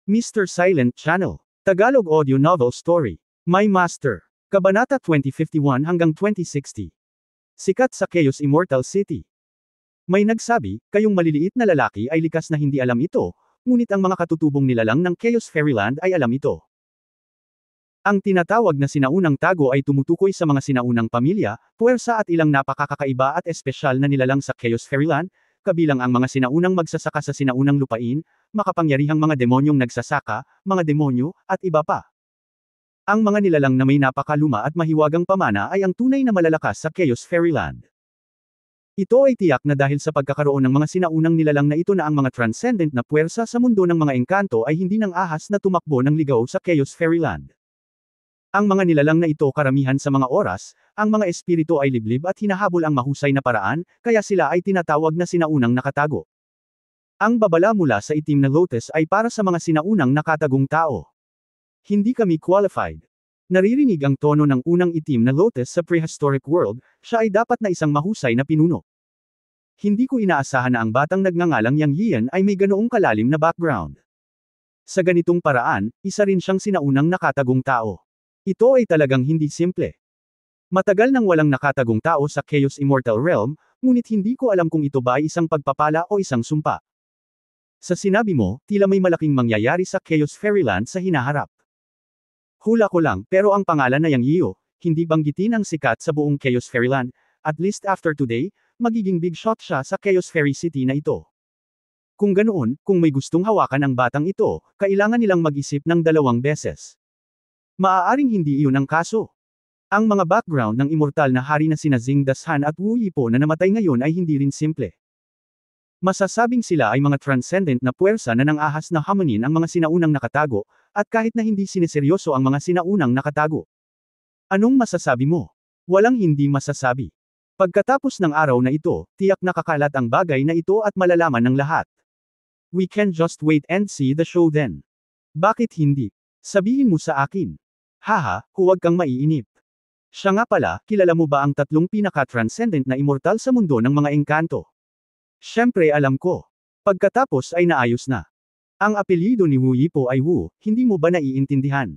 Mr. Silent Channel. Tagalog Audio Novel Story. My Master. Kabanata 2051 hanggang 2060. Sikat sa Chaos Immortal City. May nagsabi, kayong maliliit na lalaki ay likas na hindi alam ito, ngunit ang mga katutubong nilalang ng Chaos Fairyland ay alam ito. Ang tinatawag na sinaunang tago ay tumutukoy sa mga sinaunang pamilya, puwersa at ilang napakakaiba at espesyal na nilalang sa Chaos Fairyland, kabilang ang mga sinaunang magsasaka sa sinaunang lupain, makapangyarihang mga demonyong nagsasaka, mga demonyo, at iba pa. Ang mga nilalang na may napakaluma at mahiwagang pamana ay ang tunay na malalakas sa Chaos Fairyland. Ito ay tiyak na dahil sa pagkakaroon ng mga sinaunang nilalang na ito na ang mga transcendent na puwersa sa mundo ng mga engkanto ay hindi nang ahas na tumakbo ng ligaw sa Chaos Fairyland. Ang mga nilalang na ito karamihan sa mga oras, ang mga espiritu ay liblib at hinahabol ang mahusay na paraan, kaya sila ay tinatawag na sinaunang nakatago. Ang babala mula sa itim na lotus ay para sa mga sinaunang nakatagong tao. Hindi kami qualified. Naririnig ang tono ng unang itim na lotus sa prehistoric world, siya ay dapat na isang mahusay na pinuno. Hindi ko inaasahan na ang batang nagngangalang Yang Yian ay may ganoong kalalim na background. Sa ganitong paraan, isa rin siyang sinaunang nakatagong tao. Ito ay talagang hindi simple. Matagal nang walang nakatagong tao sa Chaos Immortal Realm, ngunit hindi ko alam kung ito ba ay isang pagpapala o isang sumpa. Sa sinabi mo, tila may malaking mangyayari sa Chaos Fairyland sa hinaharap. Hula ko lang, pero ang pangalan na Yang Yiu, hindi banggitin ang sikat sa buong Chaos Fairyland, at least after today, magiging big shot siya sa Chaos Fairy City na ito. Kung ganoon, kung may gustong hawakan ang batang ito, kailangan nilang mag-isip ng 2 beses. Maaaring hindi iyon ang kaso. Ang mga background ng immortal na hari na sina Xing Dashan at Wu Yipo na namatay ngayon ay hindi rin simple. Masasabing sila ay mga transcendent na puwersa na nang-ahas na hamunin ang mga sinaunang nakatago, at kahit na hindi sineseryoso ang mga sinaunang nakatago. Anong masasabi mo? Walang hindi masasabi. Pagkatapos ng araw na ito, tiyak nakakalat ang bagay na ito at malalaman ng lahat. We can just wait and see the show then. Bakit hindi? Sabihin mo sa akin. Haha, huwag kang maiinip. Siya nga pala, kilala mo ba ang 3 pinaka-transcendent na immortal sa mundo ng mga engkanto? Siyempre alam ko. Pagkatapos ay naayos na. Ang apelyido ni Wu Yipo ay Wu, hindi mo ba naiintindihan?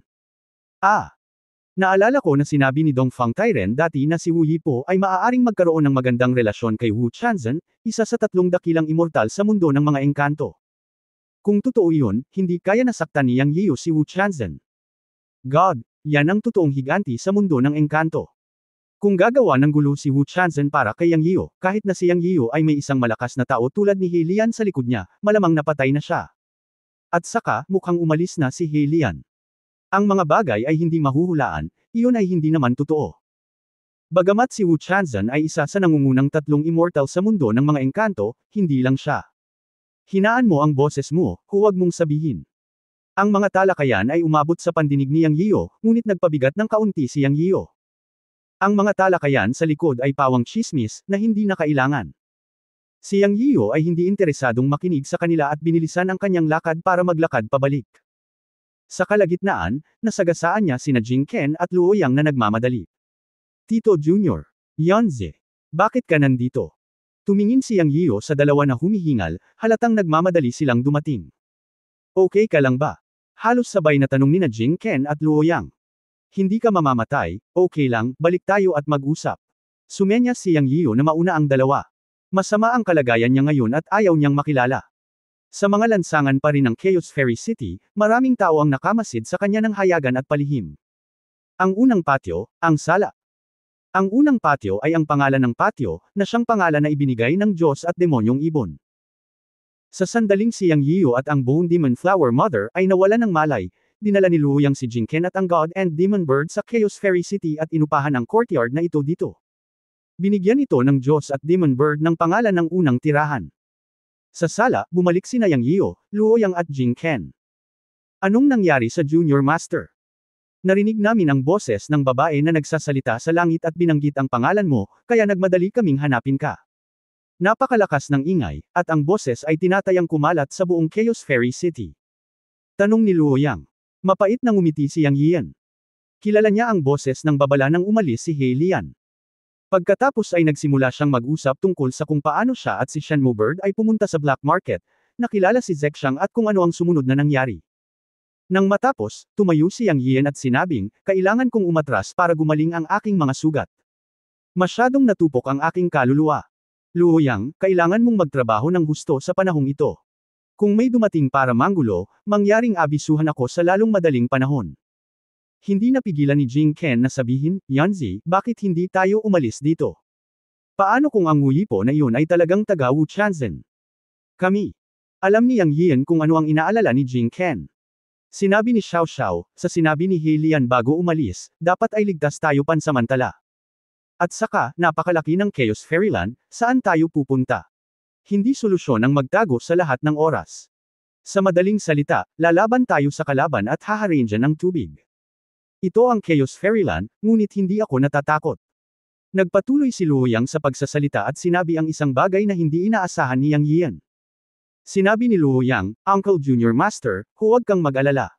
Naalala ko na sinabi ni Dongfang Tairen dati na si Wu Yipo ay maaaring magkaroon ng magandang relasyon kay Wu Chanzhen, isa sa 3 dakilang immortal sa mundo ng mga engkanto. Kung totoo iyon, hindi kaya nasaktan ni Yang Yiu si Wu Chanzhen. God, yan ang totoong higanti sa mundo ng engkanto. Kung gagawa ng gulo si Wu Chanzhen para kay Yang Yiu, kahit na si Yang Yiu ay may isang malakas na tao tulad ni He Lian sa likod niya, malamang napatay na siya. At saka, mukhang umalis na si He Lian. Ang mga bagay ay hindi mahuhulaan, iyon ay hindi naman totoo. Bagamat si Wu Chanzhen ay isa sa nangungunang 3 immortal sa mundo ng mga engkanto, hindi lang siya. Hinaan mo ang boses mo, huwag mong sabihin. Ang mga talakayan ay umabot sa pandinig ni Yang Yiu, ngunit nagpabigat ng kaunti si Yang Yiu. Ang mga talakayan sa likod ay pawang tsismis, na hindi na kailangan. Si Yang Yiu ay hindi interesadong makinig sa kanila at binilisan ang kanyang lakad para maglakad pabalik. Sa kalagitnaan, nasagasaan niya sina Jing Ken at Luo Yang na nagmamadali. Tito Jr. Yanze. Bakit ka nandito? Tumingin si Yang Yiu sa dalawa na humihingal, halatang nagmamadali silang dumating. Okay ka lang ba? Halos sabay na tanong nina Jing Ken at Luo Yang. Hindi ka mamamatay, okay lang, balik tayo at mag-usap. Sumenyas si Yang Yiu na mauna ang dalawa. Masama ang kalagayan niya ngayon at ayaw niyang makilala. Sa mga lansangan pa rin ng Chaos Fairy City, maraming tao ang nakamasid sa kanya ng hayagan at palihim. Ang unang patio, ang sala. Ang unang patio ay ang pangalan ng patio, na siyang pangalan na ibinigay ng Diyos at demonyong ibon. Sa sandaling si Yang Yiu at ang Bone Demon Flower Mother ay nawalan ng malay, dinala ni Luo Yang si Jing Ken at ang God and Demon Bird sa Chaos Fairy City at inupahan ang courtyard na ito dito. Binigyan ito ng Diyos at Demon Bird ng pangalan ng unang tirahan. Sa sala, bumalik sina Yang Yiu, Luo Yang at Jing Ken. Anong nangyari sa Junior Master? Narinig namin ang boses ng babae na nagsasalita sa langit at binanggit ang pangalan mo, kaya nagmadali kaming hanapin ka. Napakalakas ng ingay, at ang boses ay tinatayang kumalat sa buong Chaos Fairy City. Tanong ni Luo Yang. Mapait na ngumiti si Yang Yian. Kilala niya ang boses ng babala nang umalis si He Lian. Pagkatapos ay nagsimula siyang mag-usap tungkol sa kung paano siya at si Shenmue Bird ay pumunta sa black market, nakilala si Zexshang at kung ano ang sumunod na nangyari. Nang matapos, tumayo si Yang Yian at sinabing, kailangan kong umatras para gumaling ang aking mga sugat. Masyadong natupok ang aking kaluluwa. Luo Yang, kailangan mong magtrabaho ng husto sa panahong ito. Kung may dumating para manggulo, mangyaring abisuhan ako sa lalong madaling panahon. Hindi napigilan ni Jing Ken na sabihin, Yanzi, bakit hindi tayo umalis dito? Paano kung ang Wuyipo na iyon ay talagang taga Wu Chanzhen? Kami. Alam ni Yang Yian kung ano ang inaalala ni Jing Ken. Sinabi ni Xiao Xiao, sa sinabi ni He Lian bago umalis, dapat ay ligtas tayo pansamantala. At saka, napakalaki ng Chaos Fairyland, saan tayo pupunta? Hindi solusyon ang magtago sa lahat ng oras. Sa madaling salita, lalaban tayo sa kalaban at haharin dyan ng tubig. Ito ang Chaos Fairyland, ngunit hindi ako natatakot. Nagpatuloy si Luo Yang sa pagsasalita at sinabi ang isang bagay na hindi inaasahan ni Yang Yian. Sinabi ni Luo Yang, Uncle Junior Master, huwag kang mag-alala.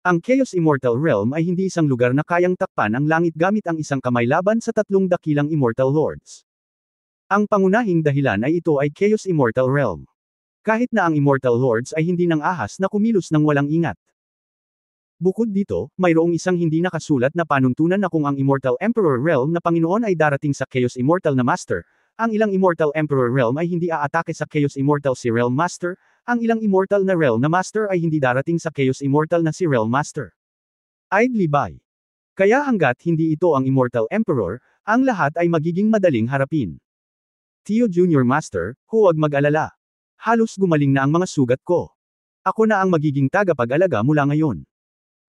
Ang Chaos Immortal Realm ay hindi isang lugar na kayang takpan ang langit gamit ang isang kamay laban sa tatlong dakilang Immortal Lords. Ang pangunahing dahilan ay ito ay Chaos Immortal Realm. Kahit na ang Immortal Lords ay hindi nang ahas na kumilos ng walang ingat. Bukod dito, mayroong isang hindi nakasulat na panuntunan na kung ang Immortal Emperor Realm na Panginoon ay darating sa Chaos Immortal na Master, ang ilang Immortal Emperor Realm ay hindi aatake sa Chaos Immortal si Realm Master, ang ilang Immortal na Realm na Master ay hindi darating sa Chaos Immortal na si Realm Master. Idly by. Kaya hanggat hindi ito ang Immortal Emperor, ang lahat ay magiging madaling harapin. Tio Junior Master, huwag mag-alala. Halos gumaling na ang mga sugat ko. Ako na ang magiging tagapag-alaga mula ngayon.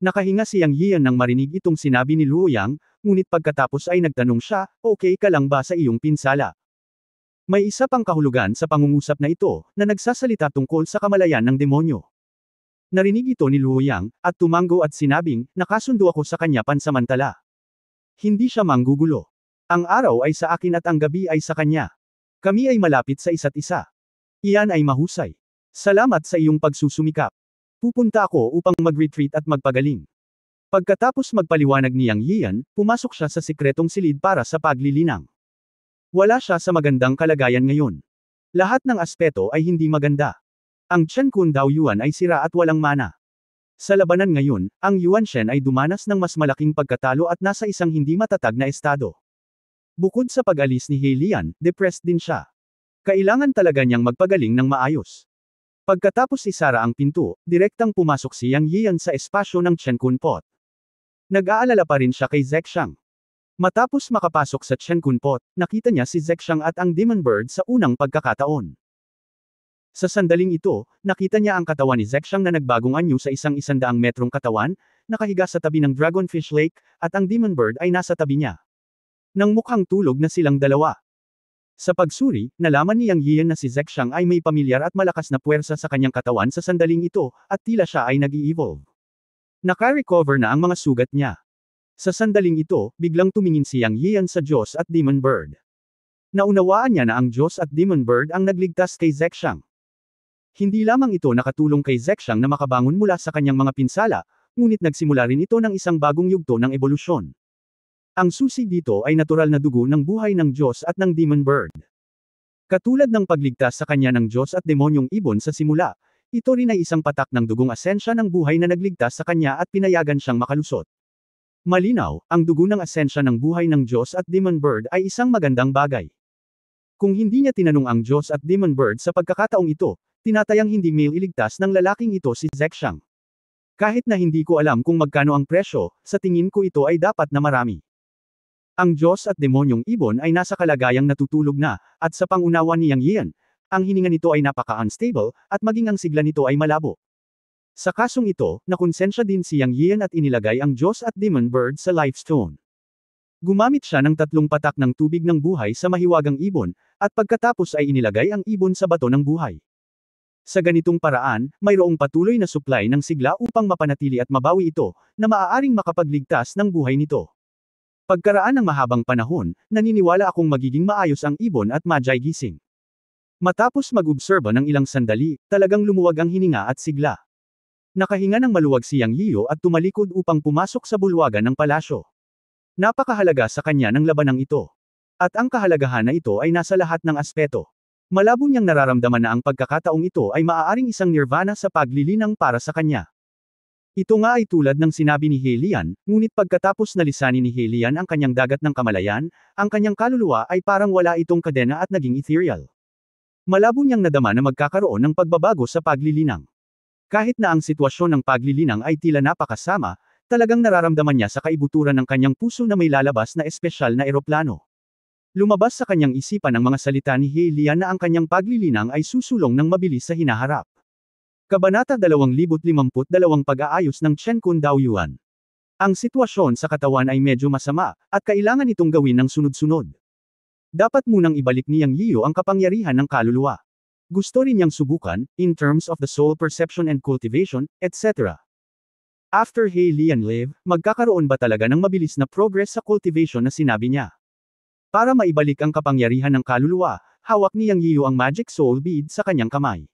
Nakahinga si Yang Yian nang marinig itong sinabi ni Luo Yang, ngunit pagkatapos ay nagtanong siya, okay ka lang ba sa iyong pinsala? May isa pang kahulugan sa pangungusap na ito, na nagsasalita tungkol sa kamalayan ng demonyo. Narinig ito ni Luo Yang, at tumango at sinabing, nakasundo ako sa kanya pansamantala. Hindi siya manggugulo. Ang araw ay sa akin at ang gabi ay sa kanya. Kami ay malapit sa isa't isa. Iyan ay mahusay. Salamat sa iyong pagsusumikap. Pupunta ako upang mag-retreat at magpagaling. Pagkatapos magpaliwanag ni Yang Yian, pumasok siya sa sikretong silid para sa paglilinang. Wala siya sa magandang kalagayan ngayon. Lahat ng aspeto ay hindi maganda. Ang Chen Kun Dao Yuan ay sira at walang mana. Sa labanan ngayon, ang Yuan Shen ay dumanas ng mas malaking pagkatalo at nasa isang hindi matatag na estado. Bukod sa pag-alis ni He Lian, depressed din siya. Kailangan talaga niyang magpagaling ng maayos. Pagkatapos isara ang pinto, direktang pumasok si Yang Yian sa espasyo ng Chen Kun Pot. Nag-aalala pa rin siya kay Zexang. Matapos makapasok sa Chen Kun Pot, nakita niya si Zexang at ang Demon Bird sa unang pagkakataon. Sa sandaling ito, nakita niya ang katawan ni Zexang na nagbagong anyo sa 100 metrong katawan, nakahiga sa tabi ng Dragonfish Lake, at ang Demon Bird ay nasa tabi niya. Nang mukhang tulog na silang dalawa. Sa pagsuri, nalaman ni Yang Yian na si Zexang ay may pamilyar at malakas na puwersa sa kanyang katawan sa sandaling ito, at tila siya ay nag-i-evolve. Naka-recover na ang mga sugat niya. Sa sandaling ito, biglang tumingin si Yang Yian sa Diyos at Demon Bird. Naunawaan niya na ang Diyos at Demon Bird ang nagligtas kay Zexang. Hindi lamang ito nakatulong kay Zexang na makabangon mula sa kanyang mga pinsala, ngunit nagsimula rin ito ng isang bagong yugto ng ebolusyon. Ang susi dito ay natural na dugo ng buhay ng Diyos at ng Demon Bird. Katulad ng pagligtas sa kanya ng Diyos at demonyong ibon sa simula, ito rin ay isang patak ng dugong asensya ng buhay na nagligtas sa kanya at pinayagan siyang makalusot. Malinaw, ang dugo ng asensya ng buhay ng Diyos at Demon Bird ay isang magandang bagay. Kung hindi niya tinanong ang Diyos at Demon Bird sa pagkakataong ito, tinatayang hindi iligtas ng lalaking ito si Zexang. Kahit na hindi ko alam kung magkano ang presyo, sa tingin ko ito ay dapat na marami. Ang Diyos at demonyong ibon ay nasa kalagayang natutulog na, at sa pangunawa ni Yang Yian, ang hininga nito ay napaka-unstable, at maging ang sigla nito ay malabo. Sa kasong ito, nakonsensya din si Yang Yian at inilagay ang Diyos at Demon Bird sa Life Stone. Gumamit siya ng 3 patak ng tubig ng buhay sa mahiwagang ibon, at pagkatapos ay inilagay ang ibon sa bato ng buhay. Sa ganitong paraan, mayroong patuloy na supply ng sigla upang mapanatili at mabawi ito, na maaaring makapagligtas ng buhay nito. Pagkaraan ng mahabang panahon, naniniwala akong magiging maayos ang ibon at majay gising. Matapos mag-obserba ng ilang sandali, talagang lumuwag ang hininga at sigla. Nakahinga ng maluwag si Yang Yiyo at tumalikod upang pumasok sa bulwagan ng palasyo. Napakahalaga sa kanya ng labanang ito. At ang kahalagahan na ito ay nasa lahat ng aspeto. Malabo niyang nararamdaman na ang pagkakataong ito ay maaaring isang nirvana sa paglilinang para sa kanya. Ito nga ay tulad ng sinabi ni He Lian, ngunit pagkatapos na lisanin ni He Lian ang kanyang dagat ng kamalayan, ang kanyang kaluluwa ay parang wala itong kadena at naging ethereal. Malabo niyang nadama na magkakaroon ng pagbabago sa paglilinang. Kahit na ang sitwasyon ng paglilinang ay tila napakasama, talagang nararamdaman niya sa kaibuturan ng kanyang puso na may lalabas na espesyal na eroplano. Lumabas sa kanyang isipan ang mga salita ni He Lian na ang kanyang paglilinang ay susulong ng mabilis sa hinaharap. Kabanata 2052 Pag-aayos ng Chen Kun Daoyuan. Ang sitwasyon sa katawan ay medyo masama, at kailangan itong gawin ng sunod-sunod. Dapat munang ibalik ni Yang Yiu ang kapangyarihan ng kaluluwa. Gusto rin niyang subukan, in terms of the soul perception and cultivation, etc. After He Lian live, magkakaroon ba talaga ng mabilis na progress sa cultivation na sinabi niya? Para maibalik ang kapangyarihan ng kaluluwa, hawak ni Yang Yiu ang magic soul bead sa kanyang kamay.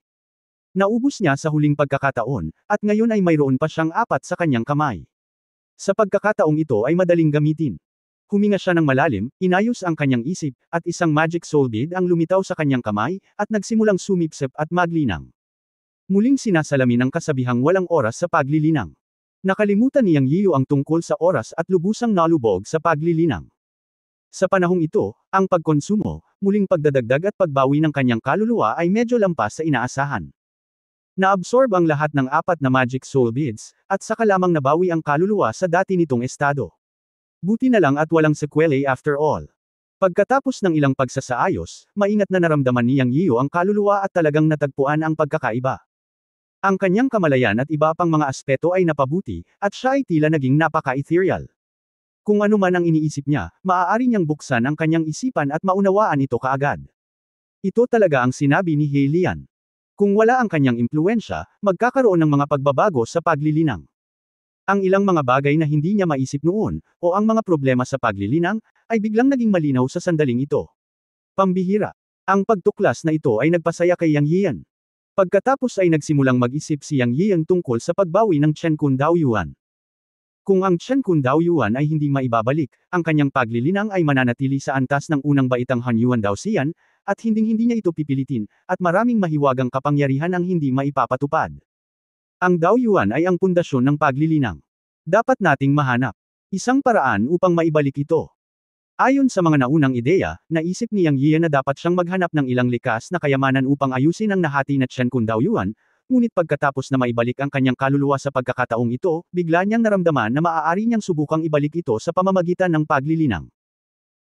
Naubos niya sa huling pagkakataon, at ngayon ay mayroon pa siyang 4 sa kanyang kamay. Sa pagkakataong ito ay madaling gamitin. Huminga siya ng malalim, inayos ang kanyang isip, at isang magic soul bead ang lumitaw sa kanyang kamay, at nagsimulang sumipsip at maglinang. Muling sinasalamin ang kasabihang walang oras sa paglilinang. Nakalimutan ni Yang Yiu ang tungkol sa oras at lubusang nalubog sa paglilinang. Sa panahong ito, ang pagkonsumo, muling pagdadagdag at pagbawi ng kanyang kaluluwa ay medyo lampas sa inaasahan. Naabsorb ang lahat ng 4 na magic soul beads, at saka lamang nabawi ang kaluluwa sa dati nitong estado. Buti na lang at walang sequelae after all. Pagkatapos ng ilang pagsasaayos, maingat na naramdaman ni Yang Yiu ang kaluluwa at talagang natagpuan ang pagkakaiba. Ang kanyang kamalayan at iba pang mga aspeto ay napabuti, at siya ay tila naging napaka-ethereal. Kung ano man ang iniisip niya, maaari niyang buksan ang kanyang isipan at maunawaan ito kaagad. Ito talaga ang sinabi ni He Lian. Kung wala ang kanyang impluwensya, magkakaroon ng mga pagbabago sa paglilinang. Ang ilang mga bagay na hindi niya maisip noon, o ang mga problema sa paglilinang, ay biglang naging malinaw sa sandaling ito. Pambihira. Ang pagtuklas na ito ay nagpasaya kay Yang Yian. Pagkatapos ay nagsimulang mag-isip si Yang Yian tungkol sa pagbawi ng Chen Kun Daoyuan. Kung ang Chen Kun Daoyuan ay hindi maibabalik, ang kanyang paglilinang ay mananatili sa antas ng unang baitang Hanyuan Daoxian, at hinding-hindi niya ito pipilitin, at maraming mahiwagang kapangyarihan ang hindi maipapatupad. Ang Daoyuan ay ang pundasyon ng paglilinang. Dapat nating mahanap isang paraan upang maibalik ito. Ayon sa mga naunang ideya, naisip ni Yang Yian na dapat siyang maghanap ng ilang likas na kayamanan upang ayusin ang nahati na Chen Kun Daoyuan, ngunit pagkatapos na maibalik ang kanyang kaluluwa sa pagkakataong ito, bigla niyang naramdaman na maaari niyang subukang ibalik ito sa pamamagitan ng paglilinang.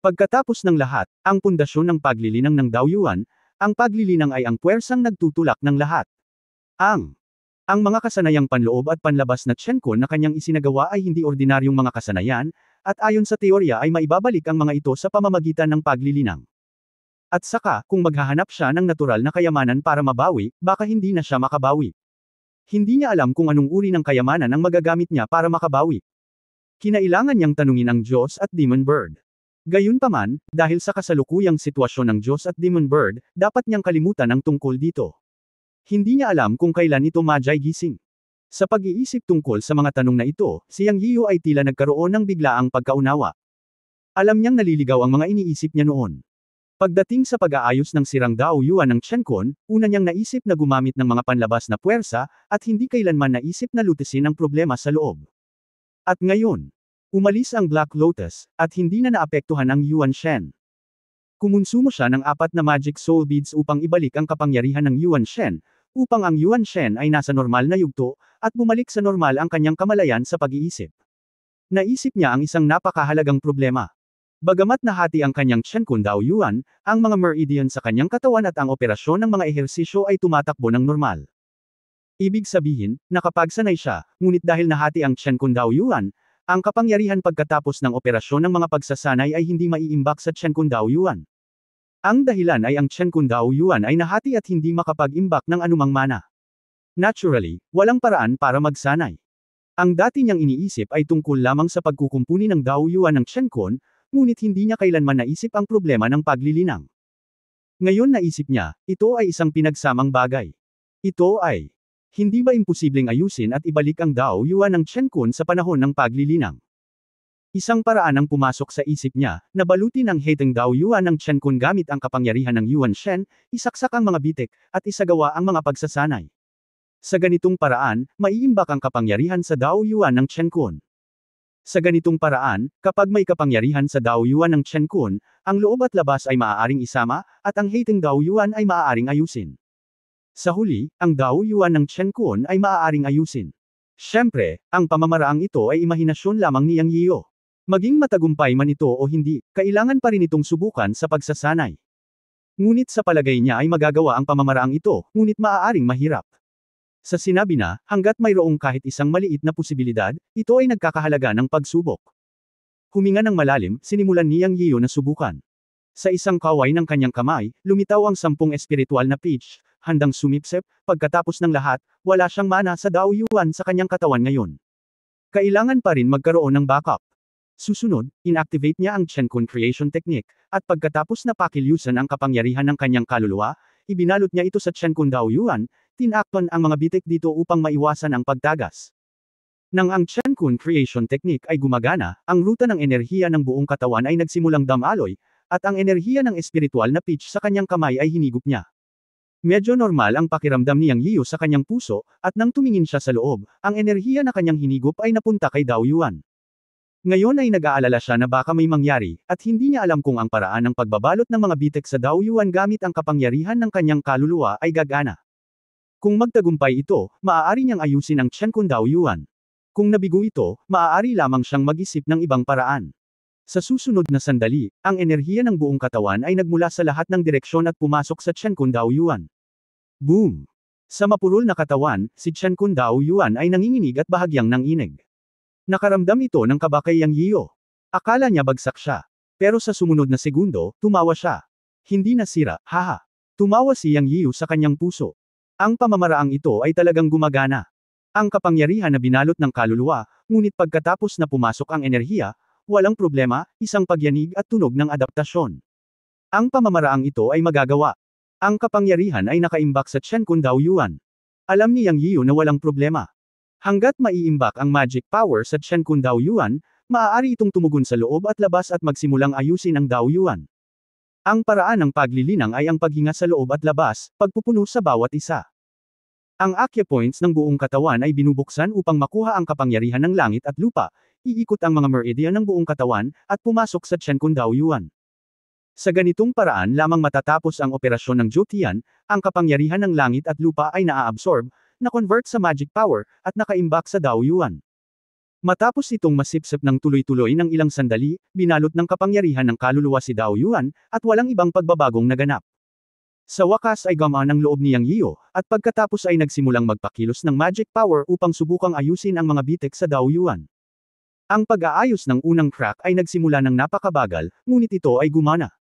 Pagkatapos ng lahat, ang pundasyon ng paglilinang ng Daoyuan, ang paglilinang ay ang puwersang nagtutulak ng lahat. Ang mga kasanayang panloob at panlabas na Chen Kun na kanyang isinagawa ay hindi ordinaryong mga kasanayan, at ayon sa teorya ay maibabalik ang mga ito sa pamamagitan ng paglilinang. At saka, kung maghahanap siya ng natural na kayamanan para mabawi, baka hindi na siya makabawi. Hindi niya alam kung anong uri ng kayamanan ang magagamit niya para makabawi. Kinailangan niyang tanungin ang Diyos at Demon Bird. Gayunpaman, dahil sa kasalukuyang sitwasyon ng Diyos at Demon Bird, dapat niyang kalimutan ang tungkol dito. Hindi niya alam kung kailan ito gising. Sa pag-iisip tungkol sa mga tanong na ito, si Yang Yiu ay tila nagkaroon ng biglaang pagkaunawa. Alam niyang naliligaw ang mga iniisip niya noon. Pagdating sa pag-aayos ng sirang Daoyuan ng Chen Kun, una niyang naisip na gumamit ng mga panlabas na puwersa, at hindi kailanman naisip na lutasin ang problema sa loob. At ngayon, umalis ang Black Lotus, at hindi na naapektuhan ang Yuan Shen. Kumonsumo siya ng 4 na magic soul beads upang ibalik ang kapangyarihan ng Yuan Shen, upang ang Yuan Shen ay nasa normal na yugto, at bumalik sa normal ang kanyang kamalayan sa pag-iisip. Naisip niya ang isang napakahalagang problema. Bagamat nahati ang kanyang Chen Kun Daoyuan, ang mga meridian sa kanyang katawan at ang operasyon ng mga ehersisyo ay tumatakbo ng normal. Ibig sabihin, nakapagsanay siya, ngunit dahil nahati ang Chen Kun Daoyuan, ang kapangyarihan pagkatapos ng operasyon ng mga pagsasanay ay hindi maiimbak sa Chen Kun Daoyuan. Ang dahilan ay ang Chen Kun Daoyuan ay nahati at hindi makapag-imbak ng anumang mana. Naturally, walang paraan para magsanay. Ang dati niyang iniisip ay tungkol lamang sa pagkukumpuni ng Daoyuan ng Chen Kun, ngunit hindi niya kailanman naisip ang problema ng paglilinang. Ngayon naisip niya, ito ay isang pinagsamang bagay. Ito ay, hindi ba imposibleng ayusin at ibalik ang Daoyuan ng Chen Kun sa panahon ng paglilinang? Isang paraan ang pumasok sa isip niya, na balutin ang hateng Daoyuan ng Chen Kun gamit ang kapangyarihan ng Yuan Shen, isaksak ang mga bitik, at isagawa ang mga pagsasanay. Sa ganitong paraan, maiimbak ang kapangyarihan sa Daoyuan ng Chen Kun. Sa ganitong paraan, kapag may kapangyarihan sa Daoyuan ng Chen Kun, ang loob at labas ay maaaring isama, at ang hating Daoyuan ay maaaring ayusin. Sa huli, ang Daoyuan ng Chen Kun ay maaaring ayusin. Siyempre, ang pamamaraang ito ay imahinasyon lamang ni Yang Yiyo. Maging matagumpay man ito o hindi, kailangan pa rin itong subukan sa pagsasanay. Ngunit sa palagay niya ay magagawa ang pamamaraang ito, ngunit maaaring mahirap. Sa sinabi na, hanggat mayroong kahit isang maliit na posibilidad, ito ay nagkakahalaga ng pagsubok. Huminga ng malalim, sinimulan ni Yang Yiyo na subukan. Sa isang kaway ng kanyang kamay, lumitaw ang 10 espiritual na peach, handang sumipsip, pagkatapos ng lahat, wala siyang mana sa Daoyuan sa kanyang katawan ngayon. Kailangan pa rin magkaroon ng backup. Susunod, inactivate niya ang Chen Kun Creation Technique, at pagkatapos na pakilyusan ang kapangyarihan ng kanyang kaluluwa, ibinalot niya ito sa Chen Kun Daoyuan, tinakpan ang mga bitik dito upang maiwasan ang pagtagas. Nang ang Chen Kun Creation Technique ay gumagana, ang ruta ng enerhiya ng buong katawan ay nagsimulang damaloy, at ang enerhiya ng espiritual na peach sa kanyang kamay ay hinigop niya. Medyo normal ang pakiramdam ni Yang Yiyo sa kanyang puso, at nang tumingin siya sa loob, ang enerhiya na kanyang hinigop ay napunta kay Daoyuan. Ngayon ay nag-aalala siya na baka may mangyari, at hindi niya alam kung ang paraan ng pagbabalot ng mga bitek sa Daoyuan gamit ang kapangyarihan ng kanyang kaluluwa ay gagana. Kung magtagumpay ito, maaari niyang ayusin ang Chen Kun Daoyuan. Kung nabigo ito, maaari lamang siyang mag-isip ng ibang paraan. Sa susunod na sandali, ang enerhiya ng buong katawan ay nagmula sa lahat ng direksyon at pumasok sa Chen Kun Daoyuan. Boom! Sa mapurol na katawan, si Chen Kun Daoyuan ay nanginginig at bahagyang nanginig. Nakaramdam ito ng kaba kay Yang Yiyo. Akala niya bagsak siya. Pero sa sumunod na segundo, tumawa siya. Hindi nasira, haha. Tumawa si Yang Yiyo sa kanyang puso. Ang pamamaraang ito ay talagang gumagana. Ang kapangyarihan na binalot ng kaluluwa, ngunit pagkatapos na pumasok ang enerhiya, walang problema, isang pagyanig at tunog ng adaptasyon. Ang pamamaraang ito ay magagawa. Ang kapangyarihan ay nakaimbak sa Chen Kun Daoyuan. Alam ni Yang Yiyo na walang problema. Hanggat maiimbak ang magic power sa Chen Kun Daoyuan, maaari itong tumugon sa loob at labas at magsimulang ayusin ang Daoyuan. Ang paraan ng paglilinang ay ang paghinga sa loob at labas, pagpupuno sa bawat isa. Ang acupoints ng buong katawan ay binubuksan upang makuha ang kapangyarihan ng langit at lupa, iikot ang mga meridian ng buong katawan, at pumasok sa Chen Kun Daoyuan. Sa ganitong paraan lamang matatapos ang operasyon ng Jotian, ang kapangyarihan ng langit at lupa ay naa-absorb, na-convert sa magic power, at nakaimbak sa Daoyuan. Matapos itong masipsip ng tuloy-tuloy ng ilang sandali, binalot ng kapangyarihan ng kaluluwa si Daoyuan, at walang ibang pagbabagong naganap. Sa wakas ay gamaan ang loob ni Yang Yiyo, at pagkatapos ay nagsimulang magpakilos ng magic power upang subukang ayusin ang mga bitek sa Daoyuan. Ang pag-aayos ng unang crack ay nagsimula ng napakabagal, ngunit ito ay gumana.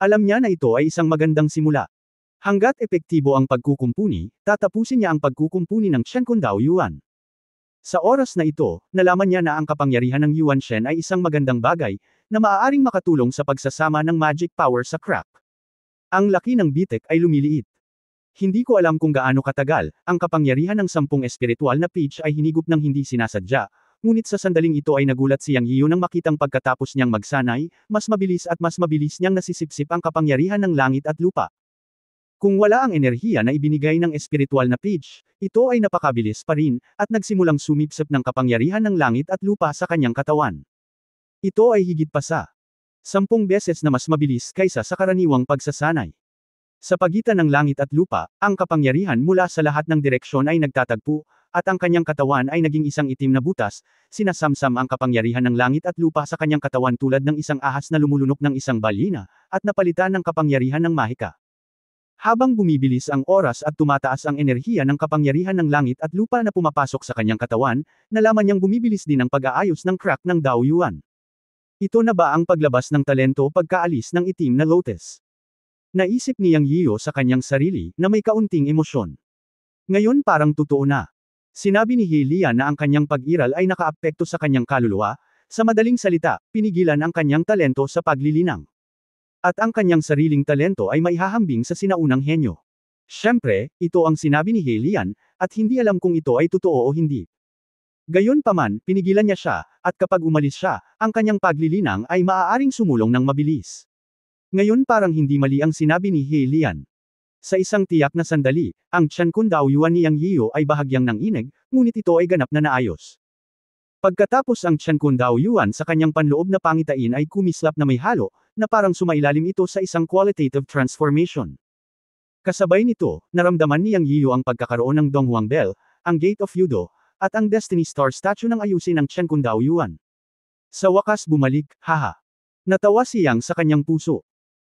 Alam niya na ito ay isang magandang simula. Hanggat epektibo ang pagkukumpuni, tatapusin niya ang pagkukumpuni ng Chen Kun Daoyuan. Sa oras na ito, nalaman niya na ang kapangyarihan ng Yuan Shen ay isang magandang bagay, na maaaring makatulong sa pagsasama ng magic power sa crack. Ang laki ng bitek ay lumiliit. Hindi ko alam kung gaano katagal, ang kapangyarihan ng 10 espiritual na peach ay hinigop ng hindi sinasadya, ngunit sa sandaling ito ay nagulat si Yang Yiyo nang makitang pagkatapos niyang magsanay, mas mabilis niyang nasisipsip ang kapangyarihan ng langit at lupa. Kung wala ang enerhiya na ibinigay ng espiritual na peach, ito ay napakabilis pa rin, at nagsimulang sumipsip ng kapangyarihan ng langit at lupa sa kanyang katawan. Ito ay higit pa sa 10 beses na mas mabilis kaysa sa karaniwang pagsasanay. Sa pagitan ng langit at lupa, ang kapangyarihan mula sa lahat ng direksyon ay nagtatagpo, at ang kanyang katawan ay naging isang itim na butas, sinasamsam ang kapangyarihan ng langit at lupa sa kanyang katawan tulad ng isang ahas na lumulunok ng isang balyena, at napalitan ng kapangyarihan ng mahika. Habang bumibilis ang oras at tumataas ang enerhiya ng kapangyarihan ng langit at lupa na pumapasok sa kanyang katawan, nalaman niyang bumibilis din ang pag-aayos ng crack ng Daoyuan. Ito na ba ang paglabas ng talento pagkaalis ng itim na lotus? Naisip ni Yang Yiyo sa kanyang sarili, na may kaunting emosyon. Ngayon parang totoo na. Sinabi ni He Lian na ang kanyang pag-iral ay nakaapekto sa kanyang kaluluwa, sa madaling salita, pinigilan ang kanyang talento sa paglilinang. At ang kanyang sariling talento ay maihahambing sa sinaunang henyo. Siyempre, ito ang sinabi ni He Lian, at hindi alam kung ito ay totoo o hindi. Gayunpaman, pinigilan niya siya, at kapag umalis siya, ang kanyang paglilinang ay maaaring sumulong ng mabilis. Ngayon parang hindi mali ang sinabi ni He Lian. Sa isang tiyak na sandali, ang Tiyan Kun Daoyuan ni Yang Yiyo ay bahagyang nanginig, ngunit ito ay ganap na naayos. Pagkatapos ang Tiyan Kun Daoyuan sa kanyang panloob na pangitain ay kumislap na may halo, na parang sumailalim ito sa isang qualitative transformation. Kasabay nito, naramdaman ni Yang Yiyo ang pagkakaroon ng Donghuang Bell, ang Gate of Yudo, at ang Destiny Star statue ng ayusin ng Tiyan Kun Daoyuan. Sa wakas bumalik, haha. Natawa si Yang sa kanyang puso.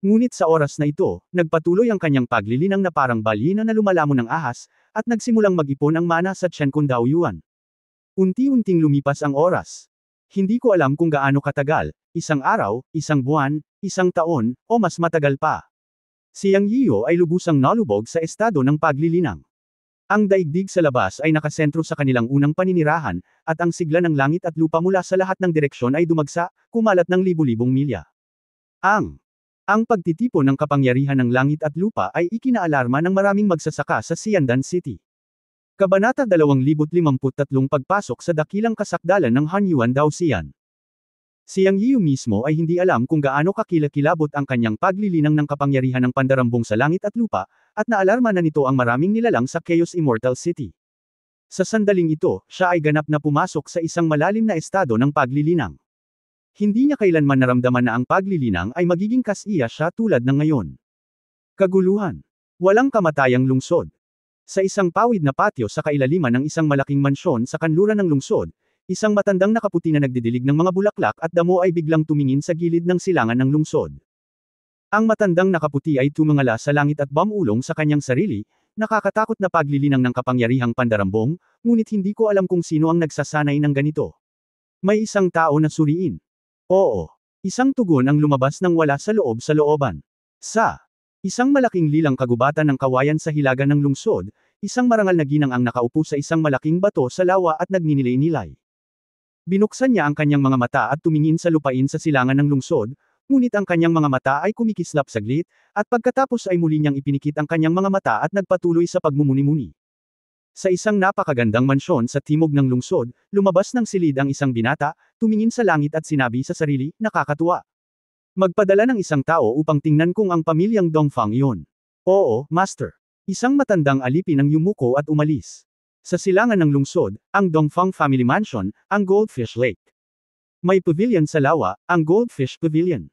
Ngunit sa oras na ito, nagpatuloy ang kanyang paglilinang na parang balyena na lumalamon ng ahas, at nagsimulang mag-ipon ang mana sa Tiyan Kun Daoyuan. Unti-unting lumipas ang oras. Hindi ko alam kung gaano katagal, isang araw, isang buwan, isang taon, o mas matagal pa. Si Yang Yiyo ay lubusang nalubog sa estado ng paglilinang. Ang daigdig sa labas ay nakasentro sa kanilang unang paninirahan, at ang sigla ng langit at lupa mula sa lahat ng direksyon ay dumagsa, kumalat ng libu-libong milya. Ang pagtitipon ng kapangyarihan ng langit at lupa ay ikinaalarma ng maraming magsasaka sa Xiandan City. Kabanata 2053 Pagpasok sa dakilang kasakdalan ng Hanyuan Daoxian. Si Yang Yiyo mismo ay hindi alam kung gaano kakilakilabot ang kanyang paglilinang ng kapangyarihan ng pandarambong sa langit at lupa, at naalarma na nito ang maraming nilalang sa Chaos Immortal City. Sa sandaling ito, siya ay ganap na pumasok sa isang malalim na estado ng paglilinang. Hindi niya kailanman naramdaman na ang paglilinang ay magiging kasiya siya tulad ng ngayon. Kaguluhan. Walang kamatayang lungsod. Sa isang pawid na patio sa kailaliman ng isang malaking mansyon sa kanluran ng lungsod, isang matandang nakaputi na nagdidilig ng mga bulaklak at damo ay biglang tumingin sa gilid ng silangan ng lungsod. Ang matandang nakaputi ay tumingala sa langit at bumulong sa kanyang sarili, nakakatakot na paglilinang ng kapangyarihang pandarambong, ngunit hindi ko alam kung sino ang nagsasanay ng ganito. May isang tao na suriin. Oo. Isang tugon ang lumabas ng wala sa loob sa looban. Isang malaking lilang kagubatan ng kawayan sa hilaga ng lungsod, isang marangal na ginang ang nakaupo sa isang malaking bato sa lawa at nagninilay-nilay. Binuksan niya ang kanyang mga mata at tumingin sa lupain sa silangan ng lungsod, ngunit ang kanyang mga mata ay kumikislap saglit, at pagkatapos ay muli niyang ipinikit ang kanyang mga mata at nagpatuloy sa pagmumuni-muni. Sa isang napakagandang mansyon sa timog ng lungsod, lumabas ng silid ang isang binata, tumingin sa langit at sinabi sa sarili, nakakatuwa. Magpadala ng isang tao upang tingnan kung ang pamilyang Dongfang iyon. Oo, Master. Isang matandang alipin ang yumuko at umalis. Sa silangan ng lungsod, ang Dongfang Family Mansion, ang Goldfish Lake. May pavilion sa lawa, ang Goldfish Pavilion.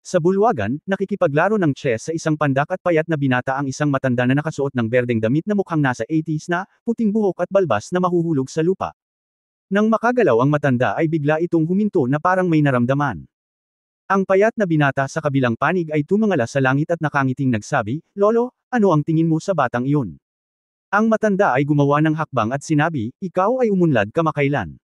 Sa bulwagan, nakikipaglaro ng chess sa isang pandak at payat na binata ang isang matanda na nakasuot ng berdeng damit na mukhang nasa 80s na, puting buhok at balbas na mahuhulog sa lupa. Nang makagalaw ang matanda ay bigla itong huminto na parang may naramdaman. Ang payat na binata sa kabilang panig ay tumingala sa langit at nakangiting nagsabi, Lolo, ano ang tingin mo sa batang iyon? Ang matanda ay gumawa ng hakbang at sinabi, ikaw ay umunlad kamakailan.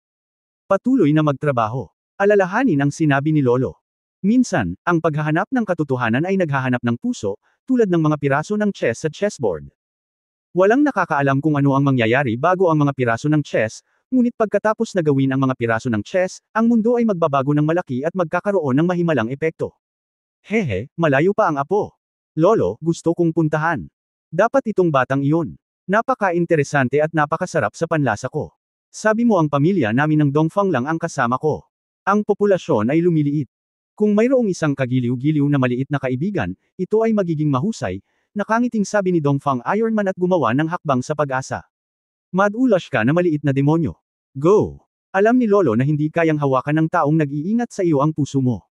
Patuloy na magtrabaho. Alalahanin ang sinabi ni Lolo. Minsan, ang paghahanap ng katotohanan ay naghahanap ng puso, tulad ng mga piraso ng chess sa chessboard. Walang nakakaalam kung ano ang mangyayari bago ang mga piraso ng chess, ngunit pagkatapos na gawin ang mga piraso ng chess, ang mundo ay magbabago ng malaki at magkakaroon ng mahimalang epekto. Hehe, malayo pa ang apo. Lolo, gusto kong puntahan. Dapat itong batang iyon. Napaka-interesante at napakasarap sa panlasa ko. Sabi mo ang pamilya namin ng Dongfang lang ang kasama ko. Ang populasyon ay lumiliit. Kung mayroong isang kagiliw-giliw na maliit na kaibigan, ito ay magiging mahusay, nakangiting sabi ni Dongfang Ironman at gumawa ng hakbang sa pag-asa. Madulas ka na maliit na demonyo. Go! Alam ni Lolo na hindi kayang hawakan ng taong nag-iingat sa iyo ang puso mo.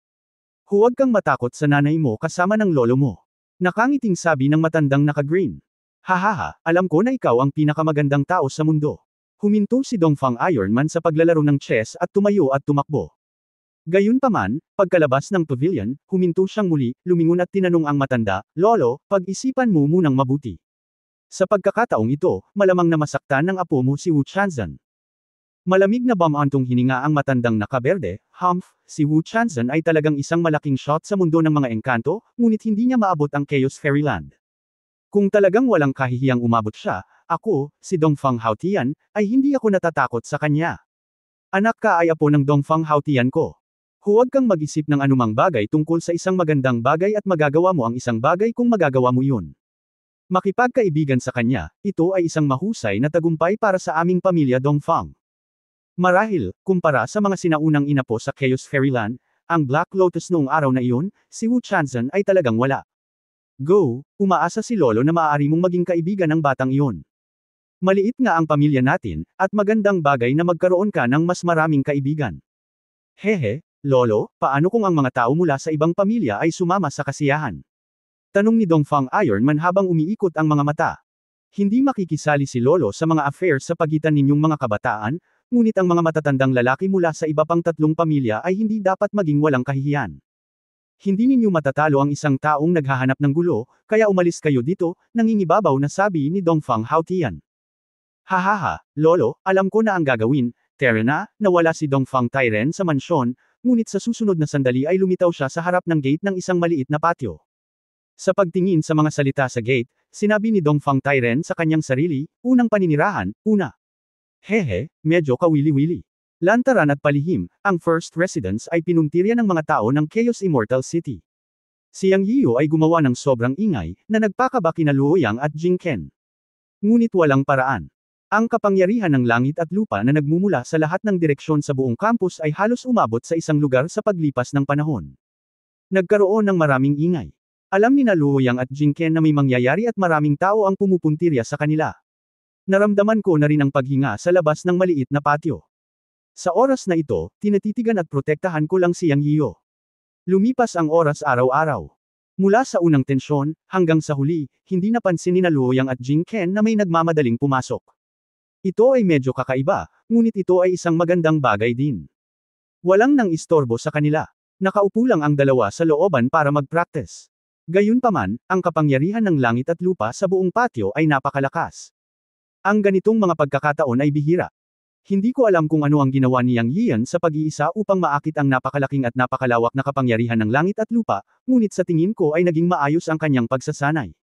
Huwag kang matakot sa nanay mo kasama ng lolo mo. Nakangiting sabi ng matandang naka-green. Hahaha, alam ko na ikaw ang pinakamagandang tao sa mundo. Huminto si Dongfang Ironman sa paglalaro ng chess at tumayo at tumakbo. Gayunpaman, pagkalabas ng pavilion, huminto siyang muli, lumingon at tinanong ang matanda, Lolo, pag-isipan mo munang mabuti. Sa pagkakataong ito, malamang na masaktan ng apo mo si Wu Chanzan. Malamig na bamantong hininga ang matandang nakaberde, si Wu Chanzan ay talagang isang malaking shot sa mundo ng mga engkanto, ngunit hindi niya maabot ang Chaos Fairyland. Kung talagang walang kahihiyang umabot siya, ako, si Dongfang Haotian, ay hindi ako natatakot sa kanya. Anak ka ay apo ng Dongfang Haotian ko. Huwag kang mag-isip ng anumang bagay tungkol sa isang magandang bagay at magagawa mo ang isang bagay kung magagawa mo yun. Makipagkaibigan sa kanya, ito ay isang mahusay na tagumpay para sa aming pamilya Dongfang. Marahil, kumpara sa mga sinaunang inapo sa Chaos Fairyland, ang Black Lotus noong araw na iyon, si Wu Chanzan ay talagang wala. Go, umaasa si Lolo na maaari mong maging kaibigan ng batang iyon. Maliit nga ang pamilya natin, at magandang bagay na magkaroon ka ng mas maraming kaibigan. Hehe, Lolo, paano kung ang mga tao mula sa ibang pamilya ay sumama sa kasiyahan? Tanong ni Dongfang Ironman habang umiikot ang mga mata. Hindi makikisali si Lolo sa mga affairs sa pagitan ninyong mga kabataan, ngunit ang mga matatandang lalaki mula sa iba pang tatlong pamilya ay hindi dapat maging walang kahihiyan. Hindi ninyo matatalo ang isang taong naghahanap ng gulo, kaya umalis kayo dito, nangingibabaw na sabi ni Dongfang Haotian. Hahaha, Lolo, alam ko na ang gagawin. Tara na, nawala si Dongfang Tairen sa mansyon, ngunit sa susunod na sandali ay lumitaw siya sa harap ng gate ng isang maliit na patio. Sa pagtingin sa mga salita sa gate, sinabi ni Dongfang Tairen sa kanyang sarili, unang paninirahan, una. Hehe, medyo kawili-wili. Lantaran at palihim, ang first residence ay pinuntirya ng mga tao ng Chaos Immortal City. Si Yang Yiyo ay gumawa ng sobrang ingay, na nagpakaba kina Luo Yang at Jing Ken. Ngunit walang paraan. Ang kapangyarihan ng langit at lupa na nagmumula sa lahat ng direksyon sa buong campus ay halos umabot sa isang lugar sa paglipas ng panahon. Nagkaroon ng maraming ingay. Alam ni na Luo Yang at Jing Ken na may mangyayari at maraming tao ang pumupuntirya sa kanila. Naramdaman ko na rin ang paghinga sa labas ng maliit na patio. Sa oras na ito, tinatitigan at protektahan ko lang si Yang Yiyo. Lumipas ang oras araw-araw. Mula sa unang tensyon, hanggang sa huli, hindi napansin ni na Luo Yang at Jing Ken na may nagmamadaling pumasok. Ito ay medyo kakaiba, ngunit ito ay isang magandang bagay din. Walang nang istorbo sa kanila. Nakaupo lang ang dalawa sa looban para mag-practice. Gayunpaman, ang kapangyarihan ng langit at lupa sa buong patio ay napakalakas. Ang ganitong mga pagkakataon ay bihira. Hindi ko alam kung ano ang ginawa ni Yang Yian sa pag-iisa upang maakit ang napakalaking at napakalawak na kapangyarihan ng langit at lupa, ngunit sa tingin ko ay naging maayos ang kanyang pagsasanay.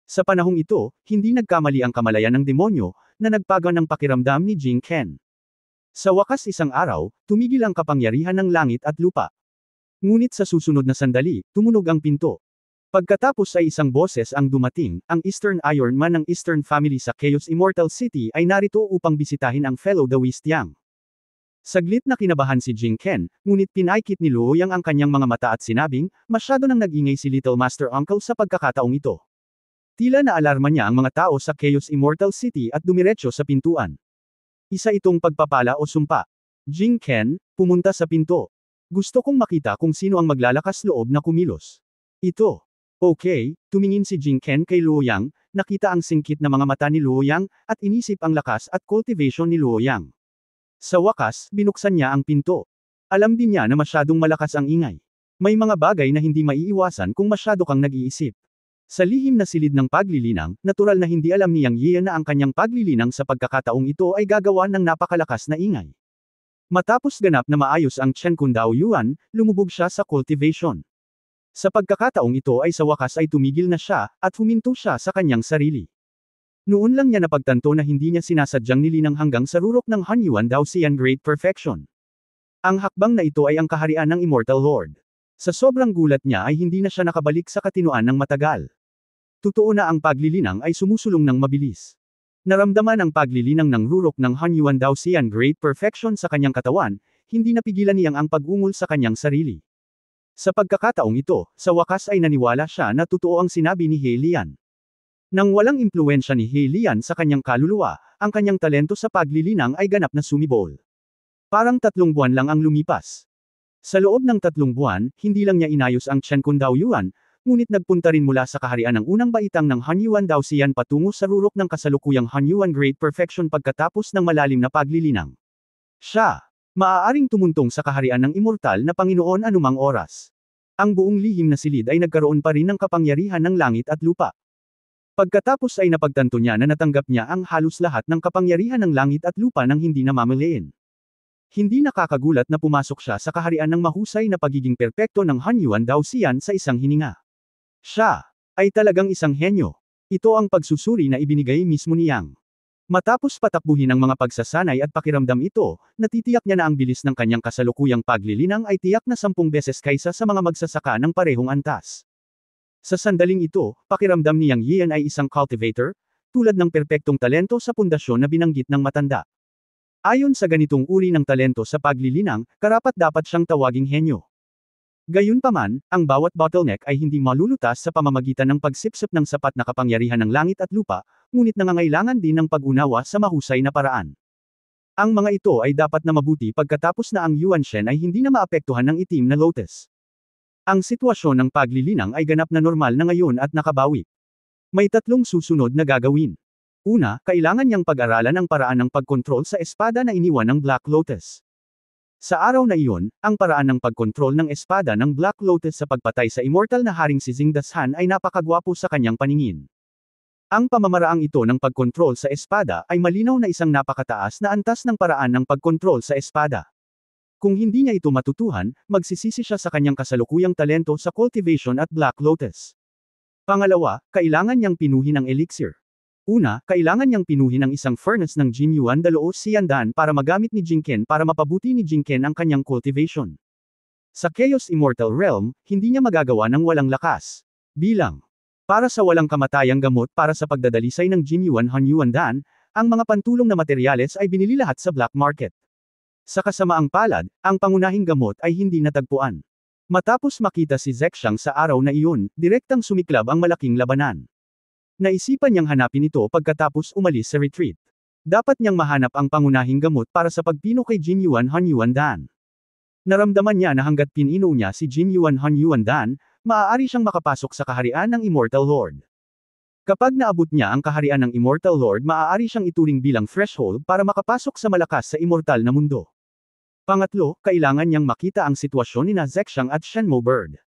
Sa panahong ito, hindi nagkamali ang kamalayan ng demonyo, na nagpaga ng pakiramdam ni Jing Ken. Sa wakas isang araw, tumigil ang kapangyarihan ng langit at lupa. Ngunit sa susunod na sandali, tumunog ang pinto. Pagkatapos ay isang boses ang dumating, ang Eastern Iron Man ng Eastern Family sa Chaos Immortal City ay narito upang bisitahin ang fellow Daoist Yang. Saglit na kinabahan si Jing Ken, ngunit pinaikit ni Luo Yang ang kanyang mga mata at sinabing, masyado nang nag-ingay si Little Master Uncle sa pagkakataong ito. Tila naalarma niya ang mga tao sa Chaos Immortal City at dumiretso sa pintuan. Isa itong pagpapala o sumpa. Jing Ken, pumunta sa pinto. Gusto kong makita kung sino ang maglalakas loob na kumilos. Ito. Okay, tumingin si Jing Ken kay Luo Yang, nakita ang singkit na mga mata ni Luo Yang, at inisip ang lakas at cultivation ni Luo Yang. Sa wakas, binuksan niya ang pinto. Alam din niya na masyadong malakas ang ingay. May mga bagay na hindi maiiwasan kung masyado kang nag-iisip. Sa lihim na silid ng paglilinang, natural na hindi alam ni Yang Yian na ang kanyang paglilinang sa pagkakataong ito ay gagawa ng napakalakas na ingay. Matapos ganap na maayos ang Chen Kun Dao Yuan, lumubog siya sa cultivation. Sa pagkakataong ito ay sa wakas ay tumigil na siya, at huminto siya sa kanyang sarili. Noon lang niya napagtanto na hindi niya sinasadyang nilinang hanggang sa rurok ng Han Yuan Dao Xian Great Perfection. Ang hakbang na ito ay ang kaharian ng Immortal Lord. Sa sobrang gulat niya ay hindi na siya nakabalik sa katinuan ng matagal. Totoo na ang paglilinang ay sumusulong ng mabilis. Naramdaman ang paglilinang ng rurok ng Han Yuan Dao Xian Great Perfection sa kanyang katawan, hindi napigilan niyang ang pag-ungol sa kanyang sarili. Sa pagkakataong ito, sa wakas ay naniwala siya na totoo ang sinabi ni He Lian. Nang walang impluwensya ni He Lian sa kanyang kaluluwa, ang kanyang talento sa paglilinang ay ganap na sumibol. Parang 3 buwan lang ang lumipas. Sa loob ng 3 buwan, hindi lang niya inayos ang Chen Kun Dao Yuan, ngunit nagpunta rin mula sa kaharian ng unang baitang ng Han Yuan Dao Xian patungo sa rurok ng kasalukuyang Han Yuan Great Perfection pagkatapos ng malalim na paglilinang. Siya maaaring tumuntong sa kaharian ng immortal na Panginoon anumang oras. Ang buong lihim na silid ay nagkaroon pa rin ng kapangyarihan ng langit at lupa. Pagkatapos ay napagtanto niya na natanggap niya ang halos lahat ng kapangyarihan ng langit at lupa nang hindi namamalayan. Hindi nakakagulat na pumasok siya sa kaharian ng mahusay na pagiging perpekto ng Han Yuan Dao Xian sa isang hininga. Siya ay talagang isang henyo. Ito ang pagsusuri na ibinigay mismo ni Yang. Matapos patakbuhin ang mga pagsasanay at pakiramdam ito, natitiyak niya na ang bilis ng kanyang kasalukuyang paglilinang ay tiyak na 10 beses kaysa sa mga magsasaka ng parehong antas. Sa sandaling ito, pakiramdam ni Yang Yian ay isang cultivator, tulad ng perpektong talento sa pundasyon na binanggit ng matanda. Ayon sa ganitong uri ng talento sa paglilinang, karapat-dapat siyang tawaging henyo. Gayunpaman, ang bawat bottleneck ay hindi malulutas sa pamamagitan ng pagsipsip ng sapat na kapangyarihan ng langit at lupa, ngunit nangangailangan din ng pag-unawa sa mahusay na paraan. Ang mga ito ay dapat na mabuti pagkatapos na ang Yuanshen ay hindi na maapektuhan ng itim na lotus. Ang sitwasyon ng paglilinang ay ganap na normal na ngayon at nakabawi. May tatlong susunod na gagawin. Una, kailangan niyang pag-aralan ang paraan ng pagkontrol sa espada na iniwan ng Black Lotus. Sa araw na iyon, ang paraan ng pagkontrol ng espada ng Black Lotus sa pagpatay sa immortal na haring si Xing Dashan ay napakagwapo sa kanyang paningin. Ang pamamaraang ito ng pagkontrol sa espada ay malinaw na isang napakataas na antas ng paraan ng pagkontrol sa espada. Kung hindi niya ito matutuhan, magsisisi siya sa kanyang kasalukuyang talento sa cultivation at Black Lotus. Pangalawa, kailangan niyang pinuhin ang elixir. Una, kailangan niyang pinuhin ang isang furnace ng Jinyuan Daloo Xiandan para magamit ni Jinken para mapabuti ni Jinken ang kanyang cultivation. Sa Chaos Immortal Realm, hindi niya magagawa ng walang lakas. Bilang para sa walang kamatayang gamot para sa pagdadalisay ng Jinyuan Hanyuandan, ang mga pantulong na materyales ay binili lahat sa black market. Sa kasamaang palad, ang pangunahing gamot ay hindi natagpuan. Matapos makita si Zexang sa araw na iyon, direktang sumiklab ang malaking labanan. Naisipan niyang hanapin ito pagkatapos umalis sa retreat. Dapat niyang mahanap ang pangunahing gamot para sa pagpino kay Jinyuan Hanyuandan. Naramdaman niya na hanggat pinino niya si Jinyuan Hanyuandan, maaari siyang makapasok sa kaharian ng Immortal Lord. Kapag naabot niya ang kaharian ng Immortal Lord, maaari siyang ituring bilang threshold para makapasok sa malakas sa immortal na mundo. Pangatlo, kailangan niyang makita ang sitwasyon ni Zexang at Shenmue Bird.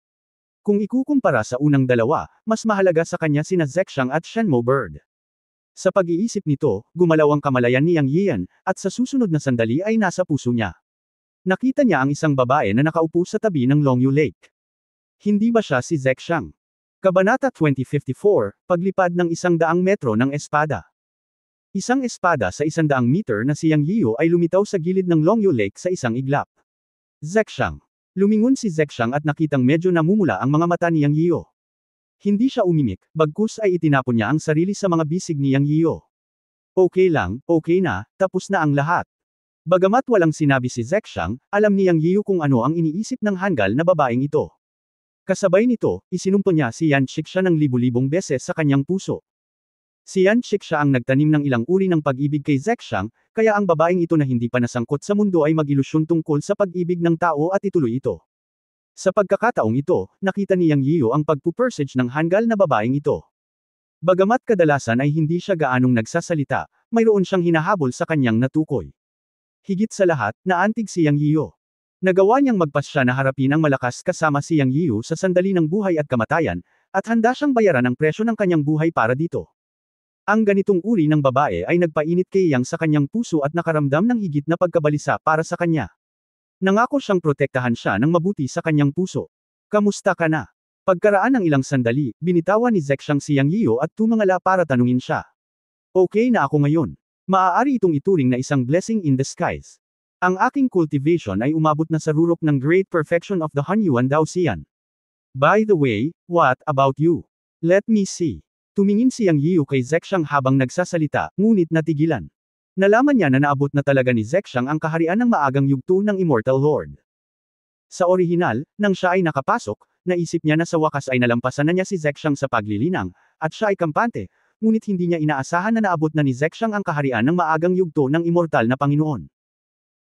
Kung ikukumpara sa unang dalawa, mas mahalaga sa kanya sina Zexang at Shenmue Bird. Sa pag-iisip nito, gumalaw ang kamalayan ni Yang Yian, at sa susunod na sandali ay nasa puso niya. Nakita niya ang isang babae na nakaupo sa tabi ng Longyu Lake. Hindi ba siya si Zexang? Kabanata 2054, paglipad ng 100 metro ng espada. Isang espada sa 100 meter na si Yang Yiu ay lumitaw sa gilid ng Longyu Lake sa isang iglap. Zexang. Lumingon si Zexang at nakitang medyo namumula ang mga mata ni Yang Yiu. Hindi siya umimik, bagkus ay itinapon niya ang sarili sa mga bisig ni Yang Yiu. Okay lang, okay na, tapos na ang lahat. Bagamat walang sinabi si Zexang, alam ni Yang Yiu kung ano ang iniisip ng hanggal na babaeng ito. Kasabay nito, isinumpo niya si Yan Shiksha ng libu-libong beses sa kanyang puso. Si Yan Shiksha ang nagtanim ng ilang uri ng pag-ibig kay Zexang, kaya ang babaeng ito na hindi pa nasangkot sa mundo ay mag-ilusyon tungkol sa pag-ibig ng tao at ituloy ito. Sa pagkakataong ito, nakita ni Yang Yiu ang pagpupersage ng hanggal na babaeng ito. Bagamat kadalasan ay hindi siya gaanong nagsasalita, mayroon siyang hinahabol sa kanyang natukoy. Higit sa lahat, naantig si Yang Yiu. Nagawa niyang magpasya na harapin ang malakas kasama si Yang Yiu sa sandali ng buhay at kamatayan, at handa siyang bayaran ang presyo ng kanyang buhay para dito. Ang ganitong uri ng babae ay nagpainit kay Yang sa kanyang puso at nakaramdam ng higit na pagkabalisa para sa kanya. Nangako siyang protektahan siya ng mabuti sa kanyang puso. Kamusta ka na? Pagkaraan ng ilang sandali, binitawan ni Zexang si Yang Yiu at tumangala para tanungin siya. Okay na ako ngayon. Maaari itong ituring na isang blessing in disguise. Ang aking cultivation ay umabot na sa rurok ng great perfection of the Hanyuan Daoxian. By the way, what about you? Let me see. Tumingin si Yang Yiu kay Zexang habang nagsasalita, ngunit natigilan. Nalaman niya na naabot na talaga ni Zexang ang kaharian ng maagang yugto ng Immortal Lord. Sa orihinal, nang siya ay nakapasok, naisip niya na sa wakas ay nalampasan na niya si Zexang sa paglilinang, at siya ay kampante, ngunit hindi niya inaasahan na naabot na ni Zexang ang kaharian ng maagang yugto ng immortal na Panginoon.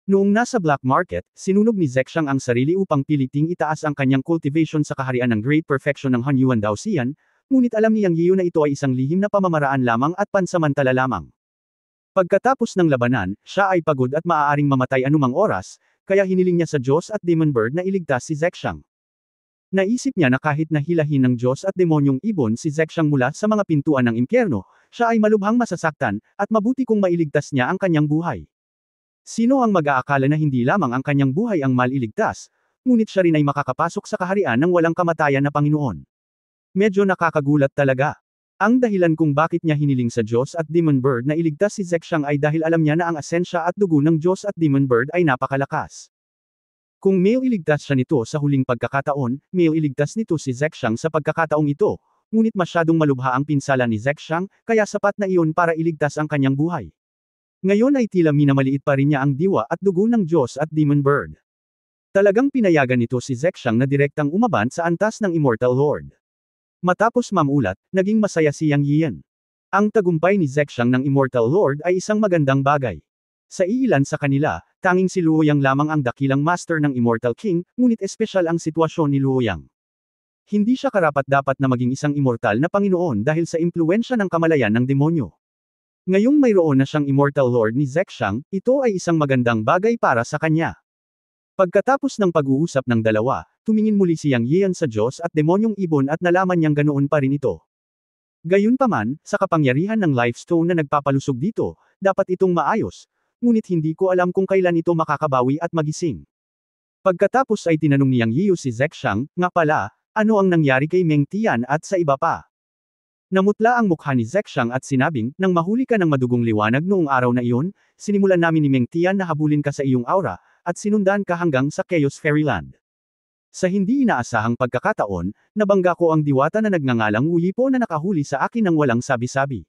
Noong nasa black market, sinunog ni Zexang ang sarili upang piliting itaas ang kanyang cultivation sa kaharian ng great perfection ng Hanyuan Daoxian, ngunit alam ni Yang Yiu na ito ay isang lihim na pamamaraan lamang at pansamantala lamang. Pagkatapos ng labanan, siya ay pagod at maaaring mamatay anumang oras, kaya hiniling niya sa Diyos at Demon Bird na iligtas si Zexang. Naisip niya na kahit na hilahin ng Diyos at demonyong ibon si Zexang mula sa mga pintuan ng impyerno, siya ay malubhang masasaktan, at mabuti kung mailigtas niya ang kanyang buhay. Sino ang mag-aakala na hindi lamang ang kanyang buhay ang maliligtas, ngunit siya rin ay makakapasok sa kaharian ng walang kamatayan na Panginoon. Medyo nakakagulat talaga. Ang dahilan kung bakit niya hiniling sa Diyos at Demon Bird na iligtas si Zexang ay dahil alam niya na ang asensya at dugo ng Diyos at Demon Bird ay napakalakas. Kung may iligtas siya nito sa huling pagkakataon, may iligtas nito si Zexang sa pagkakataong ito, ngunit masyadong malubha ang pinsala ni Zexang, kaya sapat na iyon para iligtas ang kanyang buhay. Ngayon ay tila minamaliit pa rin niya ang diwa at dugo ng Diyos at Demon Bird. Talagang pinayagan nito si Zexang na direktang umaban sa antas ng Immortal Lord. Matapos mamulat, naging masaya si Yang Yian. Ang tagumpay ni Zexang ng Immortal Lord ay isang magandang bagay. Sa iilan sa kanila, tanging si Luoyang lamang ang dakilang master ng Immortal King, ngunit espesyal ang sitwasyon ni Luoyang. Hindi siya karapat-dapat na maging isang immortal na Panginoon dahil sa impluwensya ng kamalayan ng demonyo. Ngayong mayroon na siyang Immortal Lord ni Zexang, ito ay isang magandang bagay para sa kanya. Pagkatapos ng pag-uusap ng dalawa, tumingin muli si Yang Yian sa Diyos at demonyong ibon at nalaman niyang ganoon pa rin ito. Gayunpaman, sa kapangyarihan ng Life Stone na nagpapalusog dito, dapat itong maayos, ngunit hindi ko alam kung kailan ito makakabawi at magising. Pagkatapos ay tinanong ni Yang Yiu si Zexang, nga pala, ano ang nangyari kay Meng Tian at sa iba pa? Namutla ang mukha ni Zexang at sinabing, nang mahuli ka ng madugong liwanag noong araw na iyon, sinimulan namin ni Meng Tian na habulin ka sa iyong aura, at sinundan ka hanggang sa Chaos Fairyland. Sa hindi inaasahang pagkakataon, nabangga ko ang diwata na nagngangalang Wu Yipo na nakahuli sa akin ng walang sabi-sabi.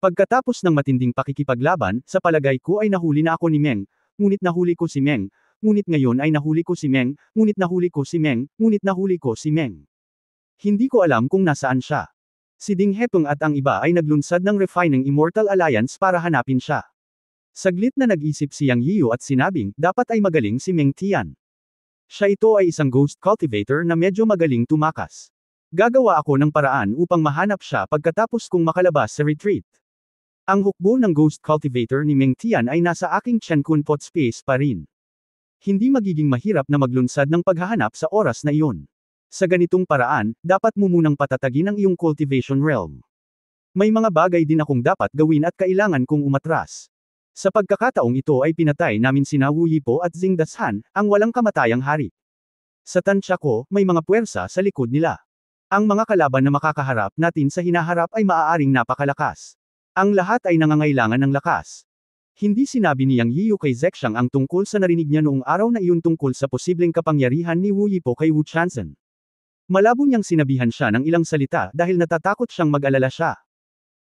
Pagkatapos ng matinding pakikipaglaban, sa palagay ko ay nahuli na ako ni Meng, ngunit nahuli ko si Meng, ngunit ngayon ay nahuli ko si Meng, ngunit nahuli ko si Meng, ngunit nahuli ko si Meng. Hindi ko alam kung nasaan siya. Si Ding Hepeng at ang iba ay naglunsad ng Refining Immortal Alliance para hanapin siya. Saglit na nag-isip si Yang Yiu at sinabing, dapat ay magaling si Meng Tian. Siya ito ay isang ghost cultivator na medyo magaling tumakas. Gagawa ako ng paraan upang mahanap siya pagkatapos kong makalabas sa retreat. Ang hukbo ng ghost cultivator ni Meng Tian ay nasa aking Chenkun Pot Space pa rin. Hindi magiging mahirap na maglunsad ng paghahanap sa oras na iyon. Sa ganitong paraan, dapat mo munang patatagin ang iyong cultivation realm. May mga bagay din akong dapat gawin at kailangan kong umatras. Sa pagkakataong ito ay pinatay namin sina Wu Yipo at Xing Dashan, ang walang kamatayang hari. Sa tansya ko, may mga puwersa sa likod nila. Ang mga kalaban na makakaharap natin sa hinaharap ay maaaring napakalakas. Ang lahat ay nangangailangan ng lakas. Hindi sinabi ni Yang Yiu kay Zexang ang tungkol sa narinig niya noong araw na iyon tungkol sa posibleng kapangyarihan ni Wu Yipo kay Wu Chanzhen. Malabo niyang sinabihan siya ng ilang salita dahil natatakot siyang mag-alala siya.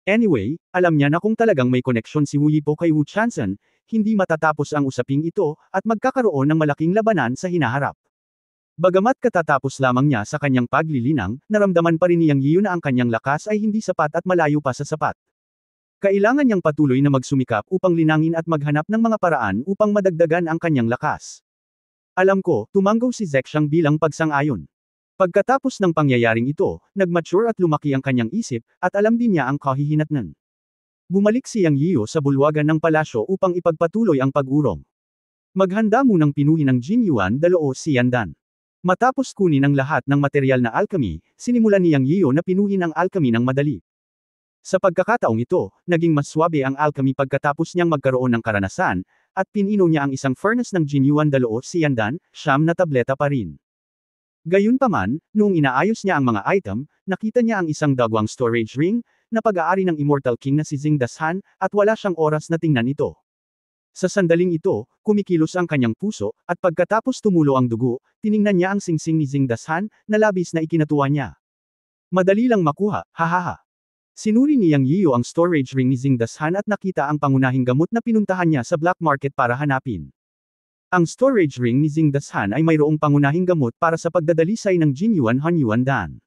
Anyway, alam niya na kung talagang may koneksyon si Wu Yipo kay Wu Chanzhen, hindi matatapos ang usaping ito, at magkakaroon ng malaking labanan sa hinaharap. Bagamat katatapos lamang niya sa kanyang paglilinang, naramdaman pa rin ni Yang Yiu na ang kanyang lakas ay hindi sapat at malayo pa sa sapat. Kailangan niyang patuloy na magsumikap upang linangin at maghanap ng mga paraan upang madagdagan ang kanyang lakas. Alam ko, tumanggaw si Zexang bilang pagsang-ayon. Pagkatapos ng pangyayaring ito, nag-mature at lumaki ang kanyang isip, at alam din niya ang kahihinatnan. Bumalik si Yang Yiu sa bulwagan ng palasyo upang ipagpatuloy ang pag-urong. Maghanda munang pinuhin ng Jin Yuan Daloo si Yandan. Matapos kunin ang lahat ng material na alchemy, sinimulan ni Yang Yiu na pinuhin ang alchemy ng madali. Sa pagkakataong ito, naging mas swabe ang alchemy pagkatapos niyang magkaroon ng karanasan, at pinino niya ang isang furnace ng Jin Yuan Daloo si Yandan, siyam na tableta pa rin. Gayunpaman, noong inaayos niya ang mga item, nakita niya ang isang dagwang storage ring, na pag-aari ng Immortal King na si Xing Dashan, at wala siyang oras na tingnan ito. Sa sandaling ito, kumikilos ang kanyang puso, at pagkatapos tumulo ang dugo, tiningnan niya ang singsing ni Xing Dashan, na labis na ikinatuwa niya. Madali lang makuha, hahaha. Sinuri ni Yang Yiu ang storage ring ni Xing Dashan at nakita ang pangunahing gamot na pinuntahan niya sa black market para hanapin. Ang storage ring ni Xing Dashan ay mayroong pangunahing gamot para sa pagdadalisay ng Jin Yuan Han Yuan Dan.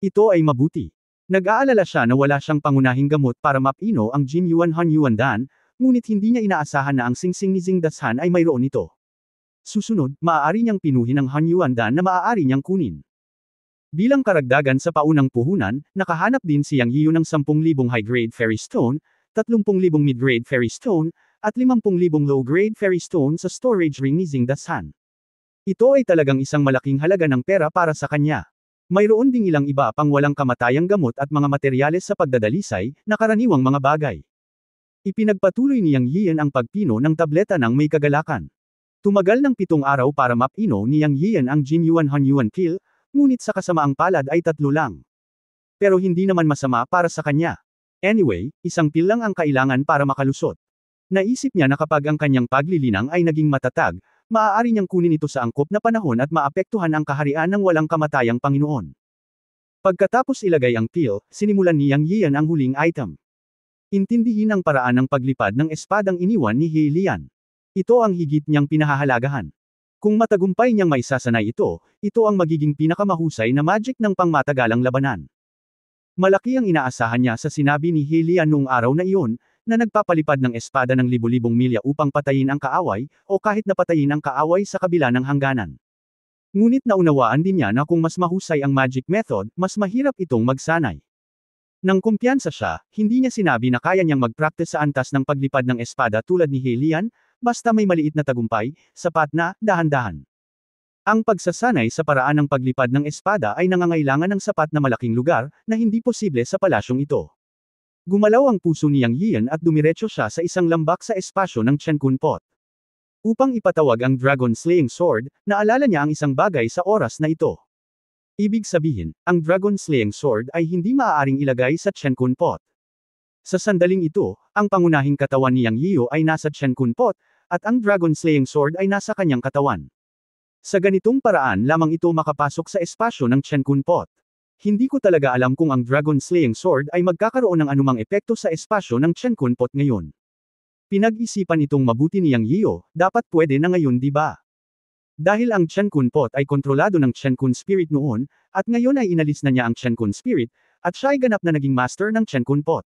Ito ay mabuti. Nag-aalala siya na wala siyang pangunahing gamot para mapino ang Jin Yuan Han Yuan Dan, ngunit hindi niya inaasahan na ang singsing ni Xing Dashan ay mayroon ito. Susunod, maaari niyang pinuhin ang Han Yuan Dan na maaari niyang kunin. Bilang karagdagan sa paunang puhunan, nakahanap din si Yang Yiu ng 10,000 high-grade fairy stone, 30,000 mid-grade fairy stone, at 50,000 low-grade fairy stone sa storage ring ni Xing Dashan. Ito ay talagang isang malaking halaga ng pera para sa kanya. Mayroon ding ilang iba pang walang kamatayang gamot at mga materyales sa pagdadalisay, na karaniwang mga bagay. Ipinagpatuloy ni Yang Yian ang pagpino ng tableta ng may kagalakan. Tumagal ng 7 araw para mapino ni Yang Yian ang Jin Yuan Han Yuan pill, ngunit sa kasamaang palad ay 3 lang. Pero hindi naman masama para sa kanya. Anyway, isang pill lang ang kailangan para makalusot. Naisip niya na kapag ang kanyang paglilinang ay naging matatag, maaari niyang kunin ito sa angkop na panahon at maapektuhan ang kaharian ng walang kamatayang Panginoon. Pagkatapos ilagay ang pill, sinimulan ni Yang Yian ang huling item. Intindihin ang paraan ng paglipad ng espadang iniwan ni He Lian. Ito ang higit niyang pinahahalagahan. Kung matagumpay niyang maisasanay ito ang magiging pinakamahusay na magic ng pangmatagalang labanan. Malaki ang inaasahan niya sa sinabi ni Hylian noong araw na iyon, na nagpapalipad ng espada ng libu-libong milya upang patayin ang kaaway, o kahit na patayin ang kaaway sa kabila ng hangganan. Ngunit naunawaan din niya na kung mas mahusay ang magic method, mas mahirap itong magsanay. Nang kumpiyansa siya, hindi niya sinabi na kaya niyang mag-practice sa antas ng paglipad ng espada tulad ni Hylian, basta may maliit na tagumpay, sapat na, dahan-dahan. Ang pagsasanay sa paraan ng paglipad ng espada ay nangangailangan ng sapat na malaking lugar, na hindi posible sa palasyong ito. Gumalaw ang puso ni Yang Yian at dumiretso siya sa isang lambak sa espasyo ng Chen Kun Pot. Upang ipatawag ang Dragon Slaying Sword, naalala niya ang isang bagay sa oras na ito. Ibig sabihin, ang Dragon Slaying Sword ay hindi maaaring ilagay sa Chen Kun Pot. Sa sandaling ito, ang pangunahing katawan ni Yang Yiyo ay nasa Chen Kun Pot, at ang Dragon Slaying Sword ay nasa kanyang katawan. Sa ganitong paraan lamang ito makapasok sa espasyo ng Chen Kun Pot. Hindi ko talaga alam kung ang Dragon Slaying Sword ay magkakaroon ng anumang epekto sa espasyo ng Chen Kun Pot ngayon. Pinag-isipan itong mabuti ni Yang Yiyo, dapat pwede na ngayon di ba? Dahil ang Chen Kun Pot ay kontrolado ng Chen Kun Spirit noon, at ngayon ay inalis na niya ang Chen Kun Spirit, at siya ay ganap na naging master ng Chen Kun Pot.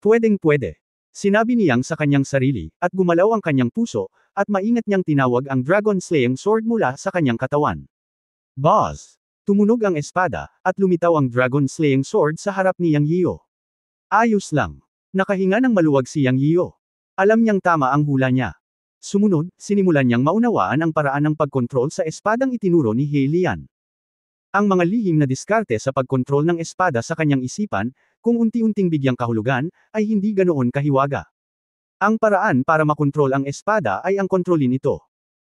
Pwedeng-pwede. Sinabi ni Yang sa kanyang sarili, at gumalaw ang kanyang puso, at maingat niyang tinawag ang Dragon Slaying Sword mula sa kanyang katawan. Buzz! Tumunog ang espada, at lumitaw ang Dragon Slaying Sword sa harap ni Yang Yiyo. Ayos lang. Nakahinga ng maluwag si Yang Yiyo. Alam niyang tama ang hula niya. Sumunod, sinimulan niyang maunawaan ang paraan ng pagkontrol sa espadang itinuro ni Hylian. Ang mga lihim na diskarte sa pagkontrol ng espada sa kanyang isipan, kung unti-unting bigyang kahulugan, ay hindi ganoon kahiwaga. Ang paraan para makontrol ang espada ay ang kontrolin ito.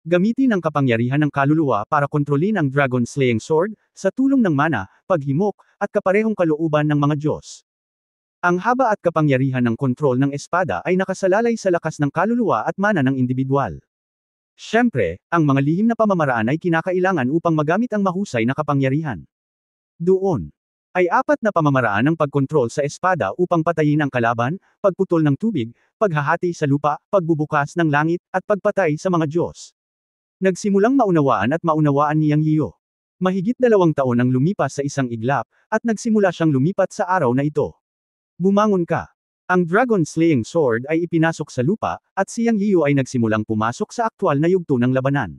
Gamitin ang kapangyarihan ng kaluluwa para kontrolin ang Dragon Slaying Sword, sa tulong ng mana, paghimok, at kaparehong kalooban ng mga Diyos. Ang haba at kapangyarihan ng kontrol ng espada ay nakasalalay sa lakas ng kaluluwa at mana ng individual. Siyempre, ang mga lihim na pamamaraan ay kinakailangan upang magamit ang mahusay na kapangyarihan. Doon ay 4 na pamamaraan ng pagkontrol sa espada upang patayin ang kalaban, pagputol ng tubig, paghahati sa lupa, pagbubukas ng langit, at pagpatay sa mga Diyos. Nagsimulang maunawaan at maunawaan ni Yang Yiyo. Mahigit 2 taon ang lumipas sa isang iglap, at nagsimula siyang lumipat sa araw na ito. Bumangon ka. Ang Dragon Slaying Sword ay ipinasok sa lupa, at si Yang Yiyo ay nagsimulang pumasok sa aktwal na yugto ng labanan.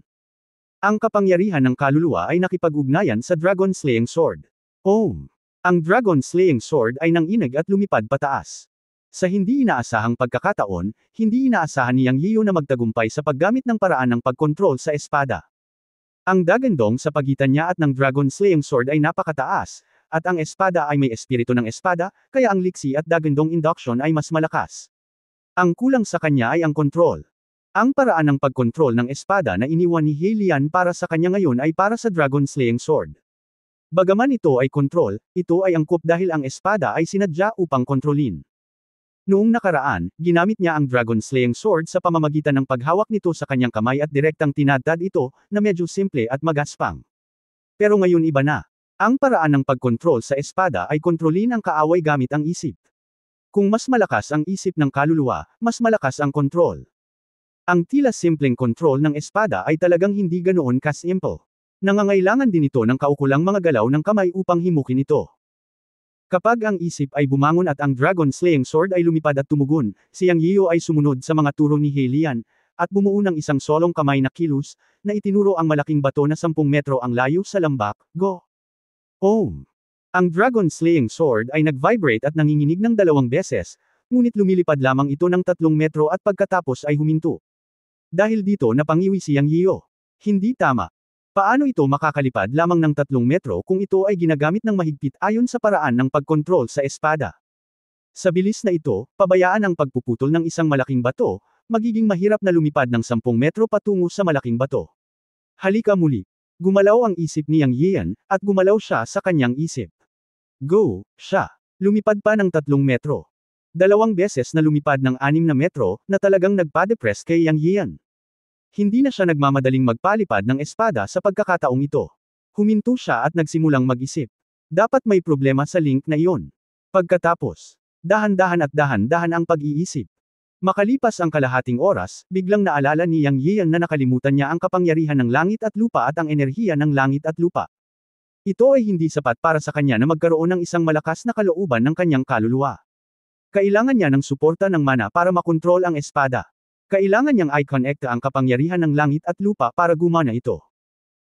Ang kapangyarihan ng kaluluwa ay nakipag-ugnayan sa Dragon Slaying Sword. Ang Dragon Slaying Sword ay nanginig at lumipad pataas. Sa hindi inaasahang pagkakataon, hindi inaasahan ni Yang Yiyo na magtagumpay sa paggamit ng paraan ng pagkontrol sa espada. Ang dagandong sa pagitan niya at ng Dragon Slaying Sword ay napakataas, at ang espada ay may espiritu ng espada, kaya ang liksi at dagandong induction ay mas malakas. Ang kulang sa kanya ay ang kontrol. Ang paraan ng pagkontrol ng espada na iniwan ni Hylian para sa kanya ngayon ay para sa Dragon Slaying Sword. Bagaman ito ay kontrol, ito ay angkop dahil ang espada ay sinadya upang kontrolin. Noong nakaraan, ginamit niya ang Dragon Slaying Sword sa pamamagitan ng paghawak nito sa kanyang kamay at direktang tinadtad ito, na medyo simple at magaspang. Pero ngayon iba na. Ang paraan ng pagkontrol sa espada ay kontrolin ang kaaway gamit ang isip. Kung mas malakas ang isip ng kaluluwa, mas malakas ang kontrol. Ang tila simpleng kontrol ng espada ay talagang hindi ganoon ka-simple. Nangangailangan din ito ng kaukulang mga galaw ng kamay upang himukin ito. Kapag ang isip ay bumangon at ang Dragon Slaying Sword ay lumipad at tumugon, si Yang Yiyo ay sumunod sa mga turo ni Hylian, at bumuo ng isang solong kamay na kilos, na itinuro ang malaking bato na 10 metro ang layo sa lambak, go! Ang Dragon Slaying Sword ay nag-vibrate at nanginginig ng 2 beses, ngunit lumilipad lamang ito ng 3 metro at pagkatapos ay huminto. Dahil dito napangiwi si Yang Yiyo. Hindi tama. Paano ito makakalipad lamang ng 3 metro kung ito ay ginagamit ng mahigpit ayon sa paraan ng pagkontrol sa espada? Sa bilis na ito, pabayaan ang pagpuputol ng isang malaking bato, magiging mahirap na lumipad ng 10 metro patungo sa malaking bato. Halika muli. Gumalaw ang isip ni Yang Yian, at gumalaw siya sa kanyang isip. Go, siya. Lumipad pa ng 3 metro. 2 beses na lumipad ng 6 na metro, na talagang nagpa-depress kay Yang Yian. Hindi na siya nagmamadaling magpalipad ng espada sa pagkakataong ito. Huminto siya at nagsimulang mag-isip. Dapat may problema sa link na iyon. Pagkatapos, dahan-dahan ang pag-iisip. Makalipas ang kalahating oras, biglang naalala ni Yang Yian na nakalimutan niya ang kapangyarihan ng langit at lupa at ang enerhiya ng langit at lupa. Ito ay hindi sapat para sa kanya na magkaroon ng isang malakas na kalooban ng kanyang kaluluwa. Kailangan niya ng suporta ng mana para makontrol ang espada. Kailangan niyang i-connect ang kapangyarihan ng langit at lupa para gumana ito.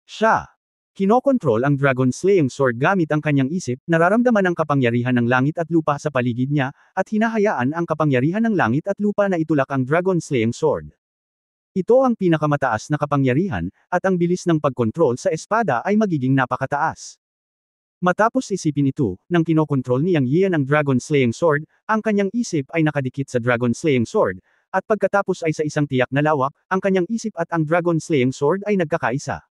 Siya kinokontrol ang Dragon Slaying Sword gamit ang kanyang isip, nararamdaman ang kapangyarihan ng langit at lupa sa paligid niya, at hinahayaan ang kapangyarihan ng langit at lupa na itulak ang Dragon Slaying Sword. Ito ang pinakamataas na kapangyarihan, at ang bilis ng pagkontrol sa espada ay magiging napakataas. Matapos isipin ito, nang kinokontrol ni Yang Yian ang Dragon Slaying Sword, ang kanyang isip ay nakadikit sa Dragon Slaying Sword, at pagkatapos ay sa isang tiyak na lawak, ang kanyang isip at ang Dragon Slaying Sword ay nagkakaisa.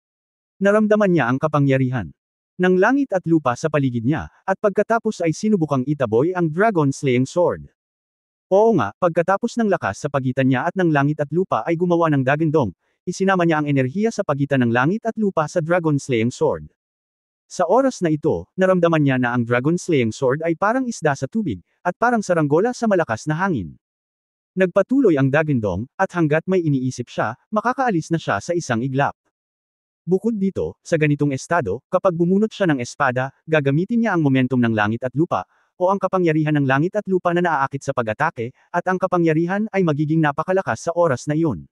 Naramdaman niya ang kapangyarihan ng langit at lupa sa paligid niya, at pagkatapos ay sinubukang itaboy ang Dragon Slaying Sword. Oo nga, pagkatapos ng lakas sa pagitan niya at ng langit at lupa ay gumawa ng dagandong, isinama niya ang enerhiya sa pagitan ng langit at lupa sa Dragon Slaying Sword. Sa oras na ito, naramdaman niya na ang Dragon Slaying Sword ay parang isda sa tubig, at parang saranggola sa malakas na hangin. Nagpatuloy ang dagandong, at hanggat may iniisip siya, makakaalis na siya sa isang iglap. Bukod dito, sa ganitong estado, kapag bumunot siya ng espada, gagamitin niya ang momentum ng langit at lupa, o ang kapangyarihan ng langit at lupa na naaakit sa pag-atake, at ang kapangyarihan ay magiging napakalakas sa oras na iyon.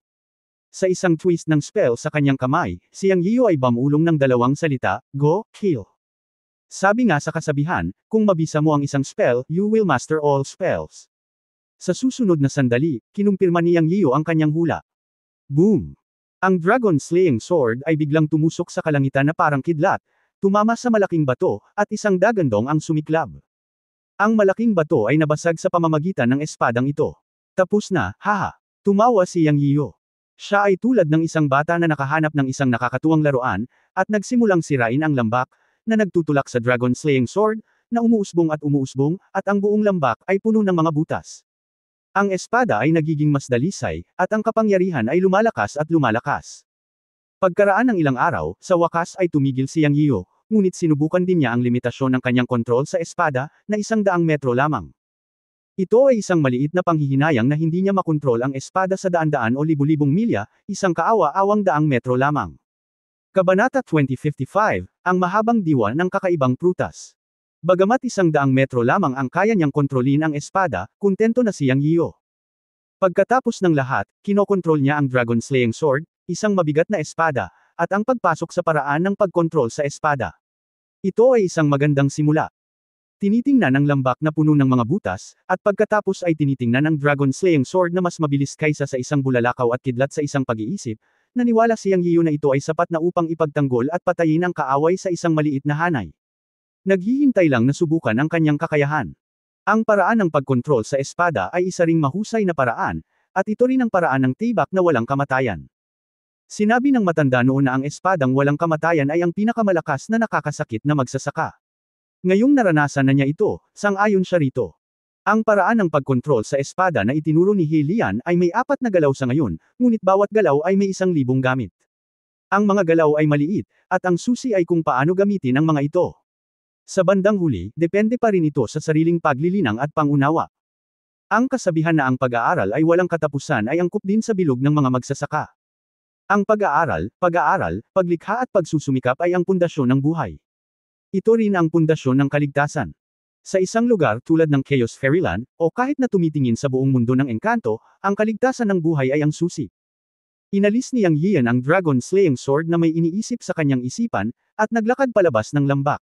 Sa isang twist ng spell sa kanyang kamay, si Yang Yiyo ay bamulong ng dalawang salita, Go, Kill. Sabi nga sa kasabihan, kung mabisa mo ang isang spell, you will master all spells. Sa susunod na sandali, kinumpirma ni Yang Yiyo ang kanyang hula. Boom! Ang Dragon Slaying Sword ay biglang tumusok sa kalangitan na parang kidlat, tumama sa malaking bato, at isang dagandong ang sumiklab. Ang malaking bato ay nabasag sa pamamagitan ng espadang ito. Tapos na, haha! Tumawa si Yang Yiyo. Siya ay tulad ng isang bata na nakahanap ng isang nakakatuwang laruan, at nagsimulang sirain ang lambak, na nagtutulak sa Dragon Slaying Sword, na umuusbong, at ang buong lambak ay puno ng mga butas. Ang espada ay nagiging mas dalisay, at ang kapangyarihan ay lumalakas at lumalakas. Pagkaraan ng ilang araw, sa wakas ay tumigil si Yang Yiyo, ngunit sinubukan din niya ang limitasyon ng kanyang kontrol sa espada, na 100 metro lamang. Ito ay isang maliit na panghihinayang na hindi niya makontrol ang espada sa daan-daan o libu-libong milya, isang kaawa-awang 100 metro lamang. Kabanata 2055, ang mahabang diwa ng kakaibang prutas. Bagamat 100 metro lamang ang kaya niyang kontrolin ang espada, kuntento na si Yang Yiyo. Pagkatapos ng lahat, kinokontrol niya ang Dragon Slaying Sword, isang mabigat na espada, at ang pagpasok sa paraan ng pagkontrol sa espada. Ito ay isang magandang simula. Tinitingnan ang lambak na puno ng mga butas, at pagkatapos ay tinitingnan ang Dragon Slaying Sword na mas mabilis kaysa sa isang bulalakaw at kidlat sa isang pag-iisip, naniwala si Yang Yiyo na ito ay sapat na upang ipagtanggol at patayin ang kaaway sa isang maliit na hanay. Naghihintay lang na subukan ang kanyang kakayahan. Ang paraan ng pagkontrol sa espada ay isa ring mahusay na paraan, at ito rin ang paraan ng tibak na walang kamatayan. Sinabi ng matanda noon na ang espadang walang kamatayan ay ang pinakamalakas na nakakasakit na magsasaka. Ngayong naranasan na niya ito, sang-ayon siya rito. Ang paraan ng pagkontrol sa espada na itinuro ni He Lian ay may 4 na galaw sa ngayon, ngunit bawat galaw ay may 1,000 gamit. Ang mga galaw ay maliit, at ang susi ay kung paano gamitin ang mga ito. Sa bandang huli, depende pa rin ito sa sariling paglilinang at pangunawa. Ang kasabihan na ang pag-aaral ay walang katapusan ay angkop din sa bilog ng mga magsasaka. Ang pag-aaral, paglikha at pagsusumikap ay ang pundasyon ng buhay. Ito rin ang pundasyon ng kaligtasan. Sa isang lugar tulad ng Chaos Fairyland, o kahit na tumitingin sa buong mundo ng engkanto, ang kaligtasan ng buhay ay ang susi. Inalis ni Yang Yian ang Dragon Slaying Sword na may iniisip sa kanyang isipan, at naglakad palabas ng lambak.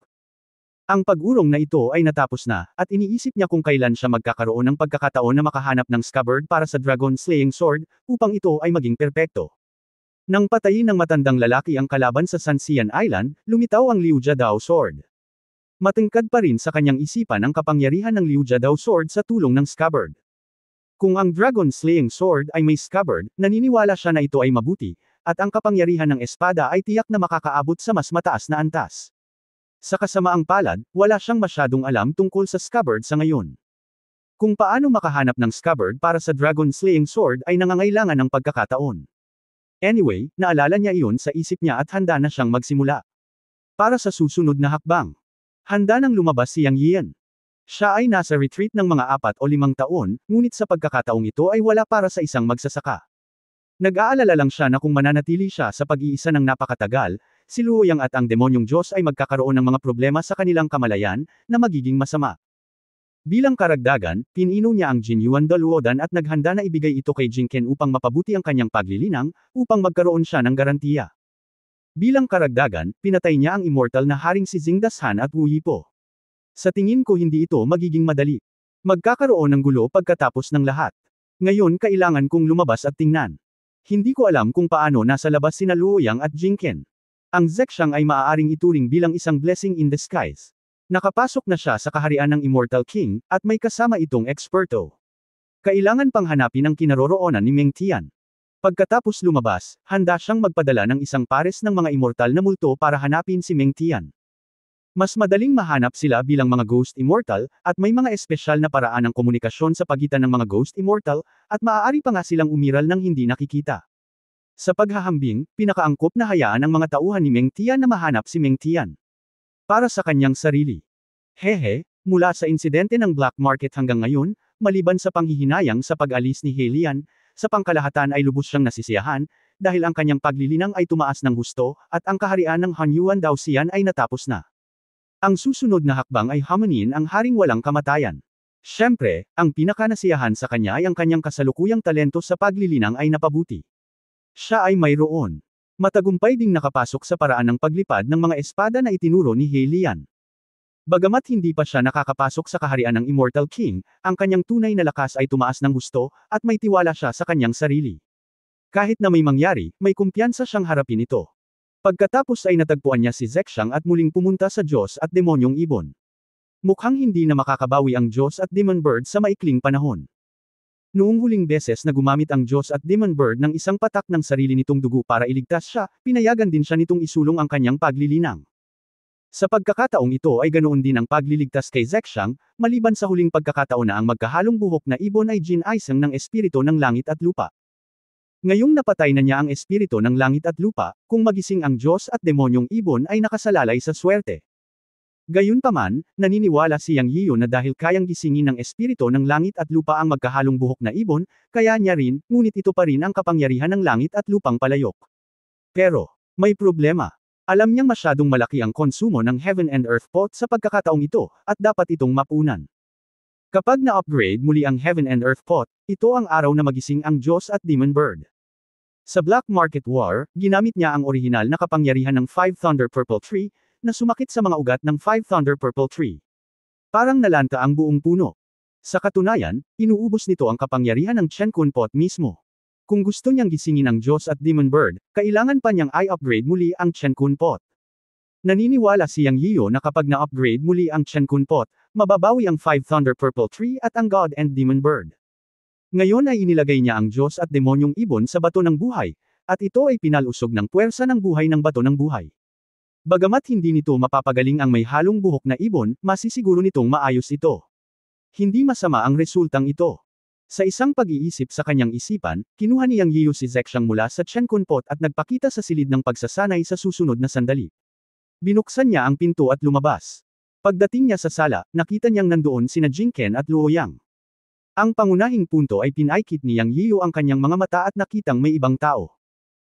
Ang pag-urong na ito ay natapos na, at iniisip niya kung kailan siya magkakaroon ng pagkakataon na makahanap ng scabbard para sa Dragon Slaying Sword, upang ito ay maging perpekto. Nang patayin ng matandang lalaki ang kalaban sa Sanxian Island, lumitaw ang Liu Jiadao Sword. Matingkad pa rin sa kanyang isipan ang kapangyarihan ng Liu Jiadao Sword sa tulong ng scabbard. Kung ang Dragon Slaying Sword ay may scabbard, naniniwala siya na ito ay mabuti, at ang kapangyarihan ng espada ay tiyak na makakaabot sa mas mataas na antas. Sa kasamaang palad, wala siyang masyadong alam tungkol sa scabbard sa ngayon. Kung paano makahanap ng scabbard para sa Dragon Slaying Sword ay nangangailangan ng pagkakataon. Anyway, naalala niya iyon sa isip niya at handa na siyang magsimula. Para sa susunod na hakbang. Handa nang lumabas si Yang Yian. Siya ay nasa retreat ng mga 4 o 5 taon, ngunit sa pagkakataong ito ay wala para sa isang magsasaka. Nag-aalala lang siya na kung mananatili siya sa pag-iisa ng napakatagal, si Luoyang at ang demonyong Diyos ay magkakaroon ng mga problema sa kanilang kamalayan, na magiging masama. Bilang karagdagan, pinino niya ang Jin Yuan Daluodan at naghanda na ibigay ito kay Jinken upang mapabuti ang kanyang paglilinang, upang magkaroon siya ng garantiya. Bilang karagdagan, pinatay niya ang immortal na haring si Xingdashan at Wu Yipo. Sa tingin ko hindi ito magiging madali. Magkakaroon ng gulo pagkatapos ng lahat. Ngayon kailangan kong lumabas at tingnan. Hindi ko alam kung paano nasa labas sina Luoyang at Jinken. Ang Zexang ay maaaring ituring bilang isang blessing in disguise. Nakapasok na siya sa kaharian ng Immortal King, at may kasama itong eksperto. Kailangan pang hanapin ang kinaroroonan ni Meng Tian. Pagkatapos lumabas, handa siyang magpadala ng isang pares ng mga immortal na multo para hanapin si Meng Tian. Mas madaling mahanap sila bilang mga Ghost Immortal, at may mga espesyal na paraan ng komunikasyon sa pagitan ng mga Ghost Immortal, at maaari pa nga silang umiral ng hindi nakikita. Sa paghahambing, pinakaangkop na hayaan ang mga tauhan ni Meng Tian na mahanap si Meng Tian. Para sa kanyang sarili. Hehe, mula sa insidente ng black market hanggang ngayon, maliban sa panghihinayang sa pag-alis ni Helian, sa pangkalahatan ay lubos siyang nasisiyahan, dahil ang kanyang paglilinang ay tumaas ng husto, at ang kaharian ng Han Yuan Daoxian ay natapos na. Ang susunod na hakbang ay hamunin ang haring walang kamatayan. Siyempre, ang pinakanasiyahan sa kanya ay ang kanyang kasalukuyang talento sa paglilinang ay napabuti. Siya ay mayroon. Matagumpay ding nakapasok sa paraan ng paglipad ng mga espada na itinuro ni Helian. Bagamat hindi pa siya nakakapasok sa kaharian ng Immortal King, ang kanyang tunay na lakas ay tumaas ng husto, at may tiwala siya sa kanyang sarili. Kahit na may mangyari, may kumpiyansa siyang harapin ito. Pagkatapos ay natagpuan niya si Zexang at muling pumunta sa Diyos at Demonyong Ibon. Mukhang hindi na makakabawi ang Diyos at Demon Bird sa maikling panahon. Noong huling beses na gumamit ang Diyos at Demon Bird ng isang patak ng sarili nitong dugo para iligtas siya, pinayagan din siya nitong isulong ang kanyang paglilinang. Sa pagkakataong ito ay ganoon din ang pagliligtas kay Zexang, maliban sa huling pagkakataon na ang magkahalong buhok na ibon ay Jin Aisang ng espiritu ng langit at lupa. Ngayong napatay na niya ang espiritu ng langit at lupa, kung magising ang Diyos at Demonyong Ibon ay nakasalalay sa swerte. Gayunpaman, naniniwala si Yang Yiyo na dahil kayang gisingin ng espiritu ng langit at lupa ang magkahalong buhok na ibon, kaya niya rin, ngunit ito pa rin ang kapangyarihan ng langit at lupang palayok. Pero, may problema. Alam niyang masyadong malaki ang konsumo ng Heaven and Earth Pot sa pagkakataong ito, at dapat itong mapunan. Kapag na-upgrade muli ang Heaven and Earth Pot, ito ang araw na magising ang Diyos at Demon Bird. Sa Black Market War, ginamit niya ang orihinal na kapangyarihan ng 5 Thunder Purple Tree, na sumakit sa mga ugat ng 5 Thunder Purple Tree. Parang nalanta ang buong puno. Sa katunayan, inuubos nito ang kapangyarihan ng Chenkun Pot mismo. Kung gusto niyang gisingin ang Diyos at Demon Bird, kailangan pa niyang i-upgrade muli ang Chenkun Pot. Naniniwala si Yang Yiyo na kapag na-upgrade muli ang Chenkun Pot, mababawi ang 5 Thunder Purple Tree at ang God and Demon Bird. Ngayon ay inilagay niya ang Diyos at Demonyong Ibon sa bato ng buhay, at ito ay pinalusog ng puwersa ng buhay ng bato ng buhay. Bagamat hindi nito mapapagaling ang may halong buhok na ibon, masisiguro nitong maayos ito. Hindi masama ang resultang ito. Sa isang pag-iisip sa kanyang isipan, kinuha ni Yang Yiyo si Zexang mula sa Chenkun Pot at nagpakita sa silid ng pagsasanay sa susunod na sandali. Binuksan niya ang pinto at lumabas. Pagdating niya sa sala, nakita niyang nandoon sina Jinken at Luoyang. Ang pangunahing punto ay pinaikit ni Yang Yiyo ang kanyang mga mata at nakitang may ibang tao.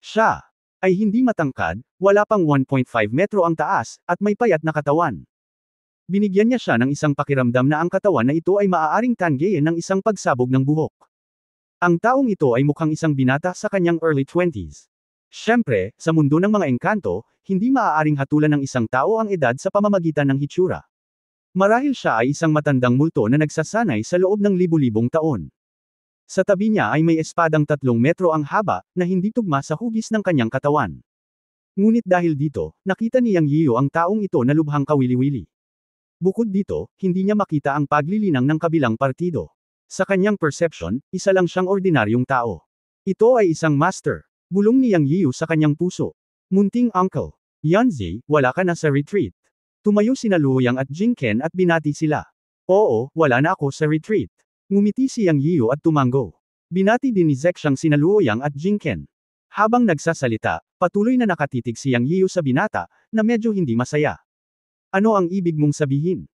Siya ay hindi matangkad, wala pang 1.5 metro ang taas, at may payat na katawan. Binigyan niya siya ng isang pakiramdam na ang katawan na ito ay maaaring tanggeyin ng isang pagsabog ng buhok. Ang taong ito ay mukhang isang binata sa kanyang early 20s. Siyempre, sa mundo ng mga engkanto, hindi maaaring hatulan ng isang tao ang edad sa pamamagitan ng hitsura. Marahil siya ay isang matandang multo na nagsasanay sa loob ng libu-libong taon. Sa tabi niya ay may espadang 3 metro ang haba, na hindi tugma sa hugis ng kanyang katawan. Ngunit dahil dito, nakita ni Yang Yiyo ang taong ito na lubhang kawili-wili. Bukod dito, hindi niya makita ang paglilinang ng kabilang partido. Sa kanyang perception, isa lang siyang ordinaryong tao. Ito ay isang master. Bulong ni Yang Yiyo sa kanyang puso. Munting uncle. Yanzi, wala ka na sa retreat. Tumayo sina Luoyang at Jinken at binati sila. Oo, wala na ako sa retreat. Ngumiti si Yang Yiyo at tumango. Binati din ni Zexang sina Luoyang at Jinken. Habang nagsasalita, patuloy na nakatitig si Yang Yiyo sa binata, na medyo hindi masaya. Ano ang ibig mong sabihin?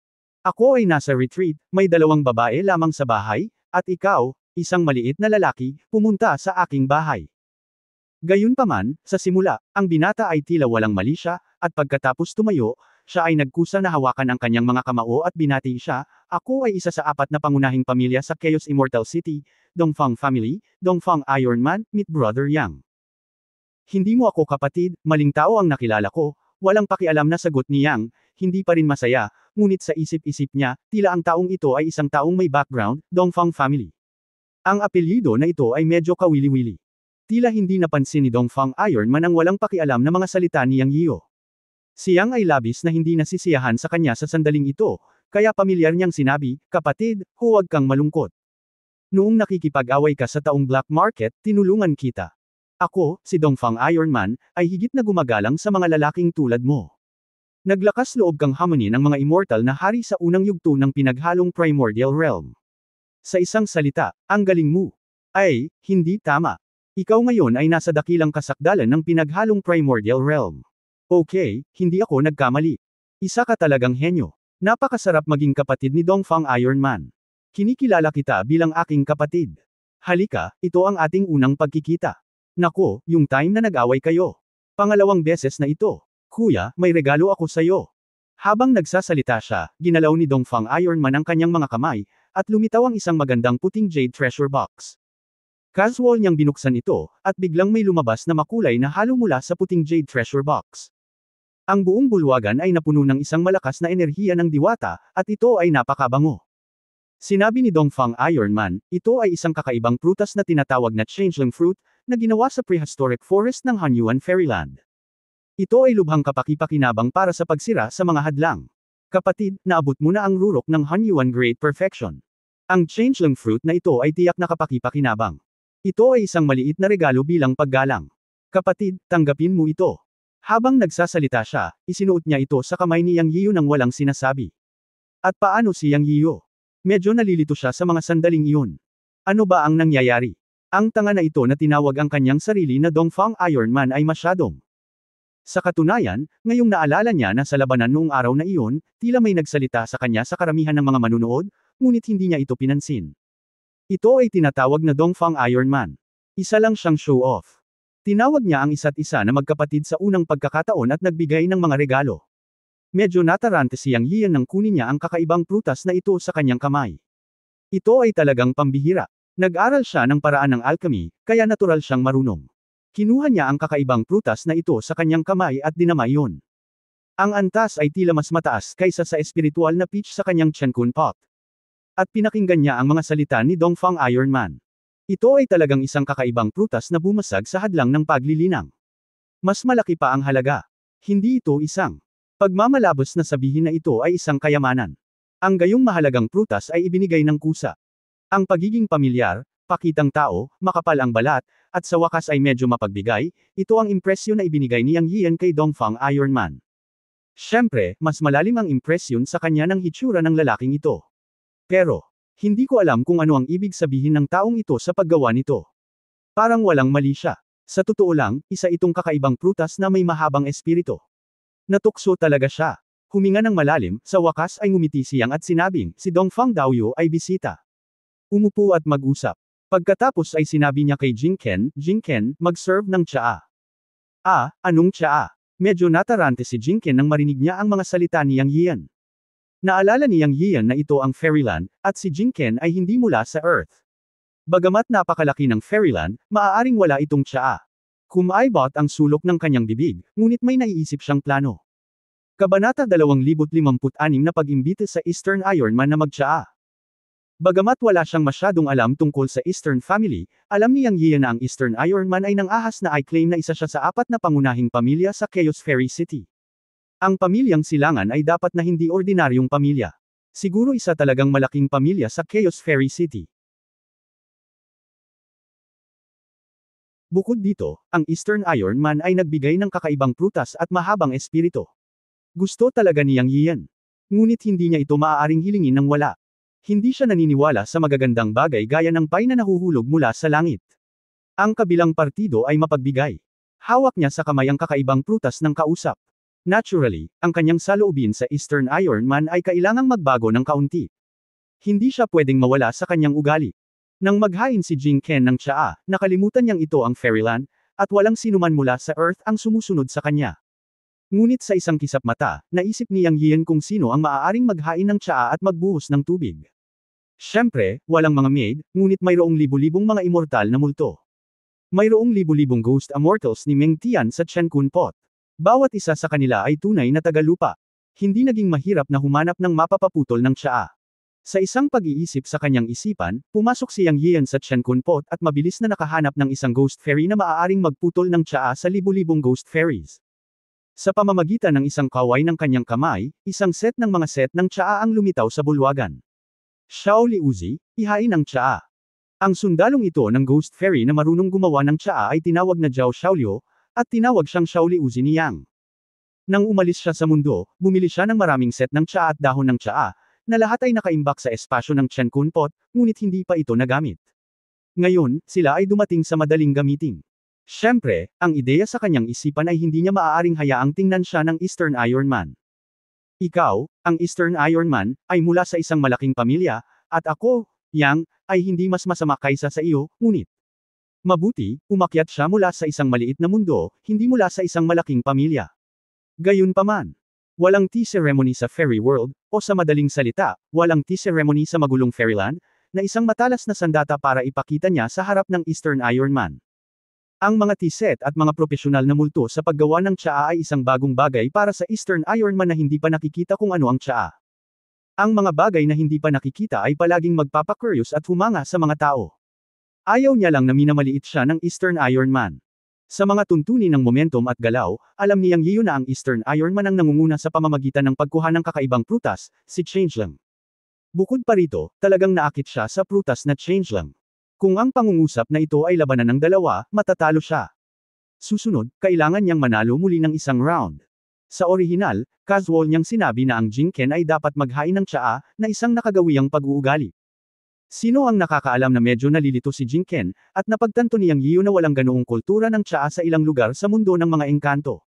Ako ay nasa retreat, may 2 babae lamang sa bahay, at ikaw, isang maliit na lalaki, pumunta sa aking bahay. Gayunpaman, sa simula, ang binata ay tila walang mali siya, at pagkatapos tumayo, siya ay nagkusa na hawakan ang kanyang mga kamao at binati siya, ako ay isa sa 4 na pangunahing pamilya sa Chaos Immortal City, Dongfang Family, Dongfang Iron Man, meet Brother Yang. Hindi mo ako kapatid, maling tao ang nakilala ko, walang pakialam na sagot ni Yang, hindi pa rin masaya, ngunit sa isip-isip niya, tila ang taong ito ay isang taong may background, Dongfang Family. Ang apelyido na ito ay medyo kawili-wili. Tila hindi napansin ni Dongfang Iron Man ang walang pakialam na mga salita ni Yang Yio. Si Yang ay labis na hindi nasisiyahan sa kanya sa sandaling ito, kaya pamilyar niyang sinabi, kapatid, huwag kang malungkot. Noong nakikipag-away ka sa taong black market, tinulungan kita. Ako, si Dongfang Iron Man, ay higit na gumagalang sa mga lalaking tulad mo. Naglakas loob kang hamunin ang mga immortal na hari sa unang yugto ng pinaghalong primordial realm. Sa isang salita, ang galing mo. Ay, hindi tama. Ikaw ngayon ay nasa dakilang kasakdalan ng pinaghalong primordial realm. Okay, hindi ako nagkamali. Isa ka talagang henyo. Napakasarap maging kapatid ni Dongfang Iron Man. Kinikilala kita bilang aking kapatid. Halika, ito ang ating unang pagkikita. Nako, yung time na nag-away kayo. Pangalawang beses na ito. Kuya, may regalo ako sayo. Habang nagsasalita siya, ginalaw ni Dongfang Iron Man ang kanyang mga kamay, at lumitaw ang isang magandang puting jade treasure box. Casual niyang binuksan ito, at biglang may lumabas na makulay na halo mula sa puting jade treasure box. Ang buong bulwagan ay napuno ng isang malakas na enerhiya ng diwata, at ito ay napakabango. Sinabi ni Dongfang Iron Man, ito ay isang kakaibang prutas na tinatawag na changeling fruit, na ginawa sa prehistoric forest ng Hanyuan Fairyland. Ito ay lubhang kapakipakinabang para sa pagsira sa mga hadlang. Kapatid, naabot mo na ang rurok ng Hanyuan Great Perfection. Ang changeling fruit na ito ay tiyak na kapakipakinabang. Ito ay isang maliit na regalo bilang paggalang. Kapatid, tanggapin mo ito. Habang nagsasalita siya, isinuot niya ito sa kamay ni Yang Yio nang walang sinasabi. At paano si Yang Yio? Medyo nalilito siya sa mga sandaling iyon. Ano ba ang nangyayari? Ang tanga na ito na tinawag ang kanyang sarili na Dongfang Iron Man ay masyadong. Sa katunayan, ngayong naalala niya na sa labanan noong araw na iyon, tila may nagsalita sa kanya sa karamihan ng mga manunood, ngunit hindi niya ito pinansin. Ito ay tinatawag na Dongfang Iron Man. Isa lang siyang show-off. Tinawag niya ang isa't isa na magkapatid sa unang pagkakataon at nagbigay ng mga regalo. Medyo natarante si Yang Yian nang kunin niya ang kakaibang prutas na ito sa kanyang kamay. Ito ay talagang pambihira. Nag-aral siya ng paraan ng alchemy, kaya natural siyang marunong. Kinuha niya ang kakaibang prutas na ito sa kanyang kamay at dinamay yun. Ang antas ay tila mas mataas kaysa sa espiritual na pitch sa kanyang Chenkun pot. At pinakinggan niya ang mga salita ni Dongfang Iron Man. Ito ay talagang isang kakaibang prutas na bumasag sa hadlang ng paglilinang. Mas malaki pa ang halaga. Hindi ito isang pagmamalabos na sabihin na ito ay isang kayamanan. Ang gayong mahalagang prutas ay ibinigay ng kusa. Ang pagiging pamilyar, pakitang tao, makapal ang balat, at sa wakas ay medyo mapagbigay, ito ang impresyon na ibinigay ni Yang Yian kay Dongfang Iron Man. Siyempre, mas malalim ang impresyon sa kanya ng hitsura ng lalaking ito. Pero, hindi ko alam kung ano ang ibig sabihin ng taong ito sa paggawa nito. Parang walang mali siya. Sa totoo lang, isa itong kakaibang prutas na may mahabang espiritu. Natukso talaga siya. Huminga ng malalim, sa wakas ay ngumiti siyang at sinabing, si Dongfang Daoyu ay bisita. Umupo at mag-usap. Pagkatapos ay sinabi niya kay Jingken, mag-serve ng tsaa. Ah, anong tsaa? Medyo natarante si Jingken nang marinig niya ang mga salita ni Yang Yian. Naalala ni Yang Yian na ito ang Fairyland, at si Jingken ay hindi mula sa Earth. Bagamat napakalaki ng Fairyland, maaaring wala itong tsaa. Kumaibot ang sulok ng kanyang bibig, ngunit may naiisip siyang plano. Kabanata 2056 na pag-imbita sa Eastern Iron Man na mag-tsaa. Bagamat wala siyang masyadong alam tungkol sa Eastern family, alam ni Yang Yian na ang Eastern Iron Man ay nang-ahas na i-claim na isa siya sa 4 na pangunahing pamilya sa Chaos Fairy City. Ang pamilyang Silangan ay dapat na hindi ordinaryong pamilya. Siguro isa talagang malaking pamilya sa Chaos Fairy City. Bukod dito, ang Eastern Iron Man ay nagbigay ng kakaibang prutas at mahabang espiritu. Gusto talaga ni Yang Yian. Ngunit hindi niya ito maaaring hilingin ng wala. Hindi siya naniniwala sa magagandang bagay gaya ng pay na nahuhulog mula sa langit. Ang kabilang partido ay mapagbigay. Hawak niya sa kamay ang kakaibang prutas ng kausap. Naturally, ang kanyang saloobin sa Eastern Iron Man ay kailangang magbago ng kaunti. Hindi siya pwedeng mawala sa kanyang ugali. Nang maghain si Jing Ken ng tsaa, nakalimutan niyang ito ang Fairyland, at walang sinuman mula sa Earth ang sumusunod sa kanya. Ngunit sa isang kisap mata, naisip ni Yang Yian kung sino ang maaaring maghain ng tsaa at magbuhos ng tubig. Siyempre, walang mga maid, ngunit mayroong libu-libong mga immortal na multo. Mayroong libu-libong ghost immortals ni Meng Tian sa Chen Kun Pot. Bawat isa sa kanila ay tunay na tagalupa. Hindi naging mahirap na humanap ng mapapaputol ng tsaa. Sa isang pag-iisip sa kanyang isipan, pumasok si Yang Yian sa Chen Kun Pot at mabilis na nakahanap ng isang ghost fairy na maaaring magputol ng tsaa sa libu-libong ghost fairies. Sa pamamagitan ng isang kaway ng kanyang kamay, isang set ng mga set ng tsaa ang lumitaw sa bulwagan. Shaoli Uzi, ihain ang tsaa. Ang sundalong ito ng ghost fairy na marunong gumawa ng tsaa ay tinawag na Zhao Xiaoliu, at tinawag siyang Shaoli Uzi ni Yang. Nang umalis siya sa mundo, bumili siya ng maraming set ng tsaa at dahon ng tsaa, na lahat ay nakaimbak sa espasyo ng Chen Kun Pot, ngunit hindi pa ito nagamit. Ngayon, sila ay dumating sa madaling gamitin. Siyempre, ang ideya sa kanyang isipan ay hindi niya maaaring hayaang tingnan siya ng Eastern Iron Man. Ikaw, ang Eastern Iron Man, ay mula sa isang malaking pamilya, at ako, Yang, ay hindi mas masama kaysa sa iyo, ngunit. Mabuti, umakyat siya mula sa isang maliit na mundo, hindi mula sa isang malaking pamilya. Gayunpaman, walang tea ceremony sa fairy world, o sa madaling salita, walang tea ceremony sa magulong fairyland, na isang matalas na sandata para ipakita niya sa harap ng Eastern Iron Man. Ang mga tea set at mga profesional na multo sa paggawa ng tsaa ay isang bagong bagay para sa Eastern Iron Man na hindi pa nakikita kung ano ang tsaa. Ang mga bagay na hindi pa nakikita ay palaging magpapakurious at humanga sa mga tao. Ayaw niya lang na minamaliit siya ng Eastern Iron Man. Sa mga tuntunin ng momentum at galaw, alam niyang Yiyo na ang Eastern Iron Man ang nangunguna sa pamamagitan ng pagkuha ng kakaibang prutas, si Changeling. Bukod pa rito, talagang naakit siya sa prutas na Changeling. Kung ang pangungusap na ito ay labanan ng dalawa, matatalo siya. Susunod, kailangan niyang manalo muli ng isang round. Sa orihinal, casual niyang sinabi na ang Jing Ken ay dapat maghain ng tsaa, na isang nakagawiyang pag-uugali. Sino ang nakakaalam na medyo nalilito si Jing Ken, at napagtanto niyang Yiyo na walang ganoong kultura ng tsaa sa ilang lugar sa mundo ng mga engkanto.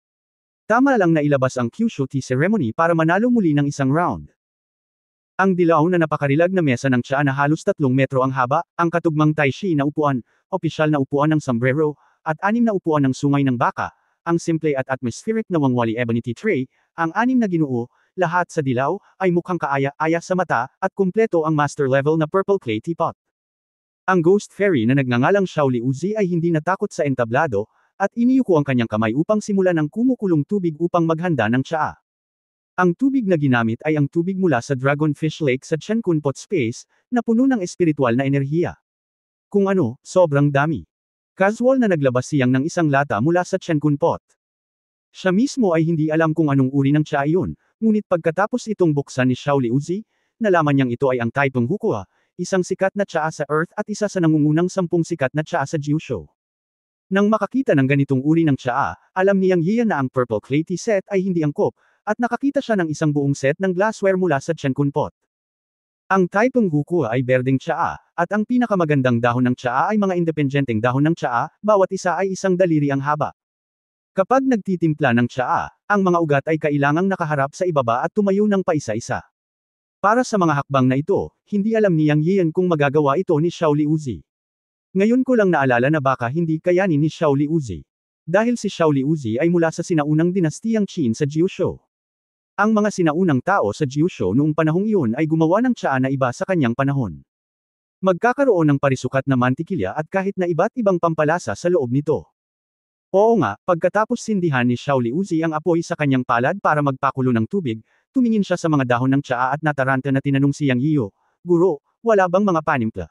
Tama lang na ilabas ang Kyushu Tea Ceremony para manalo muli ng isang round. Ang dilaw na napakarilag na mesa ng tsaa na halos 3 metro ang haba, ang katugmang taishi na upuan, opisyal na upuan ng sombrero, at 6 na upuan ng sungay ng baka, ang simple at atmospheric na wangwali ebony tea tray, ang 6 na ginoo, lahat sa dilaw, ay mukhang kaaya-aya sa mata, at kumpleto ang master level na purple clay teapot. Ang ghost fairy na nagngangalang Shaoli Uzi ay hindi natakot sa entablado, at iniyuko ang kanyang kamay upang simulan ang kumukulong tubig upang maghanda ng tsaa. Ang tubig na ginamit ay ang tubig mula sa Dragonfish Lake sa Chen Kun Pot Space, na puno ng espiritual na enerhiya. Kung ano, sobrang dami. Casual na naglabas siyang ng isang lata mula sa Chen Kun Pot. Siya mismo ay hindi alam kung anong uri ng tsaa iyon, ngunit pagkatapos itong buksan ni Shaoli Uzi, nalaman niyang ito ay ang Taipong Hukua, isang sikat na tsaa sa Earth at isa sa nangungunang 10 sikat na tsaa sa Jiusho. Nang makakita ng ganitong uri ng tsaa, alam niyang Yiyan na ang Purple Clay Tea set ay hindi angkop, at nakakita siya ng isang buong set ng glassware mula sa Chen Kun Pot. Ang Taipong Hukua ay berdeng tsaa, at ang pinakamagandang dahon ng tsaa ay mga independenteng dahon ng tsaa, bawat isa ay isang daliri ang haba. Kapag nagtitimpla ng tsaa, ang mga ugat ay kailangang nakaharap sa ibaba at tumayo ng paisa-isa. Para sa mga hakbang na ito, hindi alam ni Yang Yian kung magagawa ito ni Shaoli Uzi. Ngayon ko lang naalala na baka hindi kayanin ni Shaoli Uzi. Dahil si Shaoli Uzi ay mula sa sinaunang dinastiyang Qin sa Jiusho. Ang mga sinaunang tao sa Jiusho noong panahong iyon ay gumawa ng tsaa na iba sa kanyang panahon. Magkakaroon ng parisukat na mantikilya at kahit na iba't ibang pampalasa sa loob nito. Oo nga, pagkatapos sindihan ni Shaoli Uzi ang apoy sa kanyang palad para magpakulo ng tubig, tumingin siya sa mga dahon ng tsaa at nataranta na tinanong si Yang Yiyo, "Guro, wala bang mga panimpla?"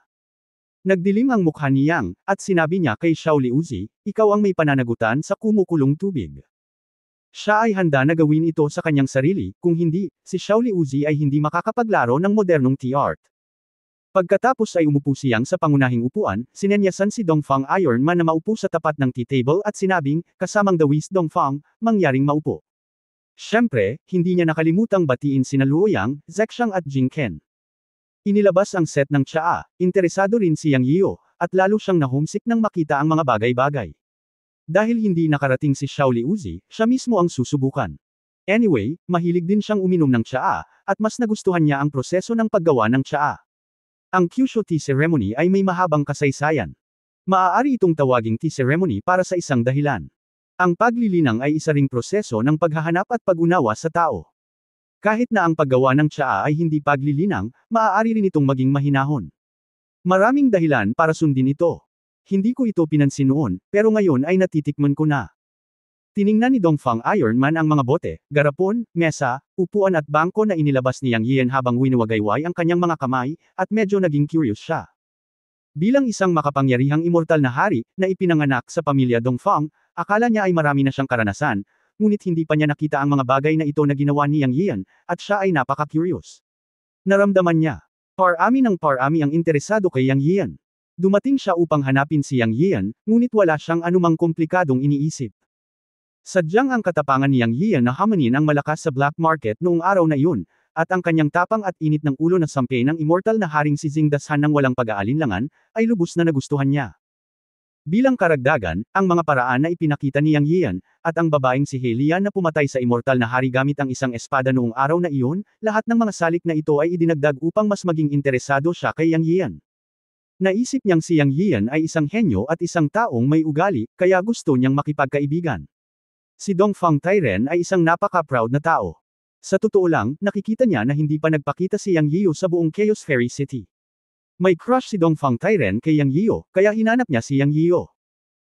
Nagdilim ang mukha ni Yang, at sinabi niya kay Shaoli Uzi, "Ikaw ang may pananagutan sa kumukulong tubig." Siya ay handa na gawin ito sa kanyang sarili, kung hindi, si Shaoli Uzi ay hindi makakapaglaro ng modernong tea art. Pagkatapos ay umupo siyang sa pangunahing upuan, sinenyasan si Dongfang Iron Man na maupo sa tapat ng tea table at sinabing, kasamang Dawis Dongfang, mangyaring maupo. Siyempre, hindi niya nakalimutang batiin sina Luoyang, Zexang at Jing Ken. Inilabas ang set ng tsaa, interesado rin si Yang Yiyo, at lalo siyang na-homesick nang makita ang mga bagay-bagay. Dahil hindi nakarating si Shaoli Uzi, siya mismo ang susubukan. Anyway, mahilig din siyang uminom ng tsaa, at mas nagustuhan niya ang proseso ng paggawa ng tsaa. Ang Kyushu tea ceremony ay may mahabang kasaysayan. Maaari itong tawaging tea ceremony para sa isang dahilan. Ang paglilinang ay isa ring proseso ng paghahanap at pag-unawa sa tao. Kahit na ang paggawa ng tsaa ay hindi paglilinang, maaari rin itong maging mahinahon. Maraming dahilan para sundin ito. Hindi ko ito pinansin noon, pero ngayon ay natitikman ko na. Tiningnan ni Dongfang Ironman ang mga bote, garapon, mesa, upuan at bangko na inilabas ni Yang Yian habang winuwagayway ang kanyang mga kamay, at medyo naging curious siya. Bilang isang makapangyarihang immortal na hari, na ipinanganak sa pamilya Dongfang, akala niya ay marami na siyang karanasan, ngunit hindi pa niya nakita ang mga bagay na ito na ginawa ni Yang Yian, at siya ay napaka-curious. Naramdaman niya. Parami ng parami ang interesado kay Yang Yian. Dumating siya upang hanapin si Yang Yian, ngunit wala siyang anumang komplikadong iniisip. Sadyang ang katapangan ni Yang Yian na hamanin ang malakas sa black market noong araw na iyon, at ang kanyang tapang at init ng ulo na sampe ng immortal na haring si Xingdashan ng walang pag-aalinlangan, ay lubos na nagustuhan niya. Bilang karagdagan, ang mga paraan na ipinakita ni Yang Yian, at ang babaeng si Helian na pumatay sa immortal na hari gamit ang isang espada noong araw na iyon, lahat ng mga salik na ito ay idinagdag upang mas maging interesado siya kay Yang Yian. Naisip niyang si Yang Yian ay isang henyo at isang taong may ugali, kaya gusto niyang makipagkaibigan. Si Dongfang Tairen ay isang napaka-proud na tao. Sa totoo lang, nakikita niya na hindi pa nagpakita si Yang Yiu sa buong Chaos Fairy City. May crush si Dongfang Tairen kay Yang Yiu, kaya hinanap niya si Yang Yiu.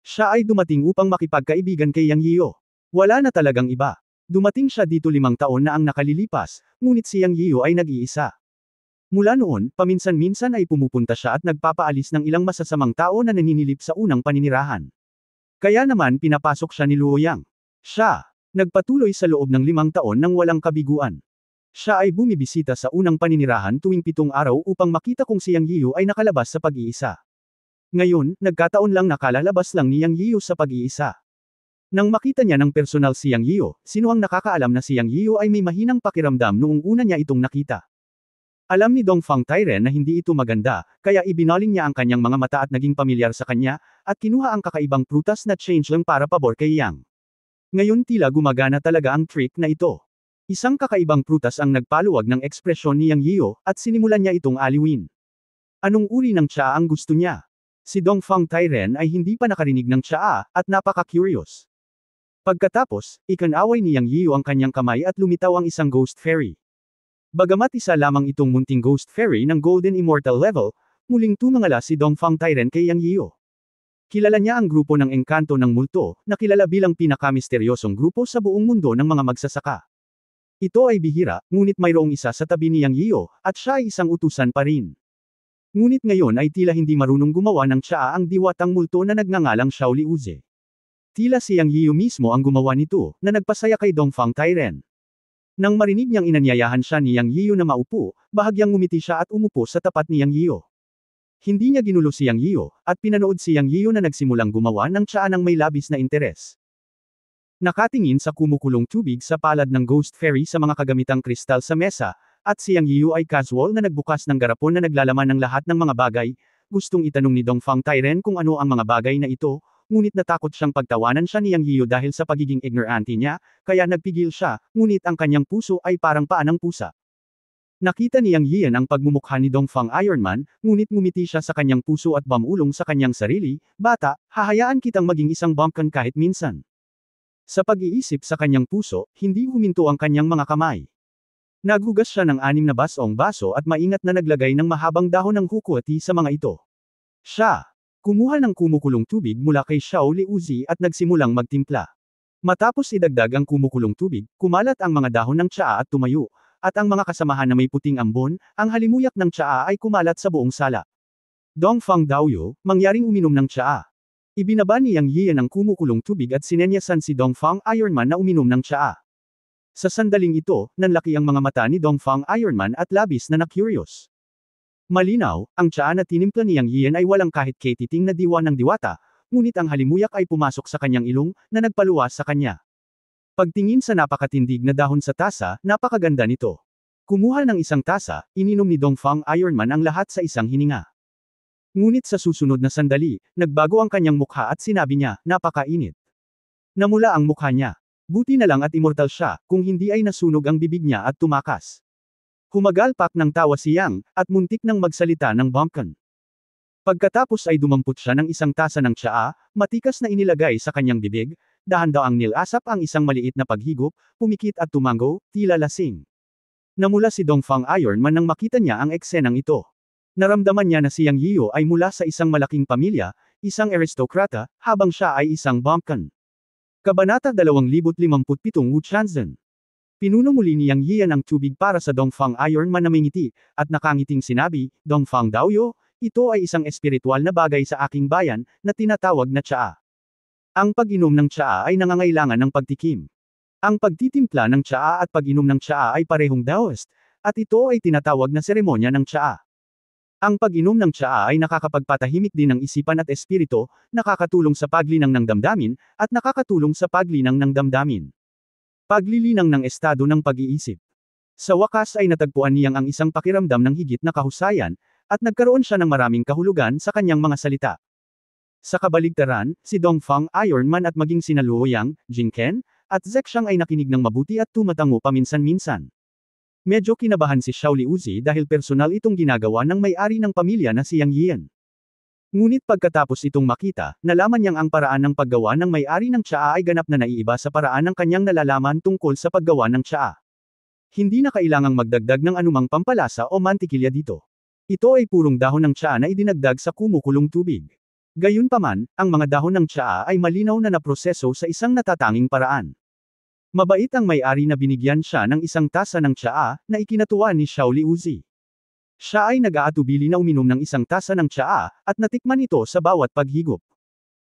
Siya ay dumating upang makipagkaibigan kay Yang Yiu. Wala na talagang iba. Dumating siya dito 5 taon na ang nakalilipas, ngunit si Yang Yiu ay nag-iisa. Mula noon, paminsan-minsan ay pumupunta siya at nagpapaalis ng ilang masasamang tao na naninilip sa unang paninirahan. Kaya naman pinapasok siya ni Luo Yang. Siya, nagpatuloy sa loob ng 5 taon nang walang kabiguan. Siya ay bumibisita sa unang paninirahan tuwing 7 araw upang makita kung si Yang Yiu ay nakalabas sa pag-iisa. Ngayon, nagkataon lang nakalalabas lang ni Yang Yiu sa pag-iisa. Nang makita niya ng personal si Yang Yiu, sino ang nakakaalam na si Yang Yiu ay may mahinang pakiramdam noong una niya itong nakita. Alam ni Dongfang Tairen na hindi ito maganda, kaya ibinaling niya ang kanyang mga mata at naging pamilyar sa kanya, at kinuha ang kakaibang prutas na changeling para pabor kay Yang. Ngayon tila gumagana talaga ang trick na ito. Isang kakaibang prutas ang nagpaluwag ng ekspresyon ni Yang Yiu, at sinimulan niya itong aliwin. Anong uri ng tsaa ang gusto niya? Si Dongfang Tairen ay hindi pa nakarinig ng tsaa, at napaka-curious. Pagkatapos, ikanaway ni Yang Yiu ang kanyang kamay at lumitaw ang isang ghost fairy. Bagamat isa lamang itong munting ghost fairy ng golden immortal level, muling tumangala si Dongfang Tairen kay Yang Yiu. Kilala niya ang grupo ng engkanto ng multo, na kilala bilang pinakamisteryosong grupo sa buong mundo ng mga magsasaka. Ito ay bihira, ngunit mayroong isa sa tabi ni Yang Yiu, at siya ay isang utusan pa rin. Ngunit ngayon ay tila hindi marunong gumawa ng tsaa ang diwatang multo na nagngangalang Shaoli Uze. Tila si Yang Yiu mismo ang gumawa nito, na nagpasaya kay Dongfang Tairen. Nang marinig niyang inanyayahan siya ni Yang Yiu na maupo, bahagyang ngumiti siya at umupo sa tapat ni Yang Yiu. Hindi niya ginulo si Yang Yiu, at pinanood si Yang Yiu na nagsimulang gumawa ng tsaa ng may labis na interes. Nakatingin sa kumukulong tubig sa palad ng ghost fairy sa mga kagamitang kristal sa mesa, at si Yang Yiu ay casual na nagbukas ng garapon na naglalaman ng lahat ng mga bagay. Gustong itanong ni Dongfang Tairen kung ano ang mga bagay na ito, ngunit natakot siyang pagtawanan siya ni Yang Yiu dahil sa pagiging ignorante niya, kaya nagpigil siya, ngunit ang kanyang puso ay parang paa ng pusa. Nakita ni Yang Yian ang pagmumukha ni Dongfang Ironman, ngunit ngumiti siya sa kanyang puso at bumulong sa kanyang sarili, "Bata, hahayaan kitang maging isang bumpkin kahit minsan." Sa pag-iisip sa kanyang puso, hindi huminto ang kanyang mga kamay. Naghugas siya ng 6 na basong baso at maingat na naglagay ng mahabang dahon ng hukuati sa mga ito. Siya kumuha ng kumukulong tubig mula kay Shaoli Uzi at nagsimulang magtimpla. Matapos idagdag ang kumukulong tubig, kumalat ang mga dahon ng tsaa at tumayo, at ang mga kasamahan na may puting ambon, ang halimuyak ng tsaa ay kumalat sa buong sala. Dongfang Daoyu, mangyaring uminom ng tsaa. Ibinaba ni Yang Yian ang kumukulong tubig at sinenyasan si Dongfang Ironman na uminom ng tsaa. Sa sandaling ito, nanlaki ang mga mata ni Dongfang Ironman at labis na na-curious. Malinaw, ang tsaa na tinimpla ni Yang Yian ay walang kahit katiting na diwa ng diwata, ngunit ang halimuyak ay pumasok sa kanyang ilong, na nagpaluwas sa kanya. Pagtingin sa napakatindig na dahon sa tasa, napakaganda nito. Kumuha ng isang tasa, ininom ni Dongfang Ironman ang lahat sa isang hininga. Ngunit sa susunod na sandali, nagbago ang kanyang mukha at sinabi niya, "Napakainit." Namula ang mukha niya. Buti na lang at immortal siya, kung hindi ay nasunog ang bibig niya at tumakas. Humagalpak ng tawa si Yang, at muntik nang magsalita ng bumpkin. Pagkatapos ay dumampot siya ng isang tasa ng tsaa, matikas na inilagay sa kanyang bibig, dahan-daang nilasap ang isang maliit na paghigop, pumikit at tumango, tila lasing. Namula si Dongfang Iron Man nang makita niya ang eksenang ito. Naramdaman niya na si Yang Yiyo ay mula sa isang malaking pamilya, isang aristokrata, habang siya ay isang bumpkin. Kabanata 2057 Wu Chanzhen. Pinuno muli ni Yang Yiyan ang tubig para sa Dongfang Iron Man na may ngiti, at nakangiting sinabi, Dongfang Daoyo, ito ay isang espiritual na bagay sa aking bayan, na tinatawag na tsaa. Ang pag-inom ng tsaa ay nangangailangan ng pagtikim. Ang pagtitimpla ng tsaa at pag-inom ng tsaa ay parehong Daoist, at ito ay tinatawag na seremonya ng tsaa. Ang pag-inom ng tsaa ay nakakapagpatahimik din ng isipan at espiritu, nakakatulong sa paglinang ng damdamin, at nakakatulong sa paglinang ng damdamin. Paglilinang ng estado ng pag-iisip. Sa wakas ay natagpuan niyang ang isang pakiramdam ng higit na kahusayan, at nagkaroon siya ng maraming kahulugan sa kanyang mga salita. Sa kabaligtaran, si Dongfang Iron Man at maging sina Luo Yang, Jing Ken, at Zek Xiang ay nakinig ng mabuti at tumatango paminsan-minsan. Medyo kinabahan si Xiao Liuzi dahil personal itong ginagawa ng may-ari ng pamilya na si Yang Yian. Ngunit pagkatapos itong makita, nalaman niyang ang paraan ng paggawa ng may-ari ng tsaa ay ganap na naiiba sa paraan ng kanyang nalalaman tungkol sa paggawa ng tsaa. Hindi na kailangang magdagdag ng anumang pampalasa o mantikilya dito. Ito ay purong dahon ng tsaa na idinagdag sa kumukulong tubig. Gayunpaman, ang mga dahon ng tsaa ay malinaw na naproseso sa isang natatanging paraan. Mabait ang may-ari na binigyan siya ng isang tasa ng tsaa, na ikinatuwa ni Xiao Liuzi. Siya ay nag-aatubili na uminom ng isang tasa ng tsaa, at natikman ito sa bawat paghigop.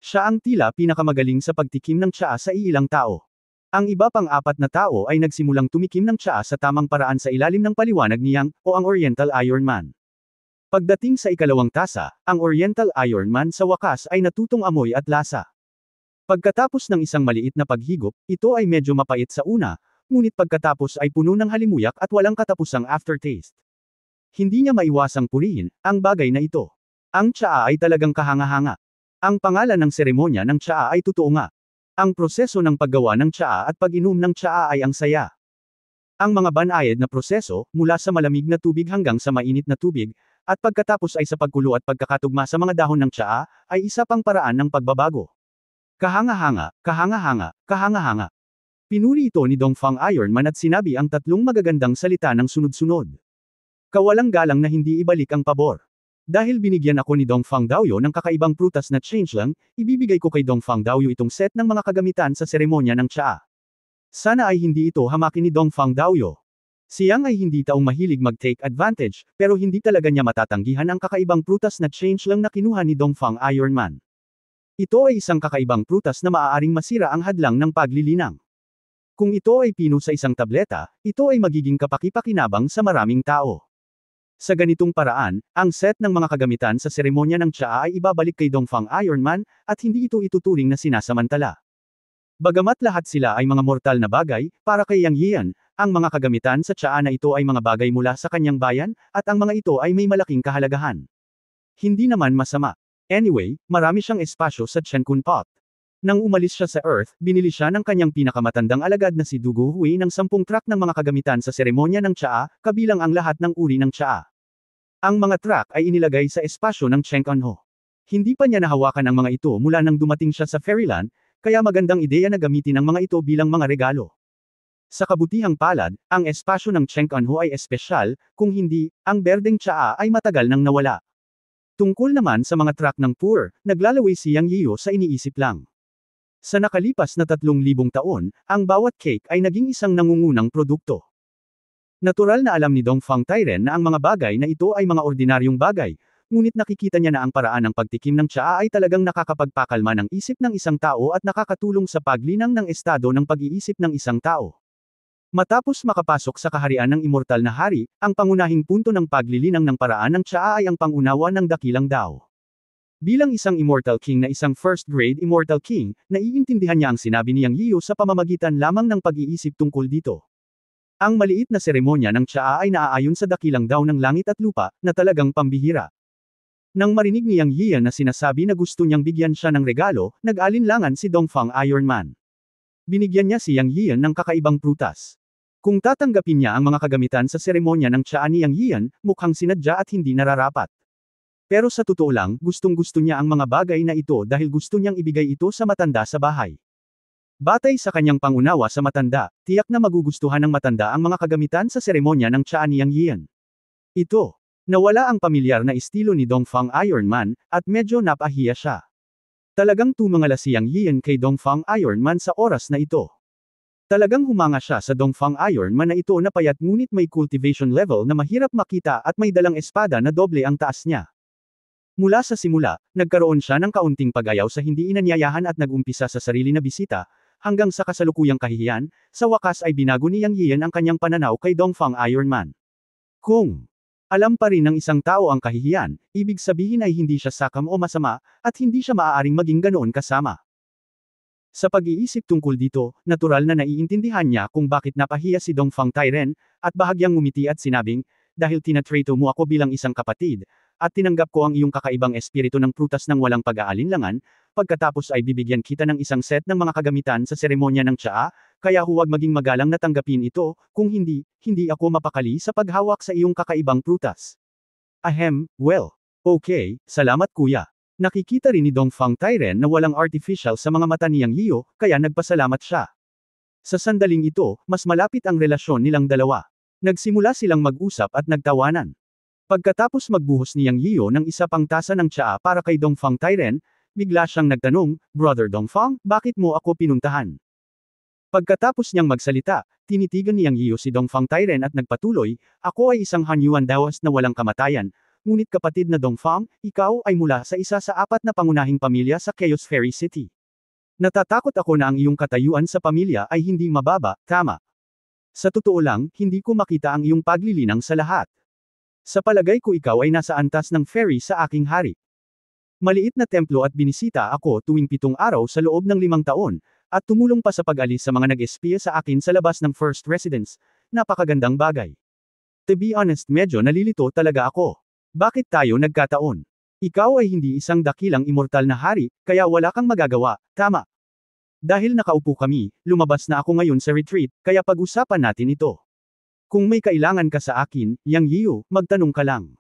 Siya ang tila pinakamagaling sa pagtikim ng tsaa sa iilang tao. Ang iba pang apat na tao ay nagsimulang tumikim ng tsaa sa tamang paraan sa ilalim ng paliwanag ni Yang, o ang Oriental Iron Man. Pagdating sa ikalawang tasa, ang Oriental Iron Man sa wakas ay natutong amoy at lasa. Pagkatapos ng isang maliit na paghigop, ito ay medyo mapait sa una, ngunit pagkatapos ay puno ng halimuyak at walang katapusang aftertaste. Hindi niya maiwasang purihin ang bagay na ito. Ang tsaa ay talagang kahanga-hanga. Ang pangalan ng seremonya ng tsaa ay totoo nga. Ang proseso ng paggawa ng tsaa at pag-inom ng tsaa ay ang saya. Ang mga banayad na proseso, mula sa malamig na tubig hanggang sa mainit na tubig, at pagkatapos ay sa pagkulo at pagkakatugma sa mga dahon ng tsaa, ay isa pang paraan ng pagbabago. Kahanga-hanga, kahanga-hanga, kahanga-hanga. Pinuri ito ni Dongfang Iron Man at sinabi ang tatlong magagandang salita ng sunod-sunod. Kawalang galang na hindi ibalik ang pabor. Dahil binigyan ako ni Dongfang Daoyo ng kakaibang prutas na changeling, ibibigay ko kay Dongfang Daoyo itong set ng mga kagamitan sa seremonya ng tsaa. Sana ay hindi ito hamakin ni Dongfang Daoyo. Si Yang ay hindi taong mahilig mag-take advantage, pero hindi talaga niya matatanggihan ang kakaibang prutas na changeling na kinuha ni Dongfang Iron Man. Ito ay isang kakaibang prutas na maaaring masira ang hadlang ng paglilinang. Kung ito ay pino sa isang tableta, ito ay magiging kapaki-pakinabang sa maraming tao. Sa ganitong paraan, ang set ng mga kagamitan sa seremonya ng tsaa ay ibabalik kay Dongfang Iron Man, at hindi ito ituturing na sinasamantala. Bagamat lahat sila ay mga mortal na bagay, para kay Yang Yian, ang mga kagamitan sa tsaa na ito ay mga bagay mula sa kanyang bayan, at ang mga ito ay may malaking kahalagahan. Hindi naman masama. Anyway, marami siyang espasyo sa Chenkun Pot. Nang umalis siya sa Earth, binili siya ng kanyang pinakamatandang alagad na si Dugu Hui ng 10 truck ng mga kagamitan sa seremonya ng tsaa, kabilang ang lahat ng uri ng tsaa. Ang mga truck ay inilagay sa espasyo ng Chenkun Ho. Hindi pa niya nahawakan ang mga ito mula nang dumating siya sa Fairyland, kaya magandang ideya na gamitin ang mga ito bilang mga regalo. Sa kabutihang palad, ang espasyo ng Chenkun Ho ay espesyal, kung hindi, ang berdeng tsaa ay matagal nang nawala. Tungkol naman sa mga truck ng poor, naglalaway si Yang Yiyo sa iniisip lang. Sa nakalipas na 3,000 taon, ang bawat cake ay naging isang nangungunang produkto. Natural na alam ni Dongfang Tairen na ang mga bagay na ito ay mga ordinaryong bagay, ngunit nakikita niya na ang paraan ng pagtikim ng tsaa ay talagang nakakapagpakalma ng isip ng isang tao at nakakatulong sa paglinang ng estado ng pag-iisip ng isang tao. Matapos makapasok sa kaharian ng immortal na hari, ang pangunahing punto ng paglilinang ng paraan ng tsaa ay ang pangunawa ng dakilang Dao. Bilang isang immortal king na isang first-grade immortal king, naiintindihan niya ang sinabi ni Yang Yiyo sa pamamagitan lamang ng pag-iisip tungkol dito. Ang maliit na seremonya ng tsaa ay naaayon sa dakilang Dao ng langit at lupa, na talagang pambihira. Nang marinig ni Yang Yiyan na sinasabi na gusto niyang bigyan siya ng regalo, nag-alinlangan si Dongfang Iron Man. Binigyan niya si Yang Yian ng kakaibang prutas. Kung tatanggapin niya ang mga kagamitan sa seremonya ng tiyaan ni Yang Yian, mukhang sinadya at hindi nararapat. Pero sa totoo lang, gustong-gusto niya ang mga bagay na ito dahil gusto niyang ibigay ito sa matanda sa bahay. Batay sa kanyang pangunawa sa matanda, tiyak na magugustuhan ng matanda ang mga kagamitan sa seremonya ng tiyaan ni Yang Yian. Ito. Nawala ang pamilyar na estilo ni Dongfang Iron Man, at medyo napahiya siya. Talagang tumangala si Yang Yian kay Dongfang Iron Man sa oras na ito. Talagang humanga siya sa Dongfang Iron Man na ito na payat ngunit may cultivation level na mahirap makita at may dalang espada na doble ang taas niya. Mula sa simula, nagkaroon siya ng kaunting pag-ayaw sa hindi inanyayahan at nag-umpisa sa sarili na bisita, hanggang sa kasalukuyang kahihiyan, sa wakas ay binago ni Yang Yian ang kanyang pananaw kay Dongfang Iron Man. Kung alam pa rin ng isang tao ang kahihiyan, ibig sabihin ay hindi siya sakam o masama, at hindi siya maaaring maging ganoon kasama. Sa pag-iisip tungkol dito, natural na naiintindihan niya kung bakit napahiya si Dongfang Tairen, at bahagyang ngumiti at sinabing, dahil tinatrato mo ako bilang isang kapatid, at tinanggap ko ang iyong kakaibang espiritu ng prutas ng walang pag-aalinlangan, pagkatapos ay bibigyan kita ng isang set ng mga kagamitan sa seremonya ng tsaa, kaya huwag maging magalang na tanggapin ito, kung hindi, hindi ako mapakali sa paghawak sa iyong kakaibang prutas. Well, okay, salamat kuya. Nakikita rin ni Dongfang Tairen na walang artificial sa mga mata ni Yang Yiu, kaya nagpasalamat siya. Sa sandaling ito, mas malapit ang relasyon nilang dalawa. Nagsimula silang mag-usap at nagtawanan. Pagkatapos magbuhos ni Yang Yiu ng isa pang tasa ng tsaa para kay Dongfang Tairen, bigla siyang nagtanong, Brother Dongfang, bakit mo ako pinuntahan? Pagkatapos niyang magsalita, tinitigan ni Yang Yiu si Dongfang Tairen at nagpatuloy, ako ay isang Hanyuan Dawas na walang kamatayan, ngunit kapatid na Dongfang, ikaw ay mula sa isa sa 4 na pangunahing pamilya sa Chaos Fairy City. Natatakot ako na ang iyong katayuan sa pamilya ay hindi mababa, tama. Sa totoo lang, hindi ko makita ang iyong paglilinang sa lahat. Sa palagay ko ikaw ay nasa antas ng fairy sa aking hari. Maliit na templo at binisita ako tuwing 7 araw sa loob ng 5 taon, at tumulong pa sa pag-alis sa mga nag-espiya sa akin sa labas ng first residence, napakagandang bagay. To be honest, medyo nalilito talaga ako. Bakit tayo nagkataon? Ikaw ay hindi isang dakilang immortal na hari, kaya wala kang magagawa, tama. Dahil nakaupo kami, lumabas na ako ngayon sa retreat, kaya pag-usapan natin ito. Kung may kailangan ka sa akin, Yang Yiu, magtanong ka lang.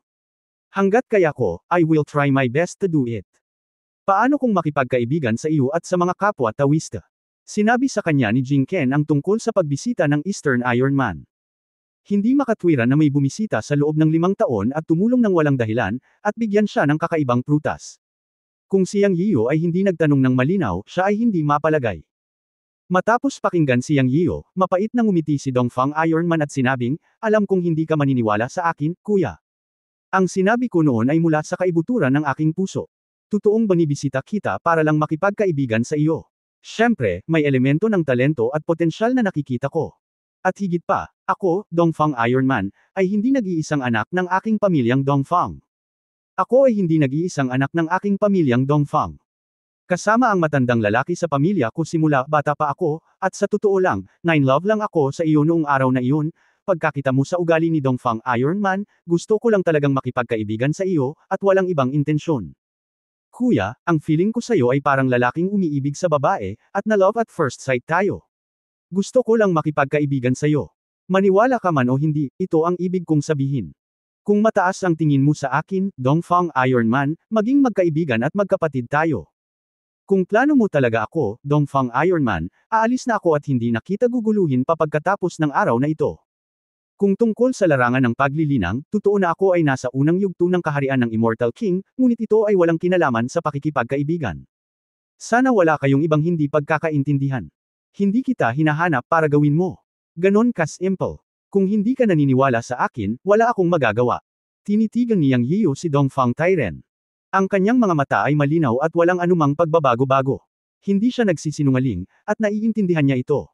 Hanggat kaya ko, I will try my best to do it. Paano kung makipagkaibigan sa iyo at sa mga kapwa Taoista? Sinabi sa kanya ni Jing Ken ang tungkol sa pagbisita ng Eastern Iron Man. Hindi makatwiran na may bumisita sa loob ng 5 taon at tumulong ng walang dahilan, at bigyan siya ng kakaibang prutas. Kung si Yang Yiu ay hindi nagtanong ng malinaw, siya ay hindi mapalagay. Matapos pakinggan si Yang Yiu, mapait na ngumiti si Dongfang Iron Man at sinabing, alam kong hindi ka maniniwala sa akin, kuya. Ang sinabi ko noon ay mula sa kaibuturan ng aking puso. Totoong banibisita kita para lang makipagkaibigan sa iyo. Siyempre, may elemento ng talento at potensyal na nakikita ko. At higit pa, ako, Dongfang Iron Man, ay hindi nag-iisang anak ng aking pamilyang Dongfang. Ako ay hindi nag-iisang anak ng aking pamilyang Dongfang. Kasama ang matandang lalaki sa pamilya ko simula bata pa ako, at sa totoo lang, love lang ako sa iyo noong araw na iyon. Pagkakita mo sa ugali ni Dongfang Iron Man, gusto ko lang talagang makipagkaibigan sa iyo, at walang ibang intensyon. Kuya, ang feeling ko sa iyo ay parang lalaking umiibig sa babae, at na love at first sight tayo. Gusto ko lang makipagkaibigan sa iyo. Maniwala ka man o hindi, ito ang ibig kong sabihin. Kung mataas ang tingin mo sa akin, Dongfang Iron Man, maging magkaibigan at magkapatid tayo. Kung plano mo talaga ako, Dongfang Iron Man, aalis na ako at hindi na kita guguluhin pa pagkatapos ng araw na ito. Kung tungkol sa larangan ng paglilinang, totoo na ako ay nasa unang yugto ng kaharian ng Immortal King, ngunit ito ay walang kinalaman sa pakikipagkaibigan. Sana wala kayong ibang hindi pagkakaintindihan. Hindi kita hinahanap para gawin mo. Ganon ka-simple. Kung hindi ka naniniwala sa akin, wala akong magagawa. Tinitigan ni Yang Yiu si Dongfang Tairen. Ang kanyang mga mata ay malinaw at walang anumang pagbabago-bago. Hindi siya nagsisinungaling, at naiintindihan niya ito.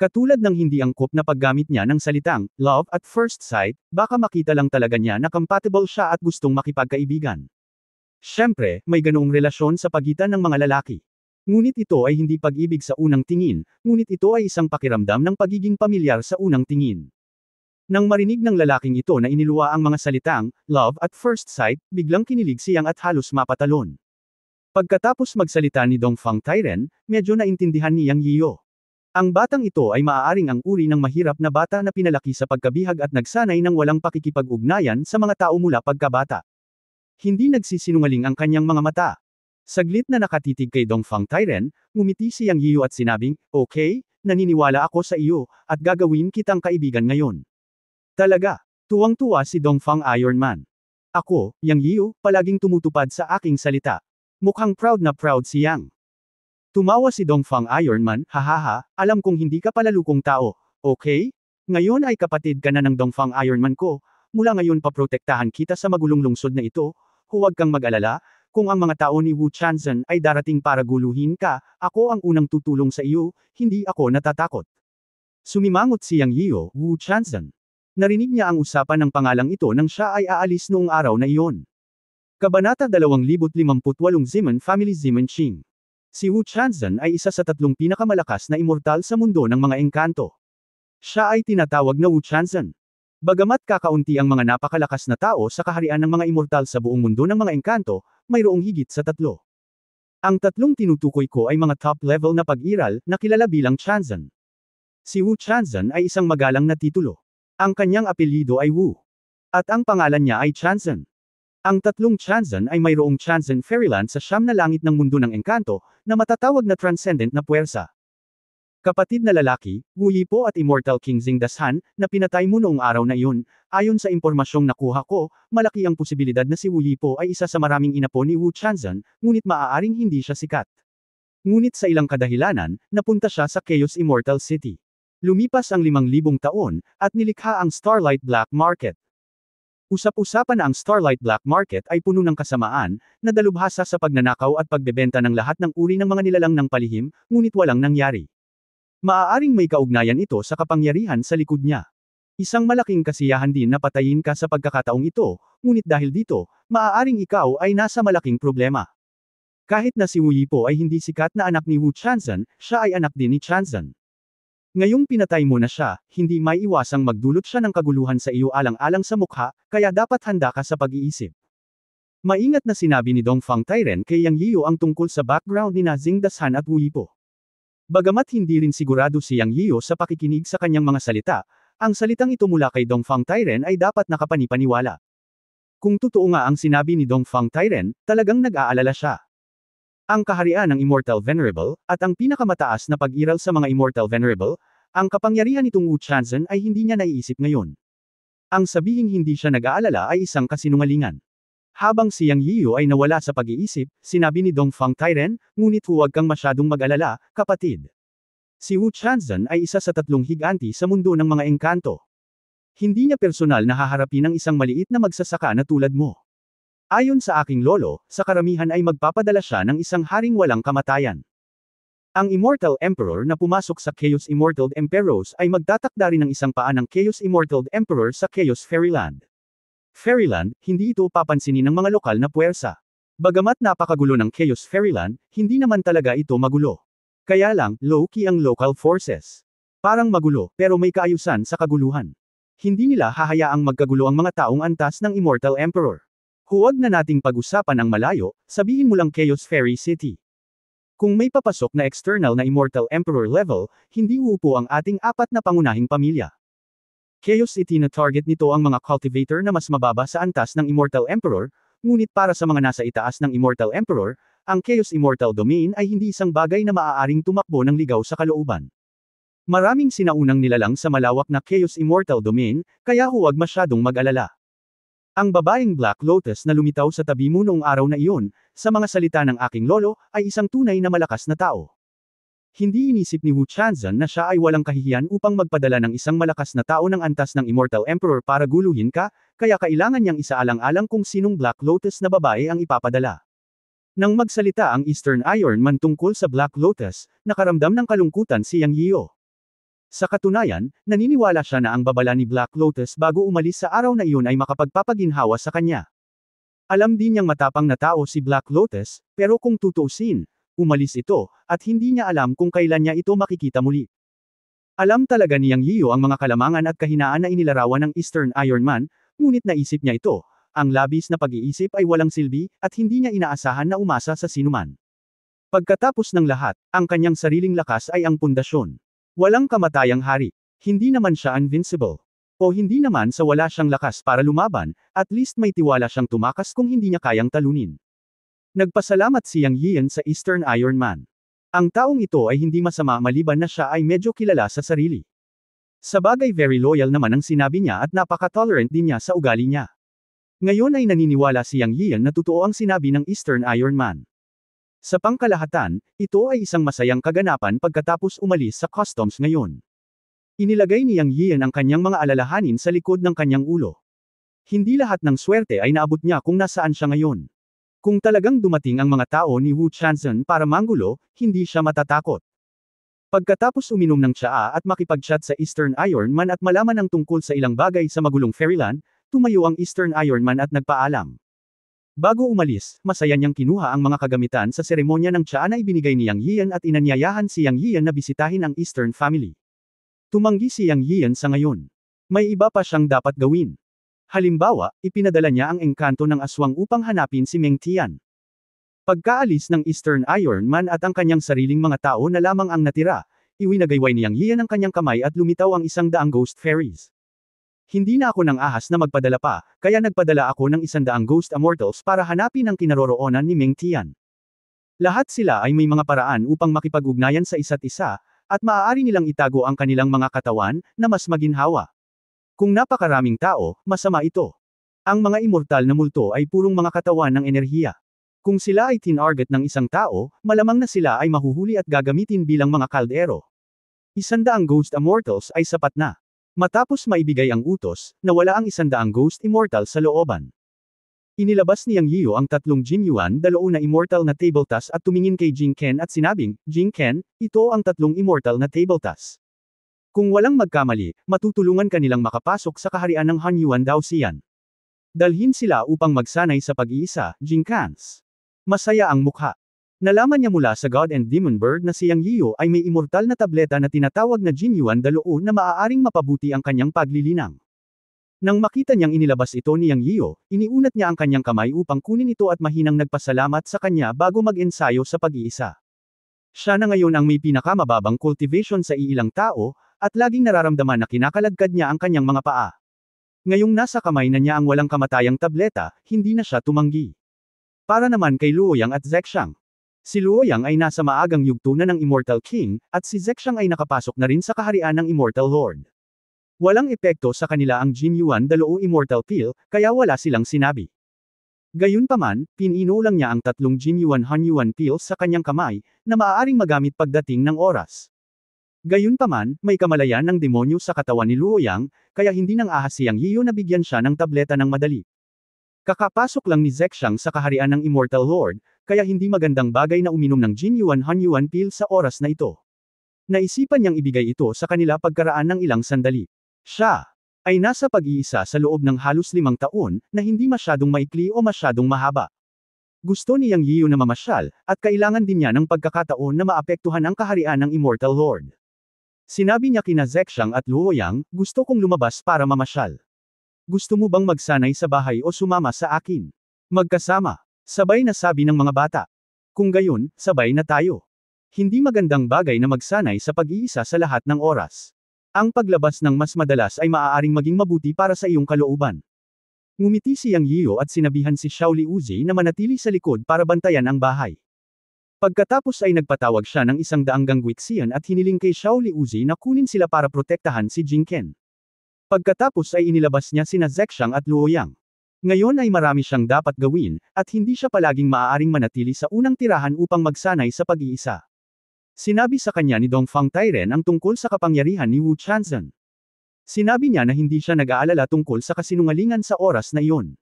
Katulad ng hindi angkop na paggamit niya ng salitang, love at first sight, baka makita lang talaga niya na compatible siya at gustong makipagkaibigan. Siyempre, may ganoong relasyon sa pagitan ng mga lalaki. Ngunit ito ay hindi pag-ibig sa unang tingin, ngunit ito ay isang pakiramdam ng pagiging pamilyar sa unang tingin. Nang marinig ng lalaking ito na iniluwa ang mga salitang, love at first sight, biglang kinilig siyang at halos mapatalon. Pagkatapos magsalita ni Dongfang Tairen, medyo naintindihan ni Yang Yiu. Ang batang ito ay maaaring ang uri ng mahirap na bata na pinalaki sa pagkabihag at nagsanay ng walang pakikipag-ugnayan sa mga tao mula pagkabata. Hindi nagsisinungaling ang kanyang mga mata. Saglit na nakatitig kay Dongfang Tairen, ngumiti si Yang Yiu at sinabing, "Okay, naniniwala ako sa iyo, at gagawin kitang kaibigan ngayon." Talaga, tuwang-tuwa si Dongfang Iron Man. Ako, Yang Yiu, palaging tumutupad sa aking salita. Mukhang proud na proud si Yang. Tumawa si Dongfang Iron Man, "Hahaha, alam kong hindi ka palalukong tao, okay? Ngayon ay kapatid ka na ng Dongfang Iron Man ko, mula ngayon paprotektahan kita sa magulong lungsod na ito, huwag kang mag-alala, kung ang mga tao ni Wu Chanzhen ay darating para guluhin ka, ako ang unang tutulong sa iyo, hindi ako natatakot." Sumimangot si Yang Yiu, Wu Chanzhen. Narinig niya ang usapan ng pangalang ito nang siya ay aalis noong araw na iyon. Kabanata 2058 Ziman Family Ziman Ching. Si Wu Chanzhen ay isa sa 3 pinakamalakas na immortal sa mundo ng mga engkanto. Siya ay tinatawag na Wu Chanzhen. Bagamat kakaunti ang mga napakalakas na tao sa kaharian ng mga immortal sa buong mundo ng mga engkanto, mayroong higit sa 3. Ang 3 tinutukoy ko ay mga top-level na pag-iral na kilala bilang Chanzhen. Si Wu Chanzhen ay isang magalang na titulo. Ang kanyang apelyido ay Wu. At ang pangalan niya ay Chanzhen. Ang 3 Chanzhen ay mayroong Chanzhen Fairyland sa 9 na langit ng mundo ng engkanto, na matatawag na transcendent na puwersa. Kapatid na lalaki, Wu Yipo at Immortal King Xing Dashan, na pinatay mo noong araw na iyon, ayon sa impormasyong nakuha ko, malaki ang posibilidad na si Wu Yipo ay isa sa maraming inapo ni Wu Chanzhen, ngunit maaaring hindi siya sikat. Ngunit sa ilang kadahilanan, napunta siya sa Chaos Immortal City. Lumipas ang 5,000 taon, at nilikha ang Starlight Black Market. Usap-usapan na ang Starlight Black Market ay puno ng kasamaan, na dalubhasa sa pagnanakaw at pagbebenta ng lahat ng uri ng mga nilalang ng palihim, ngunit walang nangyari. Maaaring may kaugnayan ito sa kapangyarihan sa likod niya. Isang malaking kasiyahan din na patayin ka sa pagkakataong ito, ngunit dahil dito, maaaring ikaw ay nasa malaking problema. Kahit na si Wu Yipo ay hindi sikat na anak ni Wu Chanzhen, siya ay anak din ni Chanzhen. Ngayong pinatay mo na siya, hindi may iwasang magdulot siya ng kaguluhan sa iyo alang-alang sa mukha, kaya dapat handa ka sa pag-iisip. Maingat na sinabi ni Dongfang Tairen kay Yang Yiu ang tungkol sa background ni Xing Dashan at Wu Yipo. Bagamat hindi rin sigurado si Yang Yiu sa pakikinig sa kanyang mga salita, ang salitang ito mula kay Dongfang Tairen ay dapat nakapanipaniwala. Kung totoo nga ang sinabi ni Dongfang Tairen, talagang nag-aalala siya. Ang kaharian ng Immortal Venerable, at ang pinakamataas na pag-iral sa mga Immortal Venerable, ang kapangyarihan nitong Wu Chanzhen ay hindi niya naiisip ngayon. Ang sabihing hindi siya nag-aalala ay isang kasinungalingan. Habang si Yang Yiu ay nawala sa pag-iisip, sinabi ni Dongfang Tairen, "Ngunit huwag kang masyadong mag-alala, kapatid. Si Wu Chanzhen ay isa sa 3 higanti sa mundo ng mga engkanto. Hindi niya personal na haharapin ang isang maliit na magsasaka na tulad mo. Ayon sa aking lolo, sa karamihan ay magpapadala siya ng isang haring walang kamatayan. Ang Immortal Emperor na pumasok sa Chaos Immortal Emperors ay magtatakda rin ng isang paa ng Chaos Immortal Emperor sa Chaos Fairyland. Fairyland, hindi ito papansinin ng mga lokal na puwersa. Bagamat napakagulo ng Chaos Fairyland, hindi naman talaga ito magulo. Kaya lang, low-key ang local forces. Parang magulo, pero may kaayusan sa kaguluhan. Hindi nila hahayaang magkagulo ang mga taong antas ng Immortal Emperor. Huwag na nating pag-usapan ang malayo, sabihin mo lang Chaos Fairy City. Kung may papasok na external na Immortal Emperor level, hindi uupo ang ating 4 na pangunahing pamilya. Chaos City na target nito ang mga cultivator na mas mababa sa antas ng Immortal Emperor, ngunit para sa mga nasa itaas ng Immortal Emperor, ang Chaos Immortal Domain ay hindi isang bagay na maaaring tumakbo ng ligaw sa kalooban. Maraming sinaunang nilalang sa malawak na Chaos Immortal Domain, kaya huwag masyadong mag-alala. Ang babaeng Black Lotus na lumitaw sa tabi mo noong araw na iyon, sa mga salita ng aking lolo, ay isang tunay na malakas na tao. Hindi inisip ni Wu Chanzhen na siya ay walang kahihiyan upang magpadala ng isang malakas na tao ng antas ng Immortal Emperor para guluhin ka, kaya kailangan niyang isaalang-alang kung sinong Black Lotus na babae ang ipapadala. Nang magsalita ang Eastern Iron Man tungkol sa Black Lotus, nakaramdam ng kalungkutan si Yang Yiu. Sa katunayan, naniniwala siya na ang babala ni Black Lotus bago umalis sa araw na iyon ay makapagpapaginhawa sa kanya. Alam din niyang matapang na tao si Black Lotus, pero kung tutuusin, umalis ito, at hindi niya alam kung kailan niya ito makikita muli. Alam talaga ni Yang Yiu ang mga kalamangan at kahinaan na inilarawan ng Eastern Iron Man, ngunit naisip niya ito, ang labis na pag-iisip ay walang silbi, at hindi niya inaasahan na umasa sa sinuman. Pagkatapos ng lahat, ang kanyang sariling lakas ay ang pundasyon. Walang kamatayang hari. Hindi naman siya invincible. O hindi naman sa wala siyang lakas para lumaban, at least may tiwala siyang tumakas kung hindi niya kayang talunin. Nagpasalamat si Yang Yian sa Eastern Iron Man. Ang taong ito ay hindi masama maliban na siya ay medyo kilala sa sarili. Sabagay very loyal naman ang sinabi niya at napaka-tolerant din niya sa ugali niya. Ngayon ay naniniwala si Yang Yian na totoo ang sinabi ng Eastern Iron Man. Sa pangkalahatan, ito ay isang masayang kaganapan pagkatapos umalis sa customs ngayon. Inilagay ni Yang Yian ang kanyang mga alalahanin sa likod ng kanyang ulo. Hindi lahat ng swerte ay naabot niya kung nasaan siya ngayon. Kung talagang dumating ang mga tao ni Wu Chanzhen para manggulo, hindi siya matatakot. Pagkatapos uminom ng tsaa at makipag-chat sa Eastern Iron Man at malaman ang tungkol sa ilang bagay sa magulong Fairyland, tumayo ang Eastern Iron Man at nagpaalam. Bago umalis, masaya niyang kinuha ang mga kagamitan sa seremonya ng tsaa na ibinigay ni Yang Yian at inanyayahan si Yang Yian na bisitahin ang Eastern family. Tumanggi si Yang Yian sa ngayon. May iba pa siyang dapat gawin. Halimbawa, ipinadala niya ang engkanto ng aswang upang hanapin si Meng Tian. Pagkaalis ng Eastern Iron Man at ang kanyang sariling mga tao na lamang ang natira, iwinagayway ni Yang Yian ang kanyang kamay at lumitaw ang 100 ghost fairies. Hindi na ako nang ahas na magpadala pa, kaya nagpadala ako ng 100 ghost immortals para hanapin ang kinaroroonan ni Meng Tian. Lahat sila ay may mga paraan upang makipag-ugnayan sa isa't isa, at maaari nilang itago ang kanilang mga katawan, na mas maginhawa. Kung napakaraming tao, masama ito. Ang mga immortal na multo ay purong mga katawan ng enerhiya. Kung sila ay tinarget ng isang tao, malamang na sila ay mahuhuli at gagamitin bilang mga kaldero. 100 ghost immortals ay sapat na. Matapos maibigay ang utos, nawala ang 100 ghost immortal sa looban. Inilabas ni Yang Yiu ang 3 Jinyuan dalao na immortal na tabletas at tumingin kay Jing Ken at sinabing, Jing Ken, ito ang 3 immortal na tabletas. Kung walang magkamali, matutulungan kanilang makapasok sa kaharian ng Hanyuan Daoxian. Dalhin sila upang magsanay sa pag-iisa, Jing Kans. Masaya ang mukha. Nalaman niya mula sa God and Demon Bird na si Yang Yiu ay may immortal na tableta na tinatawag na Jinyuan dalao na maaaring mapabuti ang kanyang paglilinang. Nang makita niyang inilabas ito ni Yang Yiu, iniunat niya ang kanyang kamay upang kunin ito at mahinang nagpasalamat sa kanya bago mag-ensayo sa pag-iisa. Siya na ngayon ang may pinakamababang cultivation sa iilang tao, at laging nararamdaman na kinakaladkad niya ang kanyang mga paa. Ngayong nasa kamay na niya ang walang kamatayang tableta, hindi na siya tumanggi. Para naman kay Luoyang at Zexang. Si Luoyang ay nasa maagang yugto na ng Immortal King, at si Zexang ay nakapasok na rin sa kaharian ng Immortal Lord. Walang epekto sa kanila ang Jinyuan dalao Immortal Pill, kaya wala silang sinabi. Gayunpaman, pinino lang niya ang 3 Jinyuan Hanyuan Pills sa kanyang kamay, na maaaring magamit pagdating ng oras. Gayunpaman, may kamalayan ng demonyo sa katawan ni Luoyang, kaya hindi nang ahas si Yang Yiu na bigyan siya ng tableta ng madali. Kakapasok lang ni Zexang sa kaharian ng Immortal Lord, kaya hindi magandang bagay na uminom ng Jinyuan Hanyuan Pill sa oras na ito. Naisipan niyang ibigay ito sa kanila pagkaraan ng ilang sandali. Siya ay nasa pag-iisa sa loob ng halos 5 taon, na hindi masyadong maikli o masyadong mahaba. Gusto ni Yang Yiu na mamasyal, at kailangan din niya ng pagkakataon na maapektuhan ang kaharian ng Immortal Lord. Sinabi niya kina Zexang at Luoyang, gusto kong lumabas para mamasyal. Gusto mo bang magsanay sa bahay o sumama sa akin? Magkasama. Sabay na sabi ng mga bata. Kung gayon, sabay na tayo. Hindi magandang bagay na magsanay sa pag-iisa sa lahat ng oras. Ang paglabas ng mas madalas ay maaaring maging mabuti para sa iyong kalooban. Ngumiti si Yang Yiu at sinabihan si Shaoli Uzi na manatili sa likod para bantayan ang bahay. Pagkatapos ay nagpatawag siya ng 100 gangwixian at hiniling kay Shaoli Uzi na kunin sila para protektahan si Jing Ken. Pagkatapos ay inilabas niya sina Zexang at Luoyang. Ngayon ay marami siyang dapat gawin, at hindi siya palaging maaaring manatili sa unang tirahan upang magsanay sa pag-iisa. Sinabi sa kanya ni Dongfang Tairen ang tungkol sa kapangyarihan ni Wu Chanzhen. Sinabi niya na hindi siya nag-aalala tungkol sa kasinungalingan sa oras na iyon.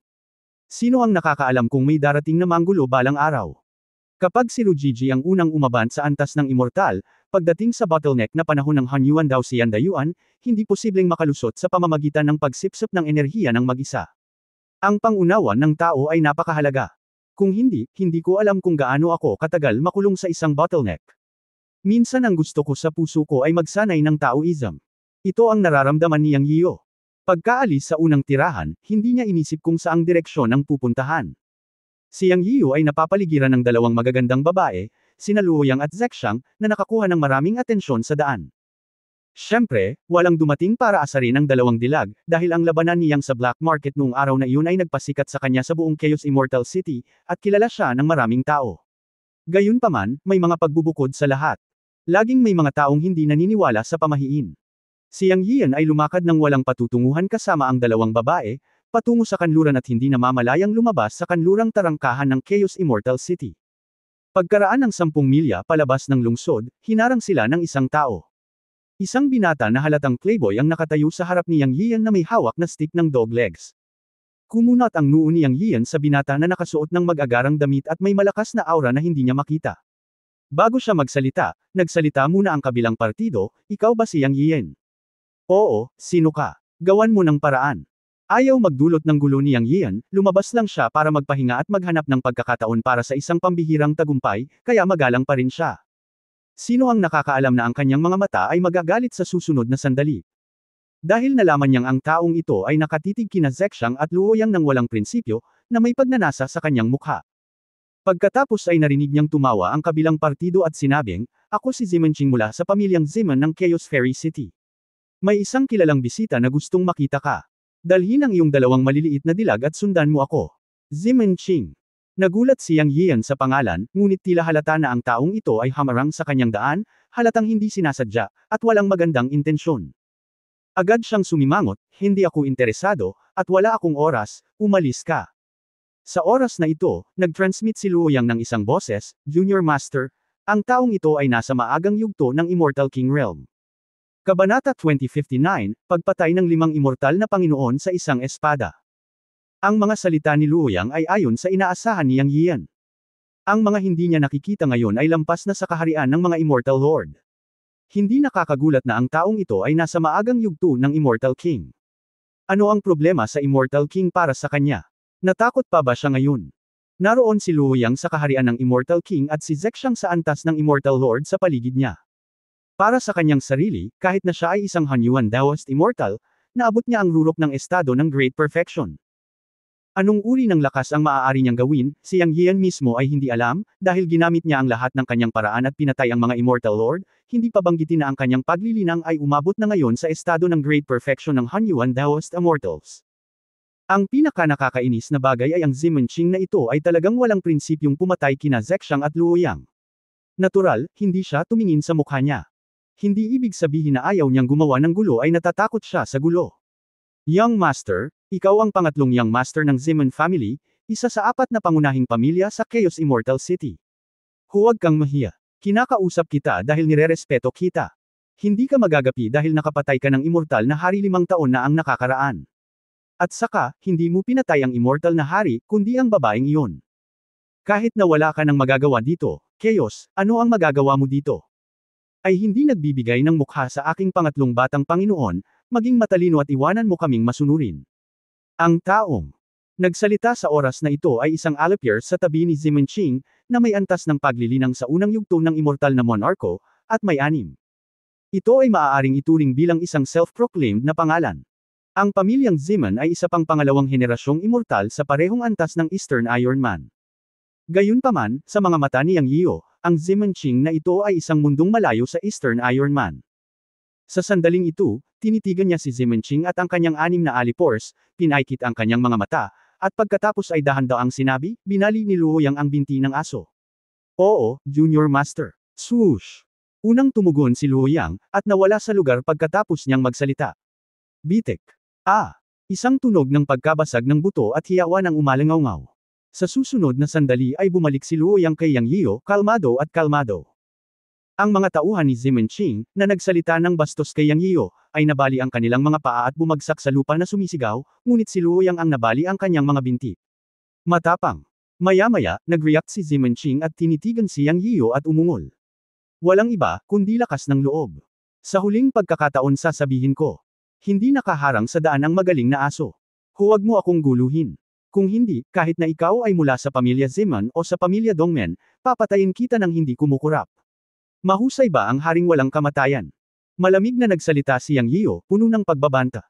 Sino ang nakakaalam kung may darating na manggulo balang araw? Kapag si Rujiji ang unang umaban sa antas ng immortal, pagdating sa bottleneck na panahon ng Hanyuan Daoxian Dayuan, hindi posibleng makalusot sa pamamagitan ng pagsipsip ng enerhiya ng mag-isa. Ang pangunawa ng tao ay napakahalaga. Kung hindi, hindi ko alam kung gaano ako katagal makulong sa isang bottleneck. Minsan ang gusto ko sa puso ko ay magsanay ng Taoism. Ito ang nararamdaman ni Yang Yiu. Pagkaalis sa unang tirahan, hindi niya inisip kung saang direksyon ang pupuntahan. Si Yang Yiu ay napapaligiran ng 2 magagandang babae, sina Luoyang at Zexang, na nakakuha ng maraming atensyon sa daan. Siyempre, walang dumating para asarin ang dalawang dilag, dahil ang labanan niyang sa black market noong araw na iyon ay nagpasikat sa kanya sa buong Chaos Immortal City, at kilala siya ng maraming tao. Gayunpaman, may mga pagbubukod sa lahat. Laging may mga taong hindi naniniwala sa pamahiin. Si Yang Yian ay lumakad ng walang patutunguhan kasama ang dalawang babae, patungo sa kanluran at hindi namamalayang lumabas sa kanlurang tarangkahan ng Chaos Immortal City. Pagkaraan ng 10 milya palabas ng lungsod, hinarang sila ng isang tao. Isang binata na halatang playboy ang nakatayo sa harap ni Yang Yian na may hawak na stick ng dog legs. Kumunat ang noo ni Yang Yian sa binata na nakasuot ng mag-agarang damit at may malakas na aura na hindi niya makita. Bago siya magsalita, nagsalita muna ang kabilang partido, ikaw ba si Yang Yian? Oo, sino ka? Gawan mo ng paraan. Ayaw magdulot ng gulo ni Yang Yian, lumabas lang siya para magpahinga at maghanap ng pagkakataon para sa isang pambihirang tagumpay, kaya magalang pa rin siya. Sino ang nakakaalam na ang kanyang mga mata ay magagalit sa susunod na sandali? Dahil nalaman niyang ang taong ito ay nakatitig kina Zexang at Luoyang ng walang prinsipyo, na may pagnanasa sa kanyang mukha. Pagkatapos ay narinig niyang tumawa ang kabilang partido at sinabing, ako si Zimenching mula sa pamilyang Zimen ng Chaos Fairy City. May isang kilalang bisita na gustong makita ka. Dalhin ang iyong dalawang maliliit na dilag at sundan mo ako. Zimenching. Nagulat si Yang Yian sa pangalan, ngunit tila halata na ang taong ito ay hamarang sa kanyang daan, halatang hindi sinasadya, at walang magandang intensyon. Agad siyang sumimangot, hindi ako interesado, at wala akong oras, umalis ka. Sa oras na ito, nag-transmit si Luoyang ng isang boses, Junior Master, ang taong ito ay nasa maagang yugto ng Immortal King Realm. Kabanata 2059, Pagpatay ng 5 immortal na Panginoon sa isang espada. Ang mga salita ni Luoyang ay ayon sa inaasahan ni Yang Yian. Ang mga hindi niya nakikita ngayon ay lampas na sa kaharian ng mga Immortal Lord. Hindi nakakagulat na ang taong ito ay nasa maagang yugto ng Immortal King. Ano ang problema sa Immortal King para sa kanya? Natakot pa ba siya ngayon? Naroon si Luoyang sa kaharian ng Immortal King at si Zexang sa antas ng Immortal Lord sa paligid niya. Para sa kanyang sarili, kahit na siya ay isang Hanyuan Daoist Immortal, naabot niya ang rurok ng estado ng Great Perfection. Anong uri ng lakas ang maaari niyang gawin, si Yang Yian mismo ay hindi alam, dahil ginamit niya ang lahat ng kanyang paraan at pinatay ang mga Immortal Lord, hindi pa banggitin na ang kanyang paglilinang ay umabot na ngayon sa estado ng Great Perfection ng Hanyuan Daoist Immortals. Ang pinaka-nakakainis na bagay ay ang Zimenching na ito ay talagang walang prinsipyong pumatay kina Zexang at Luoyang. Natural, hindi siya tumingin sa mukha niya. Hindi ibig sabihin na ayaw niyang gumawa ng gulo ay natatakot siya sa gulo. Young Master, ikaw ang pangatlong Young Master ng Zimen family, isa sa 4 na pangunahing pamilya sa Chaos Immortal City. Huwag kang mahiya. Kinakausap kita dahil nirerespeto kita. Hindi ka magagapi dahil nakapatay ka ng immortal na hari 5 taon na ang nakakaraan. At saka, hindi mo pinatay ang immortal na hari, kundi ang babaeng iyon. Kahit na wala ka ng magagawa dito, Chaos, ano ang magagawa mo dito? Ay hindi nagbibigay ng mukha sa aking pangatlong batang Panginoon, maging matalino at iwanan mo kaming masunurin. Ang taong nagsalita sa oras na ito ay isang Alapier sa tabi ni Zimenching, na may antas ng paglilinang sa unang yugto ng immortal na Monarko, at may 6. Ito ay maaaring ituring bilang isang self-proclaimed na pangalan. Ang pamilyang Zimen ay isa pang pangalawang henerasyong immortal sa parehong antas ng Eastern Iron Man. Gayunpaman, sa mga mata ni Yang Yio, ang Zimenching na ito ay isang mundong malayo sa Eastern Iron Man. Sa sandaling ito, tinitigan niya si Zimenching at ang kanyang 6 na alipores, pinaikit ang kanyang mga mata, at pagkatapos ay dahan-daang sinabi, binali ni Luoyang ang binti ng aso. Oo, Junior Master. Swoosh! Unang tumugon si Luoyang, at nawala sa lugar pagkatapos niyang magsalita. Bitek. Isang tunog ng pagkabasag ng buto at hiyawan ang umalangaw-ngaw. Sa susunod na sandali ay bumalik si Luoyang kay Yang Yio, kalmado at kalmado. Ang mga tauhan ni Zimenching, na nagsalita ng bastos kay Yang Yio, ay nabali ang kanilang mga paa at bumagsak sa lupa na sumisigaw, ngunit si Luoyang ang nabali ang kanyang mga binti. Matapang. Maya-maya, nag-react si Zimenching at tinitigan si Yang Yio at umungol. Walang iba, kundi lakas ng loob. Sa huling pagkakataon sasabihin ko, hindi nakaharang sa daan ang magaling na aso. Huwag mo akong guluhin. Kung hindi, kahit na ikaw ay mula sa pamilya Ziman o sa pamilya Dongmen, papatayin kita ng hindi kumukurap. Mahusay ba ang haring walang kamatayan? Malamig na nagsalita si Yang Yio, puno ng pagbabanta.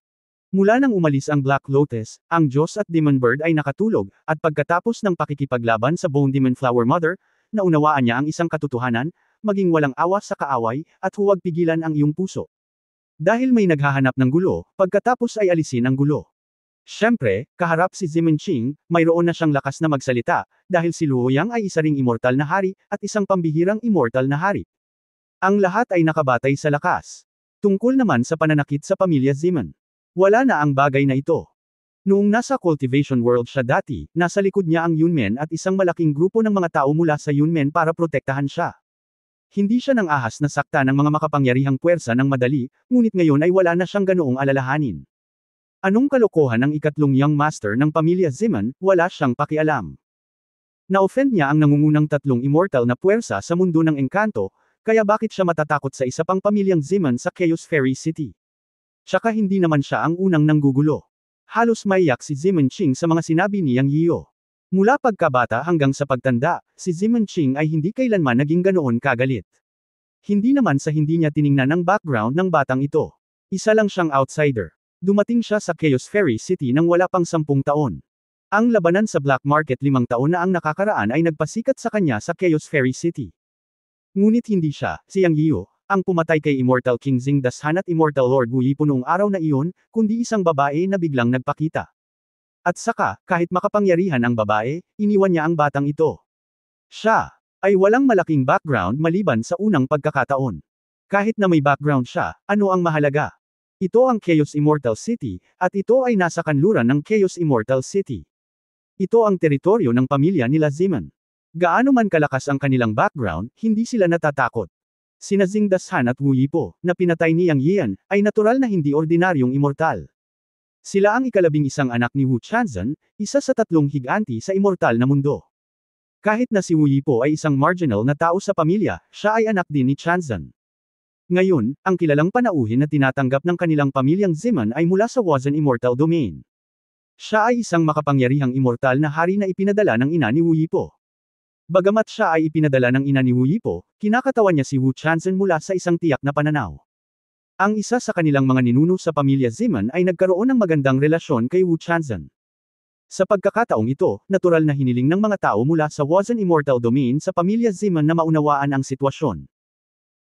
Mula nang umalis ang Black Lotus, ang Diyos at Demon Bird ay nakatulog, at pagkatapos ng pakikipaglaban sa Bone Demon Flower Mother, naunawaan niya ang isang katotohanan, maging walang awa sa kaaway, at huwag pigilan ang iyong puso. Dahil may naghahanap ng gulo, pagkatapos ay alisin ang gulo. Siyempre, kaharap si Zimenching, mayroon na siyang lakas na magsalita, dahil si Luo Yang ay isa ring immortal na hari, at isang pambihirang immortal na hari. Ang lahat ay nakabatay sa lakas. Tungkol naman sa pananakit sa pamilya Zimen. Wala na ang bagay na ito. Noong nasa cultivation world siya dati, nasa likod niya ang Yunmen at isang malaking grupo ng mga tao mula sa Yunmen para protektahan siya. Hindi siya nang ahas na sakta ng mga makapangyarihang puwersa ng madali, ngunit ngayon ay wala na siyang ganoong alalahanin. Anong kalokohan ang ikatlong young master ng pamilya Zimen, wala siyang pakialam. Na-offend niya ang nangungunang tatlong immortal na puwersa sa mundo ng engkanto, kaya bakit siya matatakot sa isa pang pamilyang Zimen sa Chaos Fairy City? Tsaka hindi naman siya ang unang nanggugulo. Halos maiyak si Zimenching sa mga sinabi ni Yang Yiyo. Mula pagkabata hanggang sa pagtanda, si Zimenching ay hindi kailanman naging ganoon kagalit. Hindi naman sa hindi niya tiningnan ang background ng batang ito. Isa lang siyang outsider. Dumating siya sa Chaos Fairy City nang wala pang 10 taon. Ang labanan sa black market 5 taon na ang nakakaraan ay nagpasikat sa kanya sa Chaos Fairy City. Ngunit hindi siya, si Yang Yiyo, ang pumatay kay Immortal King Xing Dashan at Immortal Lord Wu Yipo noong araw na iyon, kundi isang babae na biglang nagpakita. At saka, kahit makapangyarihan ang babae, iniwan niya ang batang ito. Siya ay walang malaking background maliban sa unang pagkakataon. Kahit na may background siya, ano ang mahalaga? Ito ang Chaos Immortal City, at ito ay nasa kanluran ng Chaos Immortal City. Ito ang teritoryo ng pamilya nila Zimen. Gaano man kalakas ang kanilang background, hindi sila natatakot. Sina Xing Dashan at Wu Yipo, na pinatay ni Yang Yian, ay natural na hindi ordinaryong immortal. Sila ang ika-11 anak ni Wu Chanzhen, isa sa 3 higanti sa immortal na mundo. Kahit na si Wu Yipo ay isang marginal na tao sa pamilya, siya ay anak din ni Chanzhen. Ngayon, ang kilalang panauhin na tinatanggap ng kanilang pamilyang Zimen ay mula sa Wuzhen Immortal Domain. Siya ay isang makapangyarihang immortal na hari na ipinadala ng ina ni Wu Yipo. Bagamat siya ay ipinadala ng ina ni Wu Yipo, kinakatawan niya si Wu Chanzhen mula sa isang tiyak na pananaw. Ang isa sa kanilang mga ninuno sa pamilya Zimen ay nagkaroon ng magandang relasyon kay Wu Chanzhen. Sa pagkakataong ito, natural na hiniling ng mga tao mula sa Wuzhen Immortal Domain sa pamilya Zimen na maunawaan ang sitwasyon.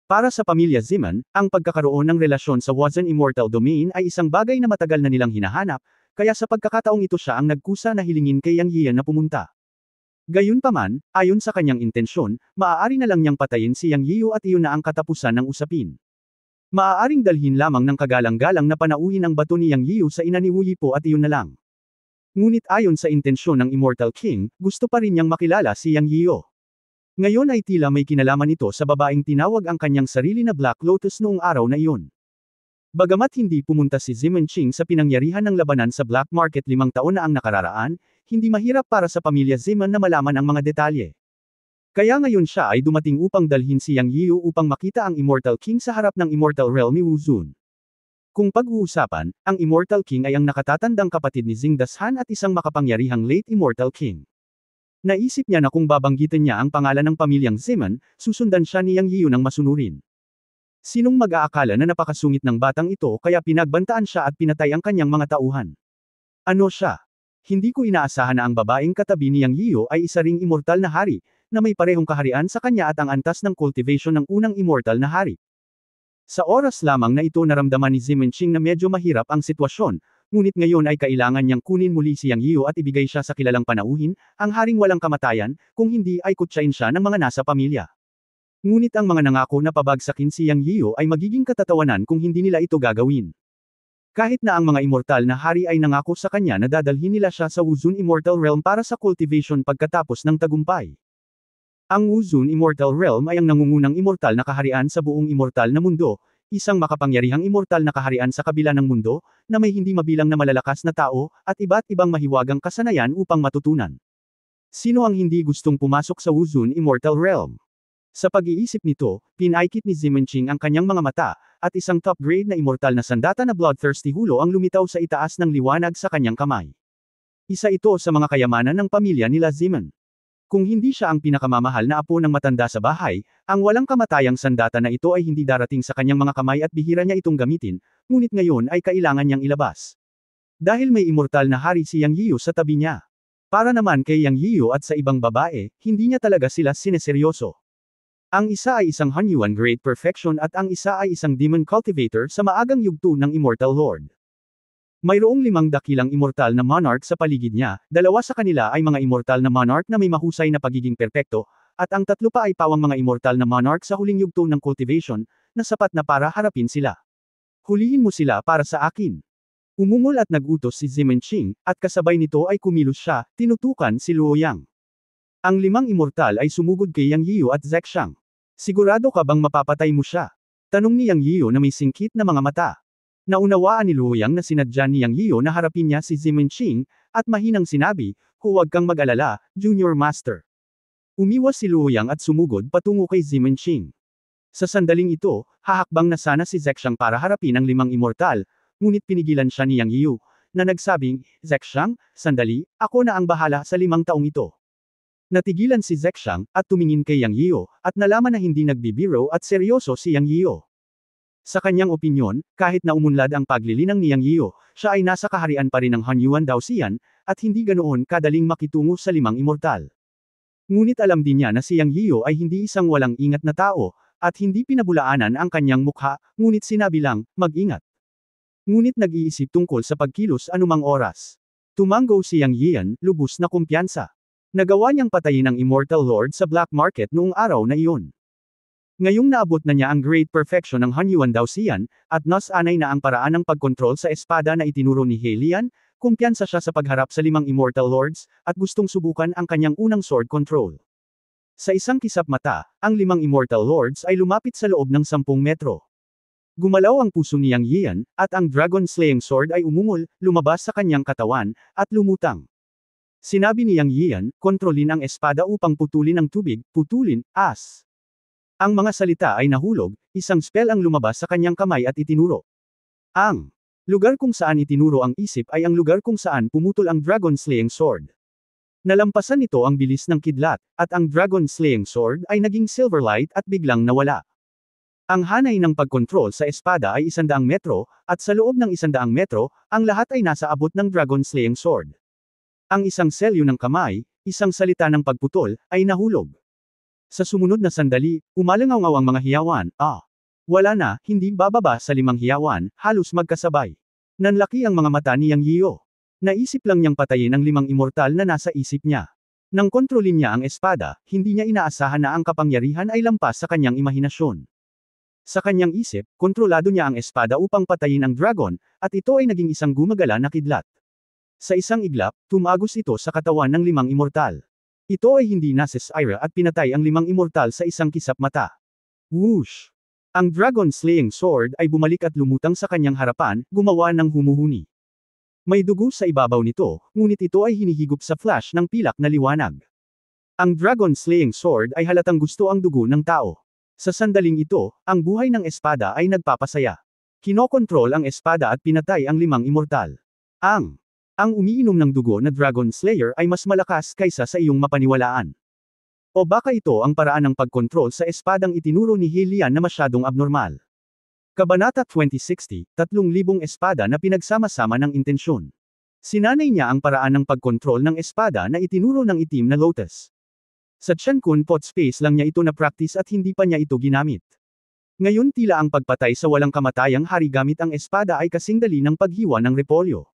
Para sa pamilya Zimen, ang pagkakaroon ng relasyon sa Wuzhen Immortal Domain ay isang bagay na matagal na nilang hinahanap, kaya sa pagkakataong ito siya ang nagkusa na hilingin kay Yang Yian na pumunta. Gayunpaman, ayon sa kanyang intensyon, maaari na lang niyang patayin si Yang Yiyo at iyon na ang katapusan ng usapin. Maaaring dalhin lamang ng kagalang-galang na panauhin ang bato ni Yang Yiyo sa ina ni Wu Yipo at iyon na lang. Ngunit ayon sa intensyon ng Immortal King, gusto pa rin niyang makilala si Yang Yiyo. Ngayon ay tila may kinalaman ito sa babaeng tinawag ang kanyang sarili na Black Lotus noong araw na iyon. Bagamat hindi pumunta si Zimenching sa pinangyarihan ng labanan sa black market 5 taon na ang nakararaan, hindi mahirap para sa pamilya Zimen na malaman ang mga detalye. Kaya ngayon siya ay dumating upang dalhin si Yang Yiyo upang makita ang Immortal King sa harap ng Immortal Realm ni Wu Zun. Kung pag-uusapan, ang Immortal King ay ang nakatatandang kapatid ni Xing Dashan at isang makapangyarihang late Immortal King. Naisip niya na kung babanggitin niya ang pangalan ng pamilyang Zimen, susundan siya ni Yang Yiyo ng masunurin. Sinong mag-aakala na napakasungit ng batang ito kaya pinagbantaan siya at pinatay ang kanyang mga tauhan? Ano siya? Hindi ko inaasahan na ang babaeng katabi ni Yang Yiyo ay isa ring immortal na hari, na may parehong kaharian sa kanya at ang antas ng cultivation ng unang immortal na hari. Sa oras lamang na ito naramdaman ni Zimenching na medyo mahirap ang sitwasyon, ngunit ngayon ay kailangan niyang kunin muli si Yang Yiyo at ibigay siya sa kilalang panauhin, ang haring walang kamatayan, kung hindi ay kutsain siya ng mga nasa pamilya. Ngunit ang mga nangako na pabagsakin si Yang Yiyo ay magiging katatawanan kung hindi nila ito gagawin. Kahit na ang mga immortal na hari ay nangako sa kanya na dadalhin nila siya sa Wuzhen Immortal Realm para sa cultivation pagkatapos ng tagumpay. Ang Wuzhen Immortal Realm ay ang nangungunang immortal na kaharian sa buong immortal na mundo, isang makapangyarihang immortal na kaharian sa kabila ng mundo, na may hindi mabilang na malalakas na tao, at iba't ibang mahiwagang kasanayan upang matutunan. Sino ang hindi gustong pumasok sa Wuzhen Immortal Realm? Sa pag-iisip nito, pinaikit ni Zimenching ang kanyang mga mata, at isang top-grade na immortal na sandata na bloodthirsty hulo ang lumitaw sa itaas ng liwanag sa kanyang kamay. Isa ito sa mga kayamanan ng pamilya nila Zimen. Kung hindi siya ang pinakamamahal na apo ng matanda sa bahay, ang walang kamatayang sandata na ito ay hindi darating sa kanyang mga kamay at bihira niya itong gamitin, ngunit ngayon ay kailangan niyang ilabas. Dahil may immortal na hari si Yang Yiyo sa tabi niya. Para naman kay Yang Yiyo at sa ibang babae, hindi niya talaga sila sineseryoso. Ang isa ay isang Hunyuan Great Perfection at ang isa ay isang Demon Cultivator sa maagang yugto ng Immortal Lord. Mayroong 5 dakilang immortal na monarch sa paligid niya, 2 sa kanila ay mga immortal na monarch na may mahusay na pagiging perpekto, at ang 3 pa ay pawang mga immortal na monarch sa huling yugto ng cultivation, na sapat na para harapin sila. Hulihin mo sila para sa akin. Umungol at nagutos si Zimenching, at kasabay nito ay kumilos siya, tinutukan si Luoyang. Ang 5 immortal ay sumugod kay Yang Yiu at Zexang. Sigurado ka bang mapapatay mo siya? Tanong ni Yang Yiu na may singkit na mga mata. Naunawaan ni Luoyang na sinadya ni Yang Yiu na harapin niya si Zimenching, at mahinang sinabi, huwag kang mag-alala, Junior Master. Umiwas si Luoyang at sumugod patungo kay Zimenching. Sa sandaling ito, hahakbang na sana si Zexang para harapin ang 5 immortal, ngunit pinigilan siya ni Yang Yiu, na nagsabing, Zexang, sandali, ako na ang bahala sa 5 taong ito. Natigilan si Zexang, at tumingin kay Yang Yiu, at nalaman na hindi nagbibiro at seryoso si Yang Yiu. Sa kanyang opinyon, kahit na umunlad ang paglilinang ni Yang Yiu, siya ay nasa kaharian pa rin ng Hunyuan Daoxian, at hindi ganoon kadaling makitungo sa 5 immortal. Ngunit alam din niya na si Yang Yiu ay hindi isang walang ingat na tao, at hindi pinabulaanan ang kanyang mukha, ngunit sinabi lang, mag-ingat. Ngunit nag-iisip tungkol sa pagkilos anumang oras. Tumango si Yang Yian, lubos na kumpiyansa. Nagawa niyang patayin ang Immortal Lord sa black market noong araw na iyon. Ngayong naabot na niya ang Great Perfection ng Hunyuan Daoxian, at nasanay na ang paraan ng pagkontrol sa espada na itinuro ni He Lian, kumpiyansa siya sa pagharap sa 5 Immortal Lords, at gustong subukan ang kanyang unang sword control. Sa isang kisap mata, ang 5 Immortal Lords ay lumapit sa loob ng 10 metro. Gumalaw ang puso ni Yang Yian, at ang Dragon Slaying Sword ay umungol, lumabas sa kanyang katawan, at lumutang. Sinabi ni Yang Yian, kontrolin ang espada upang putulin ang tubig, putulin, as. Ang mga salita ay nahulog, isang spell ang lumabas sa kanyang kamay at itinuro. Ang lugar kung saan itinuro ang isip ay ang lugar kung saan pumutol ang Dragon Slaying Sword. Nalampasan nito ang bilis ng kidlat, at ang Dragon Slaying Sword ay naging Silverlight at biglang nawala. Ang hanay ng pagkontrol sa espada ay 100 metro, at sa loob ng 100 metro, ang lahat ay nasa abot ng Dragon Slaying Sword. Ang isang selyo ng kamay, isang salita ng pagputol, ay nahulog. Sa sumunod na sandali, umalangaw ang mga hiyawan, wala na, hindi bababa sa 5 hiyawan, halos magkasabay. Nanlaki ang mga mata ni Yang Yiu. Naisip lang niyang patayin ang 5 immortal na nasa isip niya. Nang kontrolin niya ang espada, hindi niya inaasahan na ang kapangyarihan ay lampas sa kanyang imahinasyon. Sa kanyang isip, kontrolado niya ang espada upang patayin ang dragon, at ito ay naging isang gumagala na kidlat. Sa isang iglap, tumagos ito sa katawan ng 5 immortal. Ito ay hindi nasisira at pinatay ang 5 immortal sa isang kisap mata. Whoosh! Ang Dragon Slaying Sword ay bumalik at lumutang sa kanyang harapan, gumawa ng humuhuni. May dugo sa ibabaw nito, ngunit ito ay hinihigop sa flash ng pilak na liwanag. Ang Dragon Slaying Sword ay halatang gusto ang dugo ng tao. Sa sandaling ito, ang buhay ng espada ay nagpapasaya. Kinokontrol ang espada at pinatay ang 5 immortal. Ang umiinom ng dugo na Dragon Slayer ay mas malakas kaysa sa iyong mapaniwalaan. O baka ito ang paraan ng pagkontrol sa espadang itinuro ni He Lian na masyadong abnormal. Kabanata 2060, 3,000 espada na pinagsama-sama ng intensyon. Sinanay niya ang paraan ng pagkontrol ng espada na itinuro ng itim na lotus. Sa Qiankun Pot Space lang niya ito na-practice at hindi pa niya ito ginamit. Ngayon tila ang pagpatay sa walang kamatayang hari gamit ang espada ay kasingdali ng paghiwa ng repolyo.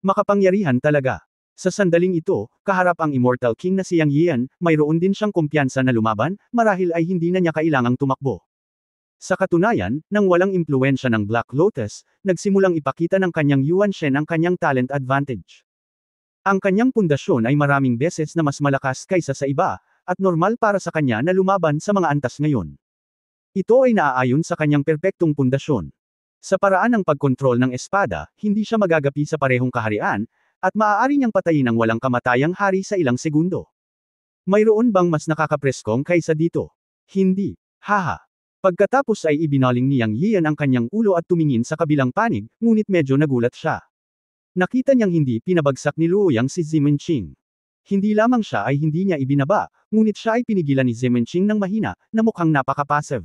Makapangyarihan talaga. Sa sandaling ito, kaharap ang Immortal King na si Yang Yian, mayroon din siyang kumpiyansa na lumaban, marahil ay hindi na niya kailangang tumakbo. Sa katunayan, nang walang impluensya ng Black Lotus, nagsimulang ipakita ng kanyang Yuan Shen ang kanyang talent advantage. Ang kanyang pundasyon ay maraming beses na mas malakas kaysa sa iba, at normal para sa kanya na lumaban sa mga antas ngayon. Ito ay naaayon sa kanyang perpektong pundasyon. Sa paraan ng pagkontrol ng espada, hindi siya magagapi sa parehong kaharian, at maaari niyang patayin ang walang kamatayang hari sa ilang segundo. Mayroon bang mas nakakapreskong kaysa dito? Hindi. Haha. Pagkatapos ay ibinaling ni Yang Yian ang kanyang ulo at tumingin sa kabilang panig, ngunit medyo nagulat siya. Nakita niyang hindi pinabagsak ni Luoyang si Zimenching. Hindi lamang siya ay hindi niya ibinaba, ngunit siya ay pinigilan ni Zimenching ng mahina, na mukhang napaka-passive.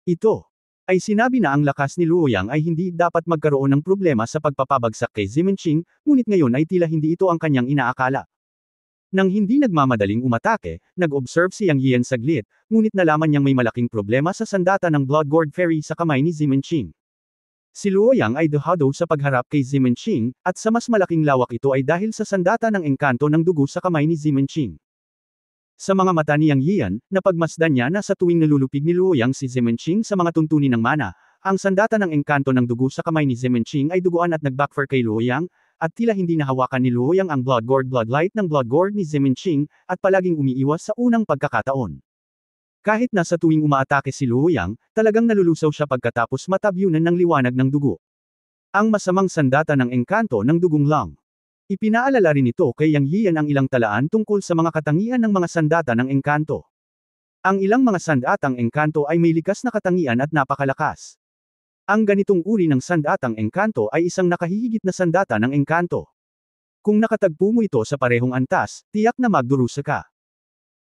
Ito ay sinabi na ang lakas ni Luoyang ay hindi dapat magkaroon ng problema sa pagpapabagsak kay Zimenching, ngunit ngayon ay tila hindi ito ang kanyang inaakala. Nang hindi nagmamadaling umatake, nag-observe si Yang Yian saglit, ngunit nalaman niyang may malaking problema sa sandata ng Bloodgourd Fairy sa kamay ni Zimenching. Si Luoyang ay dehado sa pagharap kay Zimenching, at sa mas malaking lawak ito ay dahil sa sandata ng engkanto ng dugo sa kamay ni Zimenching. Sa mga mata ni Yang Yian, napagmasdan niya na sa tuwing nalulupig ni Luoyang si Zimenching sa mga tuntunin ng mana, ang sandata ng engkanto ng dugo sa kamay ni Zimenching ay duguan at nag-backfire kay Luoyang, at tila hindi nahawakan ni Luoyang ang Bloodgourd Bloodlight ng Bloodgourd ni Zimenching, at palaging umiiwas sa unang pagkakataon. Kahit na sa tuwing umaatake si Luoyang, talagang nalulusaw siya pagkatapos matabyunan ng liwanag ng dugo. Ang masamang sandata ng engkanto ng dugong lang. Ipinaalala rin ito kay Yang Yian ang ilang talaan tungkol sa mga katangian ng mga sandata ng engkanto. Ang ilang mga sandatang engkanto ay may likas na katangian at napakalakas. Ang ganitong uri ng sandatang engkanto ay isang nakahihigit na sandata ng engkanto. Kung nakatagpo mo ito sa parehong antas, tiyak na magdurusa ka.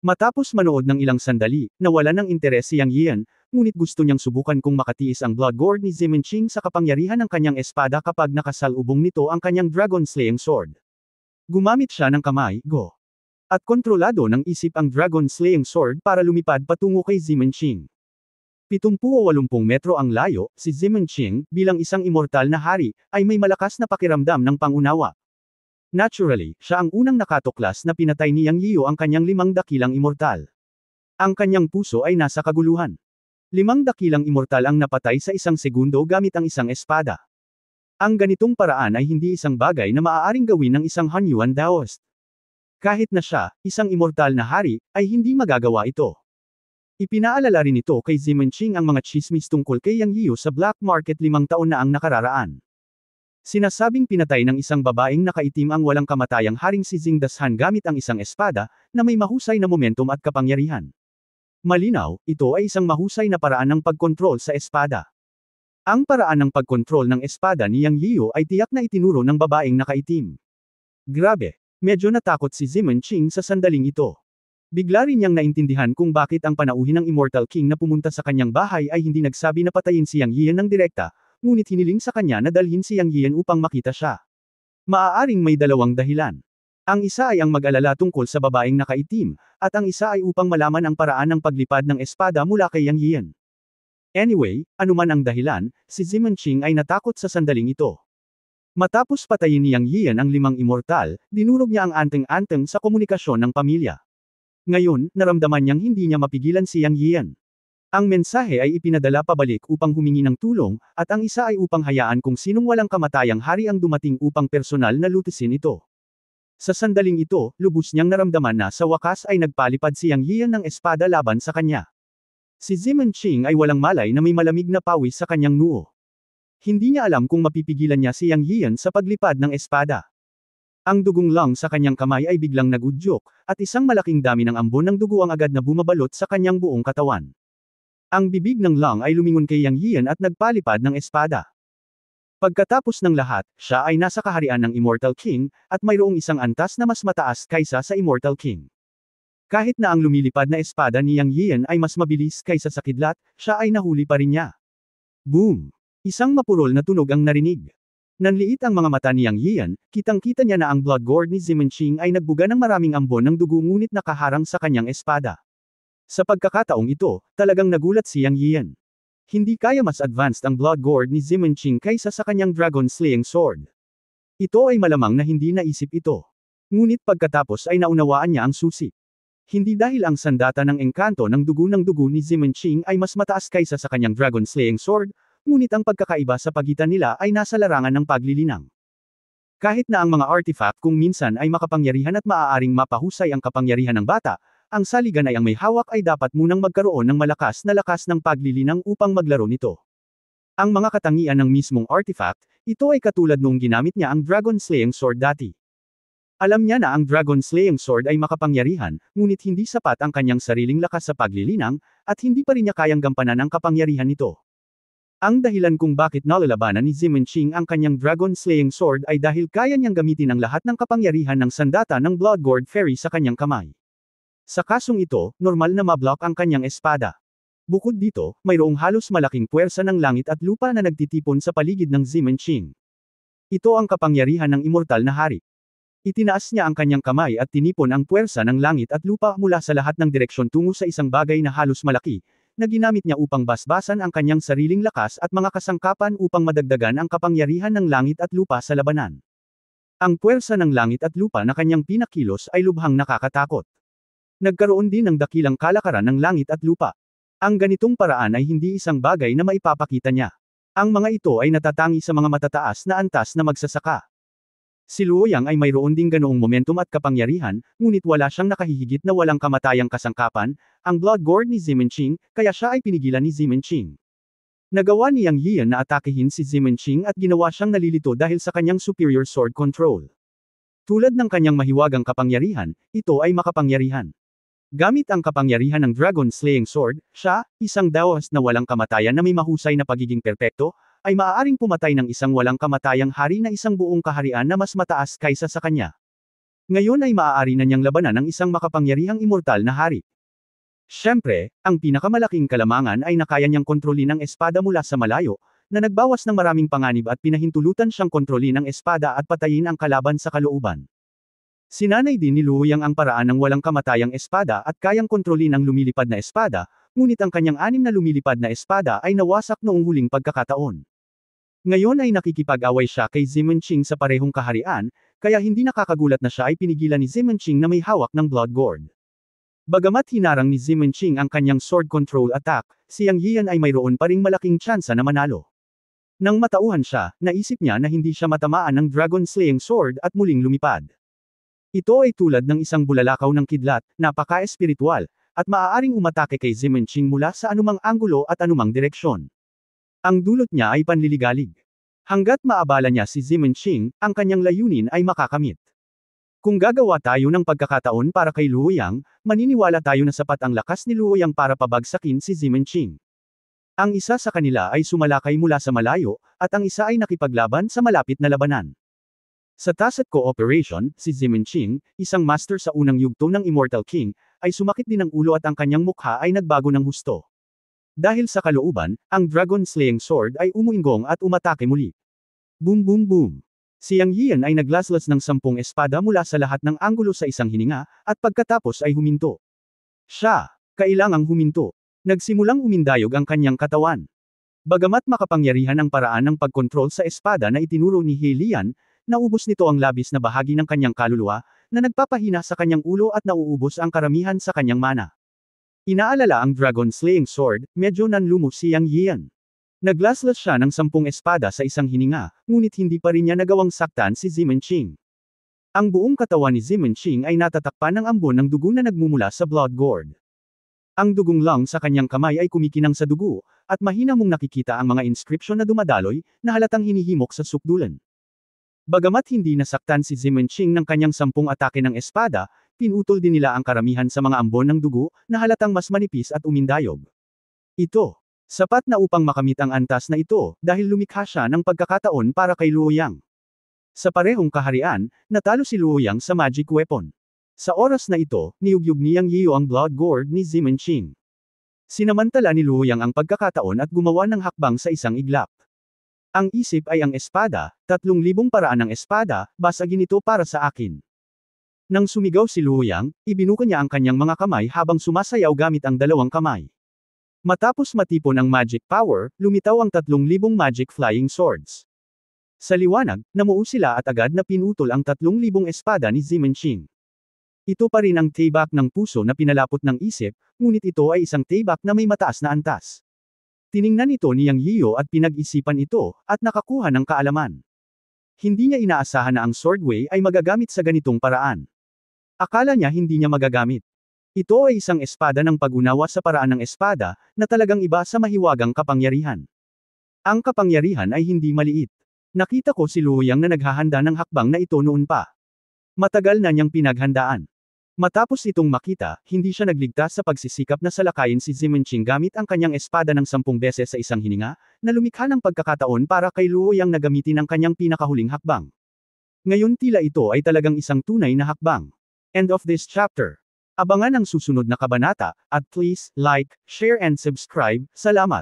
Matapos manood ng ilang sandali, nawala ng interes si Yang Yian, ngunit gusto niyang subukan kung makatiis ang Bloodgourd ni Zimenching sa kapangyarihan ng kanyang espada kapag nakasalubong nito ang kanyang Dragon Slaying Sword. Gumamit siya ng kamay, go. At kontrolado ng isip ang Dragon Slaying Sword para lumipad patungo kay Zimenching. 70 o 80 metro ang layo, si Zimenching, bilang isang immortal na hari, ay may malakas na pakiramdam ng pangunawa. Naturally, siya ang unang nakatuklas na pinatay ni Yang Yiu ang kanyang 5 dakilang immortal. Ang kanyang puso ay nasa kaguluhan. 5 dakilang immortal ang napatay sa isang segundo gamit ang isang espada. Ang ganitong paraan ay hindi isang bagay na maaaring gawin ng isang Hanyuan Daoist. Kahit na siya, isang immortal na hari, ay hindi magagawa ito. Ipinaalala rin ito kay Zimenching ang mga chismis tungkol kay Yang Yiu sa black market 5 taon na ang nakararaan. Sinasabing pinatay ng isang babaeng nakaitim ang walang kamatayang haring si Xing Dashan gamit ang isang espada, na may mahusay na momentum at kapangyarihan. Malinaw, ito ay isang mahusay na paraan ng pagkontrol sa espada. Ang paraan ng pagkontrol ng espada ni Yang Yiu ay tiyak na itinuro ng babaeng nakaitim. Grabe, medyo natakot si Zimenching sa sandaling ito. Bigla rin niyang naintindihan kung bakit ang panauhin ng Immortal King na pumunta sa kanyang bahay ay hindi nagsabi na patayin si Yang Yian ng direkta, ngunit hiniling sa kanya na dalhin si Yang Yian upang makita siya. Maaaring may dalawang dahilan. Ang isa ay ang mag-alala tungkol sa babaeng nakaitim, at ang isa ay upang malaman ang paraan ng paglipad ng espada mula kay Yang Yian. Anyway, anuman ang dahilan, si Zimenching ay natakot sa sandaling ito. Matapos patayin ni Yang Yian ang 5 immortal, dinurog niya ang anteng-anteng sa komunikasyon ng pamilya. Ngayon, naramdaman niyang hindi niya mapigilan si Yang Yian. Ang mensahe ay ipinadala pabalik upang humingi ng tulong, at ang isa ay upang hayaan kung sinong walang kamatayang hari ang dumating upang personal na lutusin ito. Sa sandaling ito, lubos niyang naramdaman na sa wakas ay nagpalipad si Yang Yian ng espada laban sa kanya. Si Zimenching ay walang malay na may malamig na pawis sa kanyang noo. Hindi niya alam kung mapipigilan niya si Yang Yian sa paglipad ng espada. Ang dugong lang sa kanyang kamay ay biglang nagudyok, at isang malaking dami ng ambon ng dugo ang agad na bumabalot sa kanyang buong katawan. Ang bibig ng Lang ay lumingon kay Yang Yian at nagpalipad ng espada. Pagkatapos ng lahat, siya ay nasa kaharian ng Immortal King, at mayroong isang antas na mas mataas kaysa sa Immortal King. Kahit na ang lumilipad na espada ni Yang Yian ay mas mabilis kaysa sa kidlat, siya ay nahuli pa rin niya. Boom! Isang mapurol na tunog ang narinig. Nanliit ang mga mata ni Yang Yian, kitang-kita niya na ang Bloodgourd ni Zimenching ay nagbuga ng maraming ambon ng dugo ngunit nakaharang sa kanyang espada. Sa pagkakataong ito, talagang nagulat si Yang Yian. Hindi kaya mas advanced ang Bloodgourd ni Zimenching kaysa sa kanyang Dragon Slaying Sword. Ito ay malamang na hindi naisip ito. Ngunit pagkatapos ay naunawaan niya ang susi. Hindi dahil ang sandata ng engkanto ng dugo ni Zimenching ay mas mataas kaysa sa kanyang Dragon Slaying Sword, ngunit ang pagkakaiba sa pagitan nila ay nasa larangan ng paglilinang. Kahit na ang mga artifact kung minsan ay makapangyarihan at maaaring mapahusay ang kapangyarihan ng bata, ang saligan ay ang may hawak ay dapat munang magkaroon ng malakas na lakas ng paglilinang upang maglaro nito. Ang mga katangian ng mismong artifact, ito ay katulad noong ginamit niya ang Dragon Slaying Sword dati. Alam niya na ang Dragon Slaying Sword ay makapangyarihan, ngunit hindi sapat ang kanyang sariling lakas sa paglilinang, at hindi pa rin niya kayang gampanan ang kapangyarihan nito. Ang dahilan kung bakit nalalabanan ni Zimenching ang kanyang Dragon Slaying Sword ay dahil kaya niyang gamitin ang lahat ng kapangyarihan ng sandata ng Bloodgourd Fairy sa kanyang kamay. Sa kasong ito, normal na mablock ang kanyang espada. Bukod dito, mayroong halos malaking puwersa ng langit at lupa na nagtitipon sa paligid ng Zimenching. Ito ang kapangyarihan ng immortal na hari. Itinaas niya ang kanyang kamay at tinipon ang puwersa ng langit at lupa mula sa lahat ng direksyon tungo sa isang bagay na halos malaki, na ginamit niya upang basbasan ang kanyang sariling lakas at mga kasangkapan upang madagdagan ang kapangyarihan ng langit at lupa sa labanan. Ang puwersa ng langit at lupa na kanyang pinakilos ay lubhang nakakatakot. Nagkaroon din ng dakilang kalakaran ng langit at lupa. Ang ganitong paraan ay hindi isang bagay na maipapakita niya. Ang mga ito ay natatangi sa mga matataas na antas na magsasaka. Si Luoyang ay mayroon ding ganoong momentum at kapangyarihan, ngunit wala siyang nakahihigit na walang kamatayang kasangkapan, ang Blood Gourd ni Zimenching, kaya siya ay pinigilan ni Zimenching. Nagawa ni Yang Yiyan na atakehin si Zimenching at ginawa siyang nalilito dahil sa kanyang superior sword control. Tulad ng kanyang mahiwagang kapangyarihan, ito ay makapangyarihan. Gamit ang kapangyarihan ng Dragon Slaying Sword, siya, isang daos na walang kamatayan na may mahusay na pagiging perpekto, ay maaaring pumatay ng isang walang kamatayang hari na isang buong kaharian na mas mataas kaysa sa kanya. Ngayon ay maaari na niyang labanan ng isang makapangyarihang immortal na hari. Siyempre, ang pinakamalaking kalamangan ay nakaya niyang kontrolin ang espada mula sa malayo, na nagbawas ng maraming panganib at pinahintulutan siyang kontrolin ang espada at patayin ang kalaban sa kalooban. Sinanay din ni Luoyang ang paraan ng walang kamatayang espada at kayang kontrolin ang lumilipad na espada, ngunit ang kanyang 6 na lumilipad na espada ay nawasak noong huling pagkakataon. Ngayon ay nakikipag-away siya kay Zimenching sa parehong kaharian, kaya hindi nakakagulat na siya ay pinigilan ni Zimenching na may hawak ng Blood Gourd. Bagamat hinarang ni Zimenching ang kanyang sword control attack, si Yang Yiyan ay mayroon pa ring malaking tsansa na manalo. Nang matauhan siya, naisip niya na hindi siya matamaan ng Dragon Slaying Sword at muling lumipad. Ito ay tulad ng isang bulalakaw ng kidlat, napaka-espiritual, at maaaring umatake kay Zimenching mula sa anumang anggulo at anumang direksyon. Ang dulot niya ay panliligalig. Hanggat maabala niya si Zimenching, ang kanyang layunin ay makakamit. Kung gagawa tayo ng pagkakataon para kay Luoyang, maniniwala tayo na sapat ang lakas ni Luoyang para pabagsakin si Zimenching. Ang isa sa kanila ay sumalakay mula sa malayo, at ang isa ay nakipaglaban sa malapit na labanan. Sa Tacit Cooperation, si Zimenching, isang master sa unang yugto ng Immortal King, ay sumakit din ang ulo at ang kanyang mukha ay nagbago ng husto. Dahil sa kalooban, ang Dragon Slaying Sword ay umuinggong at umatake muli. Boom boom boom. Si Yang Yiyan ay naglaslas ng 10 espada mula sa lahat ng anggulo sa isang hininga, at pagkatapos ay huminto. Siya, kailangang huminto. Nagsimulang umindayog ang kanyang katawan. Bagamat makapangyarihan ang paraan ng pagkontrol sa espada na itinuro ni He Lian, naubos nito ang labis na bahagi ng kanyang kaluluwa, na nagpapahina sa kanyang ulo at nauubos ang karamihan sa kanyang mana. Inaalala ang Dragon Slaying Sword, medyo nanlumo si Yang Yiyan. Naglaslas siya ng 10 espada sa isang hininga, ngunit hindi pa rin niya nagawang saktan si Zimenching. Ang buong katawan ni Zimenching ay natatakpan ng ambon ng dugo na nagmumula sa Blood Gourd. Ang dugong lang sa kanyang kamay ay kumikinang sa dugo, at mahina mong nakikita ang mga inscription na dumadaloy, na halatang hinihimok sa sukdulan. Bagamat hindi nasaktan si Zimenching ng kanyang 10 atake ng espada, pinutol din nila ang karamihan sa mga ambon ng dugo, na halatang mas manipis at umindayog. Ito, sapat na upang makamit ang antas na ito, dahil lumikha siya ng pagkakataon para kay Luoyang. Sa parehong kaharian, natalo si Luoyang sa magic weapon. Sa oras na ito, niyugyug ni Yang Yiyo ang Blood Gourd ni Zimenching. Sinamantala ni Luoyang ang pagkakataon at gumawa ng hakbang sa isang iglap. Ang isip ay ang espada, 3,000 paraan ng espada, basagin ito para sa akin. Nang sumigaw si Luoyang, ibinuka niya ang kanyang mga kamay habang sumasayaw gamit ang 2 kamay. Matapos matipon ang magic power, lumitaw ang 3,000 magic flying swords. Sa liwanag, namuo sila at agad na pinutol ang 3,000 espada ni Zimenching. Ito pa rin ang tibak ng puso na pinalapot ng isip, ngunit ito ay isang tibak na may mataas na antas. Tiningnan ito ni Yang Yiyo at pinag-isipan ito, at nakakuha ng kaalaman. Hindi niya inaasahan na ang Swordway ay magagamit sa ganitong paraan. Akala niya hindi niya magagamit. Ito ay isang espada ng pag-unawa sa paraan ng espada, na talagang iba sa mahiwagang kapangyarihan. Ang kapangyarihan ay hindi maliit. Nakita ko si Luoyang na naghahanda ng hakbang na ito noon pa. Matagal na niyang pinaghandaan. Matapos itong makita, hindi siya nagligtas sa pagsisikap na salakayin si Zimenching gamit ang kanyang espada ng 10 beses sa isang hininga, na lumikha ng pagkakataon para kay Luoyang na gamitin ang kanyang pinakahuling hakbang. Ngayon tila ito ay talagang isang tunay na hakbang. End of this chapter. Abangan ang susunod na kabanata, at please, like, share and subscribe. Salamat.